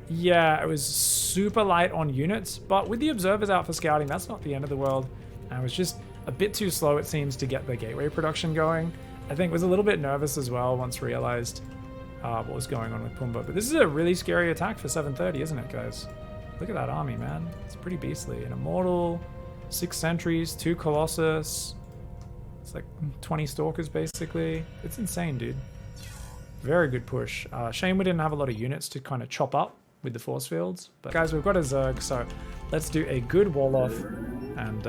yeah, it was super light on units, but with the observers out for scouting, that's not the end of the world. I was just a bit too slow, it seems, to get the gateway production going. I think was a little bit nervous as well once realized what was going on with Pumbaa. But this is a really scary attack for 730, isn't it, guys? Look at that army, man. It's pretty beastly. An Immortal, 6 Sentries, 2 Colossus. It's like 20 Stalkers, basically. It's insane, dude. Very good push. Shame we didn't have a lot of units to kind of chop up with the force fields. But guys, we've got a Zerg, so let's do a good wall off. And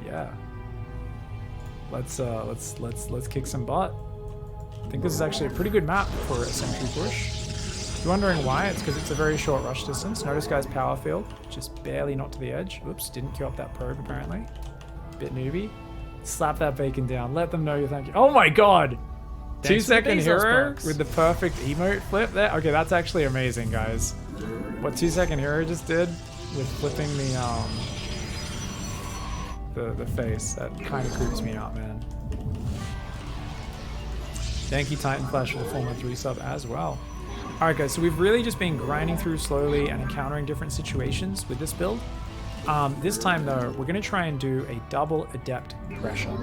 yeah. let's kick some butt. I think this is actually a pretty good map for a sentry push. If you're wondering why, it's because it's a very short rush distance. Notice guy's power field, just barely not to the edge. Oops, didn't queue up that probe apparently. Bit newbie. Slap that bacon down. Let them know you thank you. Oh my god! 2-second hero with the perfect emote flip there. Okay, that's actually amazing, guys. What 2-second hero just did with flipping the face, that kind of creeps me out, man. Thank you, Titan Flash, for the 4-month resub as well. Alright guys, so we've really just been grinding through slowly and encountering different situations with this build. This time though, we're going to try and do a double adept pressure.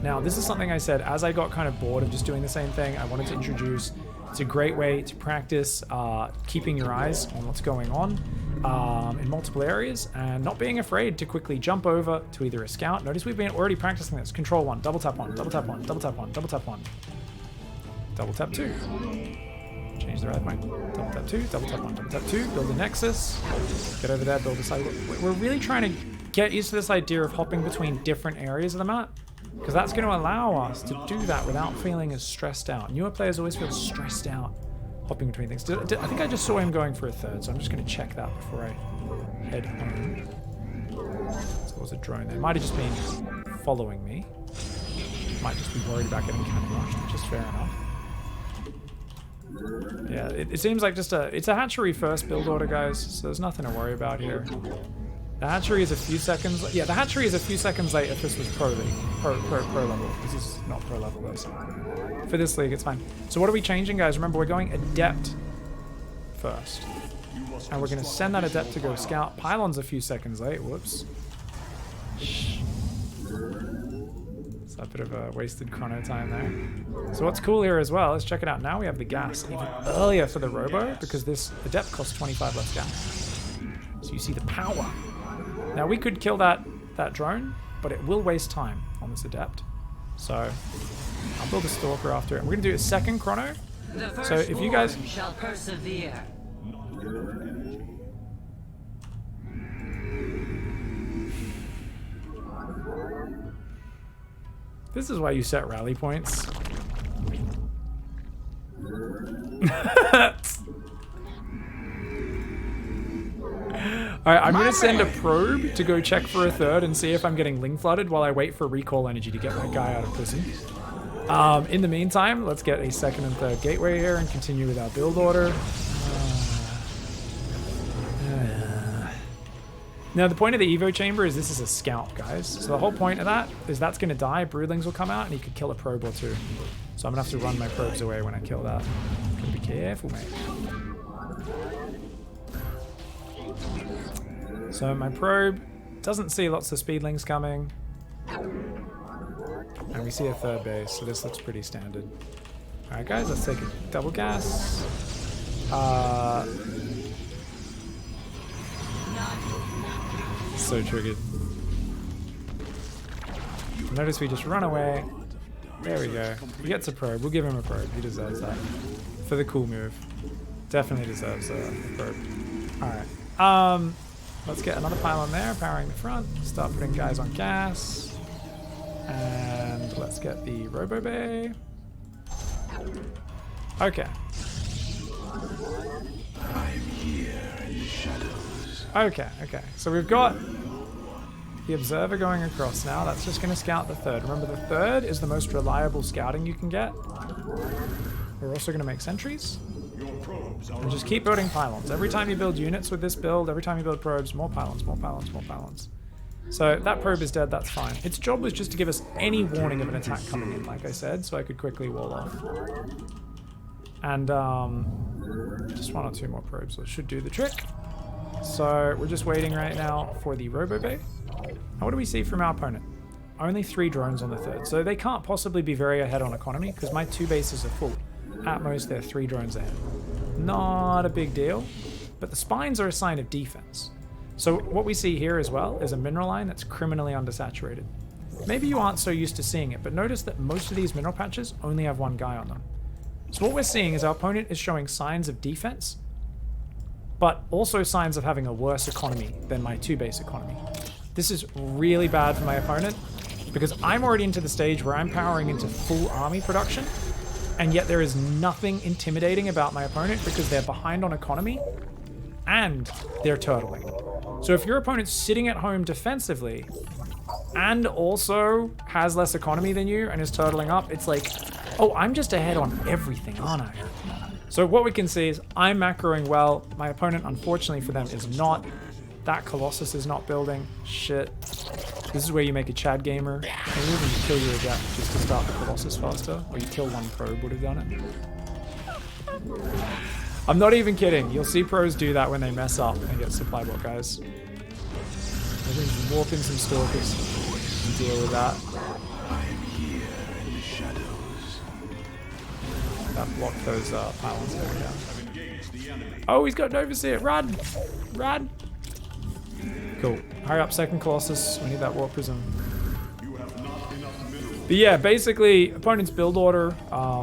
Now this is something I said as I got kind of bored of just doing the same thing. I wanted to introduce, it's a great way to practice keeping your eyes on what's going on in multiple areas and not being afraid to quickly jump over to either a scout. Notice we've been already practicing this. Control 1, double tap 1, double tap 1, double tap 1, double tap 1, double tap 2. Change the right point. Double tap 2, double tap 1, double tap 2, build a nexus, get over there, build a side. We're really trying to get used to this idea of hopping between different areas of the map, because that's going to allow us to do that without feeling as stressed out. Newer players always feel stressed out hopping between things. I think I just saw him going for a third, so I'm just going to check that before I head home. So there was a drone there. Might have just been following me. Might just be worried about getting cannon rushed, which is fair enough. Yeah, it seems like just it's a hatchery first build order, guys, so there's nothing to worry about here. The hatchery is a few seconds, yeah, the hatchery is a few seconds late if this was pro league, pro level. This is not pro level though, so for this league it's fine. So what are we changing, guys? Remember, we're going adept first. And we're going to send that adept to go scout. Pylon's a few seconds late, whoops. A bit of a wasted chrono time there. So what's cool here as well, let's check it out. Now we have the gas even earlier for the robo because this adept costs 25 less gas. So you see the power. Now we could kill that drone, but it will waste time on this adept. So I'll build a stalker after it. And we're gonna do a second chrono. So if you guys shall persevere. This is why you set rally points. Alright, I'm gonna send a probe to go check for a third and see if I'm getting ling flooded while I wait for recall energy to get my guy out of prison. In the meantime, let's get a second and third gateway here and continue with our build order. Now, the point of the Evo chamber is this is a scout, guys. So the whole point of that is that's going to die, broodlings will come out, and he could kill a probe or two. So I'm going to have to run my probes away when I kill that. Gotta be careful, mate. So my probe doesn't see lots of speedlings coming. And we see a third base, so this looks pretty standard. Alright, guys, let's take a double gas. So triggered. Notice we just run away. There we go. He gets a probe. We'll give him a probe. He deserves that. For the cool move. Definitely deserves a probe. Alright. Let's get another pylon there, powering the front. Start putting guys on gas. And let's get the Robo Bay. Okay. I'm here in the shadows. Okay. So we've got the Observer going across now. That's just going to scout the third. Remember, the third is the most reliable scouting you can get. We're also going to make sentries. And just keep building pylons. Every time you build units with this build, every time you build probes, more pylons, more pylons, more pylons. So that probe is dead, that's fine. Its job was just to give us any warning of an attack coming in, like I said, so I could quickly wall off. And just one or two more probes, so it should do the trick. So we're just waiting right now for the Robo Bay. Now what do we see from our opponent? Only 3 drones on the third, so they can't possibly be very ahead on economy because my 2 bases are full. At most, they're 3 drones ahead. Not a big deal, but the spines are a sign of defense. So what we see here as well is a mineral line that's criminally undersaturated. Maybe you aren't so used to seeing it, but notice that most of these mineral patches only have 1 guy on them. So what we're seeing is our opponent is showing signs of defense, but also signs of having a worse economy than my 2 base economy. This is really bad for my opponent. Because I'm already into the stage where I'm powering into full army production, and yet there is nothing intimidating about my opponent because they're behind on economy and they're turtling. So if your opponent's sitting at home defensively and also has less economy than you and is turtling up, it's like, oh, I'm just ahead on everything, aren't I? So what we can see is I'm macroing well. My opponent, unfortunately for them, is not. That Colossus is not building. Shit. This is where you make a Chad gamer. And you even kill your adept just to start the Colossus faster. Or you kill one probe would have done it. I'm not even kidding. You'll see pros do that when they mess up and get supply bot, guys. I think warp in some stalkers and deal with that. That blocked those pylons over here. Oh, he's got an overseer. Run! Run! Cool. Hurry up, second Colossus. We need that warp prism. But yeah, basically, opponent's build order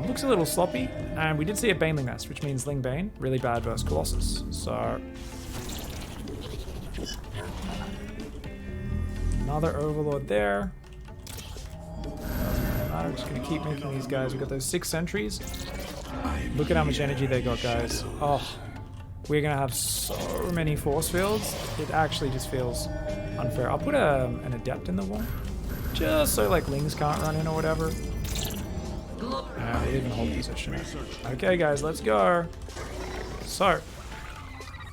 looks a little sloppy. And we did see a Baneling Nest, which means Ling Bane. Really bad versus Colossus. So... another Overlord there. Doesn't matter, just gonna keep making these guys. We've got those 6 sentries. Look at how much energy they got, guys. Oh, we're gonna have so many force fields. It actually just feels unfair. I'll put an adept in the wall, just so like Lings can't run in or whatever. Yeah, we'll even hold position. Okay, guys, let's go. So,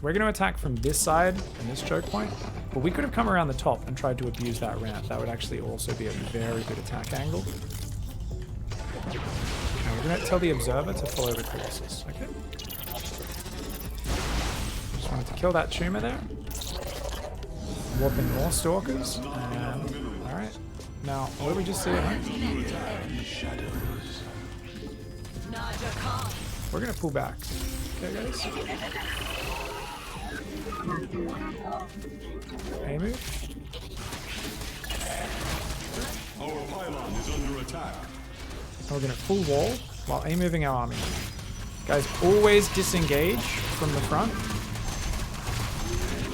we're gonna attack from this side and this choke point, but we could have come around the top and tried to abuse that ramp. That would actually also be a very good attack angle. We're going to tell the observer to follow the Colossus, okay? Just wanted to kill that tumor there. Warp in more stalkers, and... alright. Now, what did we just see at home? We're going to pull back. Okay, guys? A move. Our pylon is under attack. And we're going to full wall while A-moving our army. Guys, always disengage from the front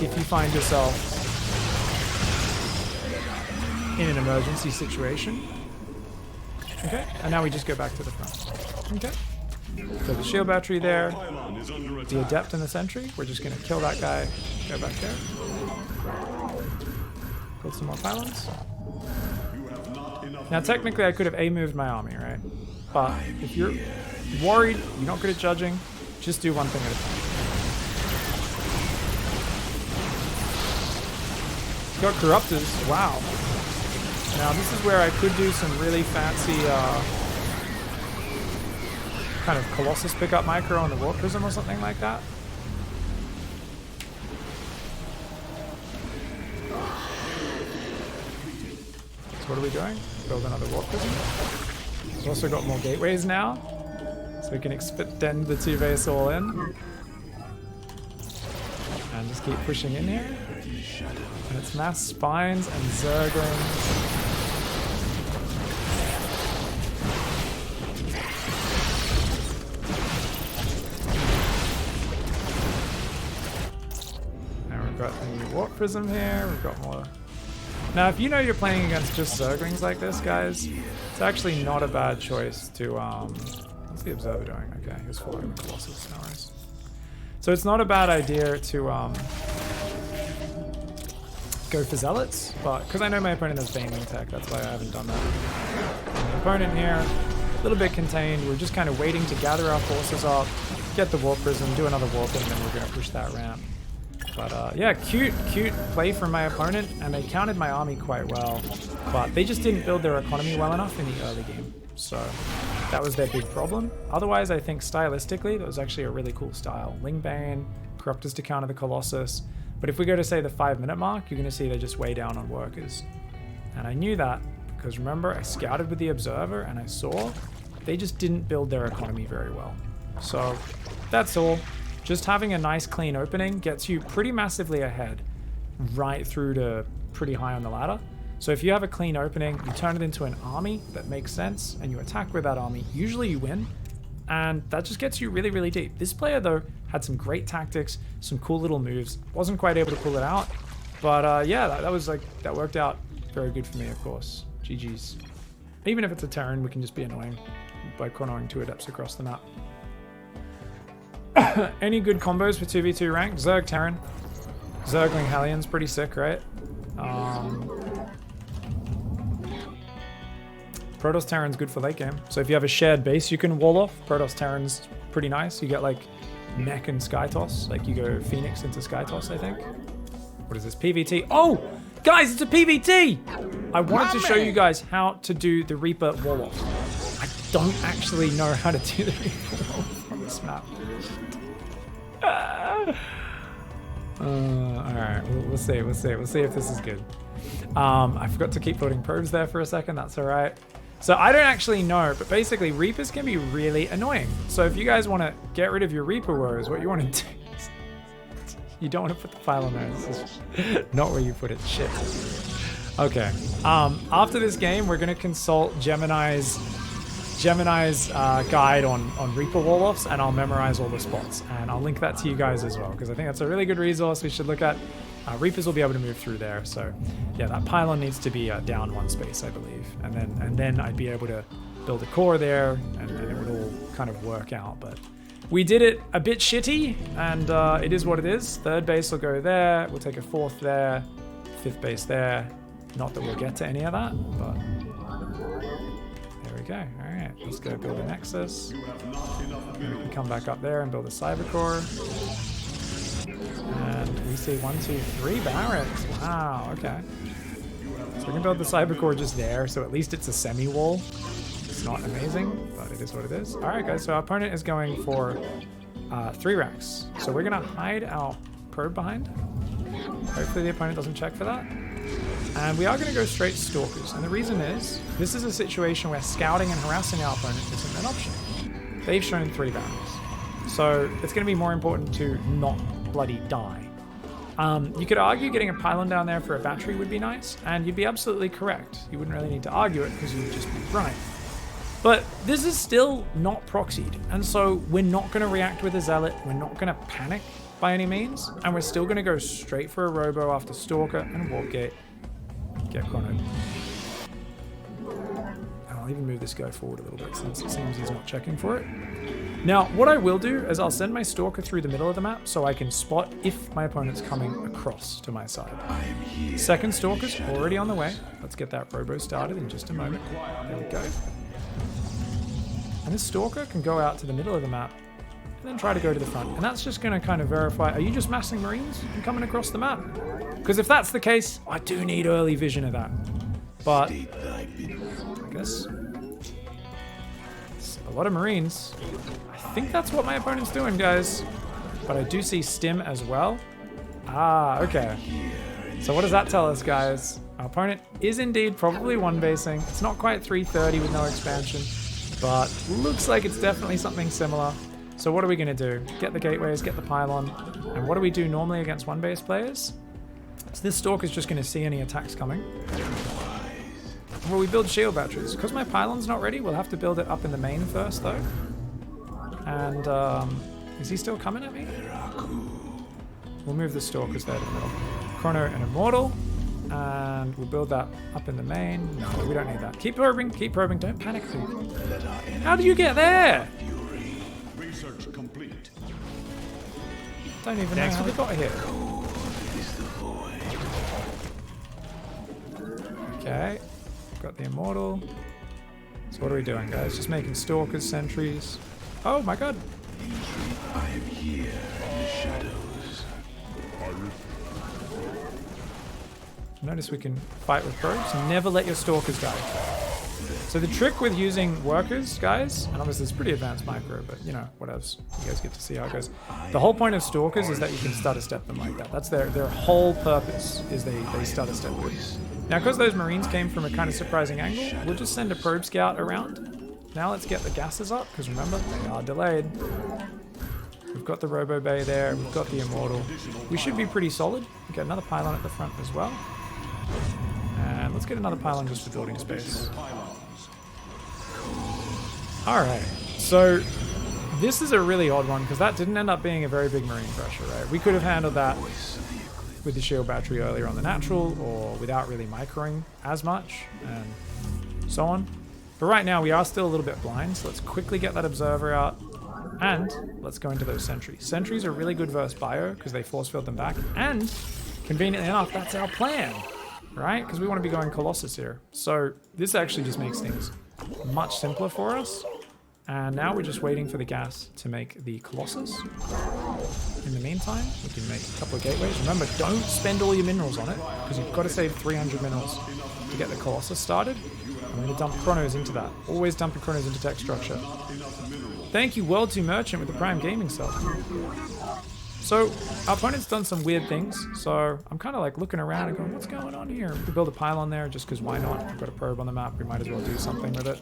if you find yourself in an emergency situation. Okay, and now we just go back to the front. Okay, so the shield battery there, the adept and the sentry. We're just going to kill that guy, go back there. Build some more pylons. Now, technically, I could have A-moved my army, right? But if you're worried, you're not good at judging, just do one thing at a time. Got Corruptors. Wow. Now, this is where I could do some really fancy kind of Colossus pickup micro on the Warp Prism or something like that. So what are we doing? Build another Warp Prism. We've also got more gateways now, so we can extend the 2 base all in. And just keep pushing in here. And it's mass spines and Zerglings. And we've got the new Warp Prism here, we've got more. Now, if you know you're playing against just Zerglings like this, guys, it's actually not a bad choice to, what's the Observer doing? Okay, he's following the Colossus, no worries. So it's not a bad idea to, go for Zealots, but, because I know my opponent has Baneling tech, that's why I haven't done that. And the opponent here, a little bit contained, we're just kind of waiting to gather our forces up, get the Warp Prism, do another Warp, and then we're going to push that ramp. But yeah, cute play from my opponent, and they countered my army quite well, but they just didn't build their economy well enough in the early game, so that was their big problem. Otherwise, I think stylistically, that was actually a really cool style. Ling Bane, Corruptors to counter the Colossus, but if we go to, say, the 5-minute mark, you're going to see they're just way down on workers. And I knew that, because remember, I scouted with the Observer, and I saw they just didn't build their economy very well. So that's all. Just having a nice clean opening gets you pretty massively ahead, right through to pretty high on the ladder. So if you have a clean opening, you turn it into an army that makes sense, and you attack with that army, usually you win, and that just gets you really, really deep. This player, though, had some great tactics, some cool little moves. Wasn't quite able to pull it out, but yeah, that was like, that worked out very good for me, of course. GG's. Even if it's a Terran, we can just be annoying by chronoing 2 adepts across the map. Any good combos for 2v2 rank? Zerg Terran. Zergling Hallion's pretty sick, right? Protoss Terran's good for late game. So if you have a shared base you can wall off, Protoss Terran's pretty nice. You get like Mech and Sky Toss. Like you go Phoenix into Sky Toss, I think. What is this? PVT. Oh! Guys, it's a PVT! I wanted to show you guys how to do the Reaper wall off. I don't actually know how to do the Reaper wall off on this map. Alright, we'll see. We'll see if this is good. I forgot to keep loading probes there for a second. That's alright. So I don't actually know, but basically Reapers can be really annoying. So if you guys want to get rid of your Reaper woes, what you want to do is you don't want to put the file on there. This is not where you put it. Shit. Okay. After this game, we're going to consult Gemini's guide on Reaper wall-offs, and I'll memorize all the spots. And I'll link that to you guys as well, because I think that's a really good resource we should look at. Reapers will be able to move through there, so yeah, that pylon needs to be down 1 space, I believe, and then I'd be able to build a core there, and it would all kind of work out. But we did it a bit shitty, and it is what it is. 3rd base will go there. We'll take a 4th there, 5th base there. Not that we'll get to any of that, but there we go. All right, let's go build a Nexus. And we can come back up there and build a Cyber Core. And we see 1, 2, 3 barracks. Wow, okay. So we can build the Cyber Core just there, so at least it's a semi-wall. It's not amazing, but it is what it is. All right, guys, so our opponent is going for 3 racks. So we're going to hide our probe behind. Hopefully the opponent doesn't check for that. And we are going to go straight Stalkers. And the reason is, this is a situation where scouting and harassing our opponent isn't an option. They've shown 3 barracks. So it's going to be more important to not bloody die. You could argue getting a pylon down there for a battery would be nice, and you'd be absolutely correct. You wouldn't really need to argue it because you'd just be right. But this is still not proxied, and so we're not going to react with a Zealot, we're not going to panic by any means, and we're still going to go straight for a Robo after Stalker and Warp Gate. Get chronoed. And I'll even move this guy forward a little bit since it seems he's not checking for it. Now, what I will do is I'll send my Stalker through the middle of the map so I can spot if my opponent's coming across to my side. 2nd Stalker's already on the way. Let's get that Robo started in just a moment. There we go. And this Stalker can go out to the middle of the map and then try to go to the front. And that's just going to kind of verify, are you just massing Marines and coming across the map? Because if that's the case, I do need early vision of that. But I guess it's a lot of Marines. I think that's what my opponent's doing, guys. But I do see Stim as well. Ah, okay. So what does that tell us, guys? Our opponent is indeed probably 1-basing. It's not quite 330 with no expansion, but looks like it's definitely something similar. So what are we going to do? Get the gateways, get the pylon. And what do we do normally against 1-base players? So this Stalker's just going to see any attacks coming. Well, we build shield batteries. Because my pylon's not ready, we'll have to build it up in the main first, though. And, is he still coming at me? We'll move the Stalkers there to the middle. Chrono and Immortal. And we'll build that up in the main. No, we don't need that. Keep probing, don't panic. How do you get there? Research complete. Don't even know how we got here. Okay, got the Immortal. So what are we doing, guys? Just making Stalkers, Sentries. Oh my god. I am here in the shadows. Notice we can fight with probes. Never let your Stalkers die. So the trick with using workers, guys, and obviously it's pretty advanced micro, but you know, what else? You guys get to see how it goes. The whole point of Stalkers is that you can stutter step them like that. That's their whole purpose, is they stutter step them. Now, because those Marines came from a kind of surprising angle, we'll just send a probe scout around. Now let's get the gases up, because remember, they are delayed. We've got the Robo Bay there, we've got the Immortal. We should be pretty solid. We'll get another pylon at the front as well. And let's get another pylon just for building space. Alright, so this is a really odd one, because that didn't end up being a very big Marine pressure, right? We could have handled that with the shield battery earlier on the natural, or without really microing as much, and so on. But right now we are still a little bit blind, so let's quickly get that observer out, and let's go into those sentries. Sentries are really good versus bio, because they force field them back, and conveniently enough, that's our plan, right? Because we want to be going Colossus here. So this actually just makes things much simpler for us. And now we're just waiting for the gas to make the Colossus. In the meantime, we can make a couple of gateways. Remember, don't spend all your minerals on it, because you've got to save 300 minerals to get the Colossus started. I'm going to dump chronos into that. Always dumping chronos into tech structure. Thank you, World 2 Merchant, with the Prime Gaming sub. So, our opponent's done some weird things, so I'm kind of like looking around and going, what's going on here? We could build a pylon there just because why not? We've got a probe on the map, we might as well do something with it.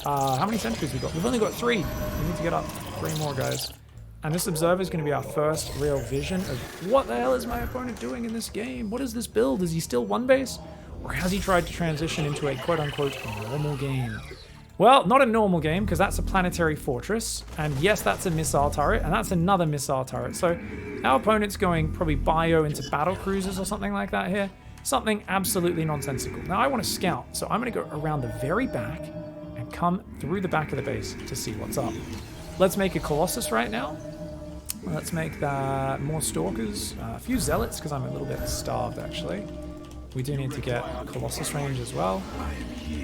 How many sentries we got? We've only got 3. We need to get up 3 more, guys. And this observer is going to be our first real vision of what the hell is my opponent doing in this game? What is this build? Is he still one base? Or has he tried to transition into a quote-unquote normal game? Well, not a normal game, because that's a planetary fortress. And yes, that's a missile turret, and that's another missile turret. So our opponent's going probably bio into battle cruisers or something like that here. Something absolutely nonsensical. Now I want to scout, so I'm going to go around the very back and come through the back of the base to see what's up. Let's make a Colossus right now. Let's make that more Stalkers, a few Zealots, because I'm a little bit starved actually. We do need to get Colossus range as well.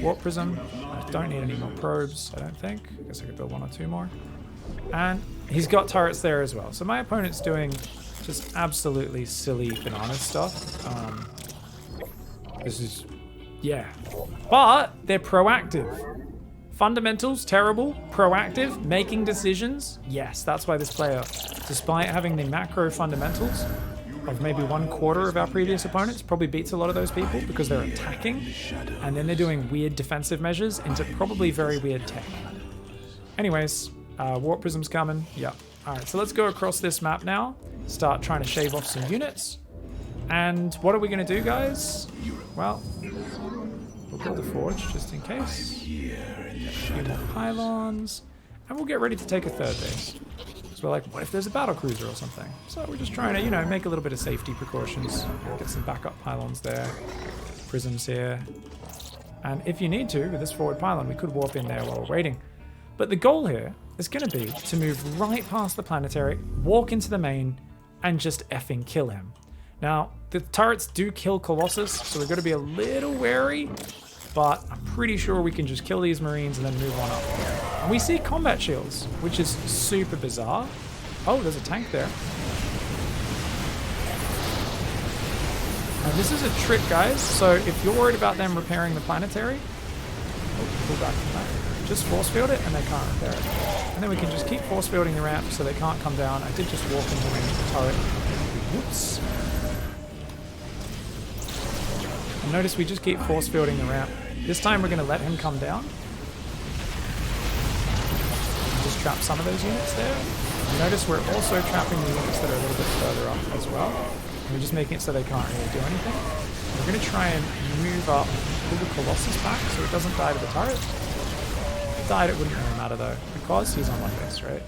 Warp Prism. I don't need any more probes, I don't think. I guess I could build 1 or 2 more. And he's got turrets there as well. So my opponent's doing just absolutely silly banana stuff. This is, yeah. But they're proactive. Fundamentals, terrible. Proactive, making decisions. Yes, that's why this player, despite having the macro fundamentals of maybe 1/4 of our previous opponents, probably beats a lot of those people because they're attacking and then they're doing weird defensive measures into probably very weird tech. Anyways, Warp Prism's coming. Yeah. Alright, so let's go across this map now. Start trying to shave off some units. And what are we going to do, guys? Well, we'll build a forge just in case. A few more pylons. And we'll get ready to take a 3rd base. So we're like, what if there's a battle cruiser or something? So we're just trying to, you know, make a little bit of safety precautions. Get some backup pylons there. Prisms here. And if you need to, with this forward pylon, we could warp in there while we're waiting. But the goal here is going to be to move right past the planetary, walk into the main, and just effing kill him. Now, the turrets do kill Colossus, so we've got to be a little wary, but I'm pretty sure we can just kill these Marines and then move on up. And we see combat shields, which is super bizarre. Oh, there's a tank there. Now, this is a trick, guys, so if you're worried about them repairing the planetary, pull back from that. Just force field it and they can't repair it. And then we can just keep force fielding the ramp so they can't come down. I did just walk into the turret. Whoops. And notice we just keep force fielding the ramp. This time we're going to let him come down. Just trap some of those units there. And notice we're also trapping the units that are a little bit further up as well. And we're just making it so they can't really do anything. And we're going to try and move up, pull the Colossus back so it doesn't die to the turret. If it died, it wouldn't really matter though, because he's on one base, right?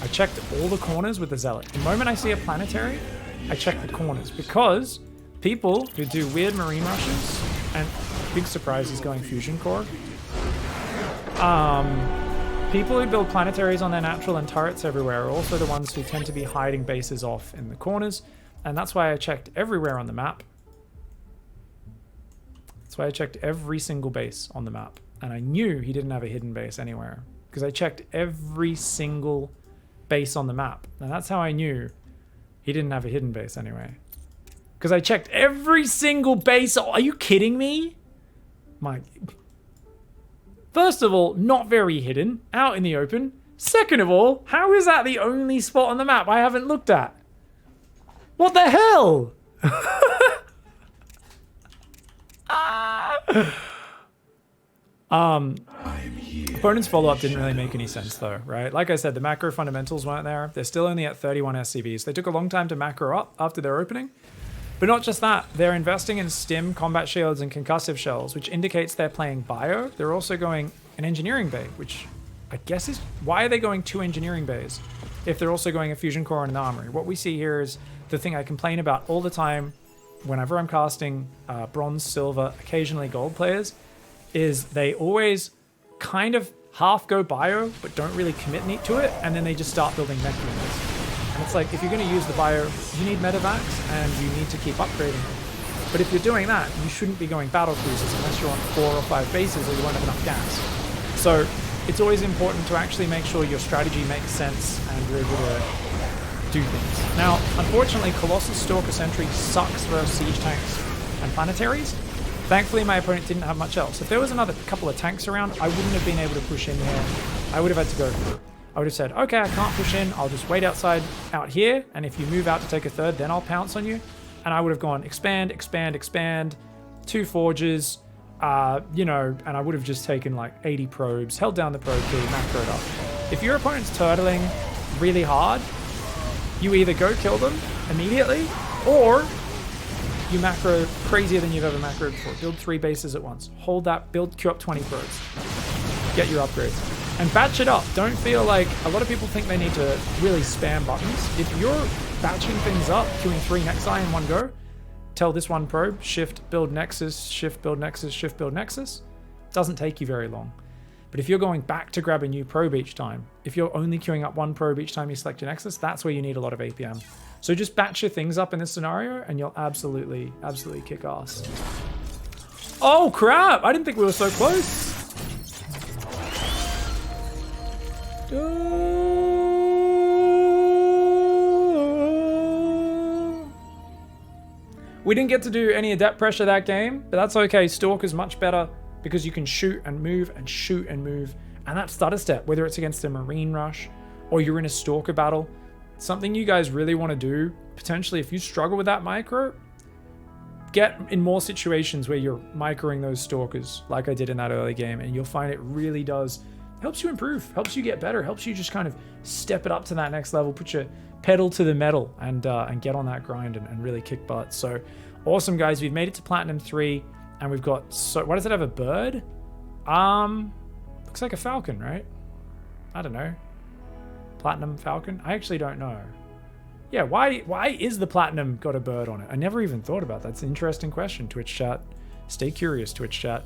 I checked all the corners with the Zealot. The moment I see a planetary, I check the corners, because people who do weird marine rushes, and big surprise, he's going fusion core. People who build planetaries on their natural and turrets everywhere are also the ones who tend to be hiding bases off in the corners, and that's why I checked everywhere on the map. That's why I checked every single base on the map, and I knew he didn't have a hidden base anywhere, because I checked every single base on the map, and that's how I knew he didn't have a hidden base anyway. Because I checked every single base. Are you kidding me? First of all, not very hidden, out in the open. Second of all, how is that the only spot on the map I haven't looked at? What the hell? Opponent's follow-up didn't really make any sense though, right? Like I said, the macro fundamentals weren't there. They're still only at 31 SCVs. They took a long time to macro up after their opening. But not just that, they're investing in stim, combat shields, and concussive shells, which indicates they're playing bio. They're also going an engineering bay, which I guess is... Why are they going 2 engineering bays? if they're also going a fusion core and an armory. What we see here is the thing I complain about all the time whenever I'm casting bronze, silver, occasionally gold players, is they always kind of half go bio, but don't really commit neat to it, and then they just start building mech units. And it's like, if you're going to use the bio, you need medevacs, and you need to keep upgrading them. But if you're doing that, you shouldn't be going battle cruisers unless you're on 4 or 5 bases or you won't have enough gas. So it's always important to actually make sure your strategy makes sense and you're able to do things. Now, unfortunately, Colossus, Stalker, Sentry sucks versus siege tanks and planetaries. Thankfully, my opponent didn't have much else. If there was another couple of tanks around, I wouldn't have been able to push in here. I would have had to go through. I would have said, okay, I can't push in. I'll just wait outside out here. And if you move out to take a third, then I'll pounce on you. And I would have gone expand, expand, expand, 2 forges, you know, and I would have just taken like 80 probes, held down the probe key, macroed up. If your opponent's turtling really hard, you either go kill them immediately, or you macro crazier than you've ever macroed before. Build 3 bases at once. Hold that, queue up 20 probes. Get your upgrades. And batch it up. Don't feel like, a lot of people think they need to really spam buttons. If you're batching things up, queuing 3 Nexi in one go, tell this one probe, shift, build Nexus, shift, build Nexus, shift, build Nexus. Doesn't take you very long. But if you're going back to grab a new probe each time, if you're only queuing up 1 probe each time you select your Nexus, that's where you need a lot of APM. So just batch your things up in this scenario and you'll absolutely, absolutely kick ass. Oh crap! I didn't think we were so close. We didn't get to do any adept pressure that game, but that's okay. Stalker's much better because you can shoot and move and shoot and move. And that stutter step, whether it's against a Marine rush or you're in a Stalker battle, something you guys really want to do, potentially if you struggle with that micro, get in more situations where you're microing those Stalkers like I did in that early game, and you'll find it really does, helps you improve, helps you get better, helps you just kind of step it up to that next level, put your pedal to the metal and get on that grind and really kick butt. So awesome, guys. We've made it to Platinum 3 and we've got, so what does it have, a bird? Looks like a falcon, right? I don't know. Platinum falcon? I actually don't know. Yeah, why is the Platinum got a bird on it? I never even thought about that. That's an interesting question, Twitch chat. Stay curious, Twitch chat.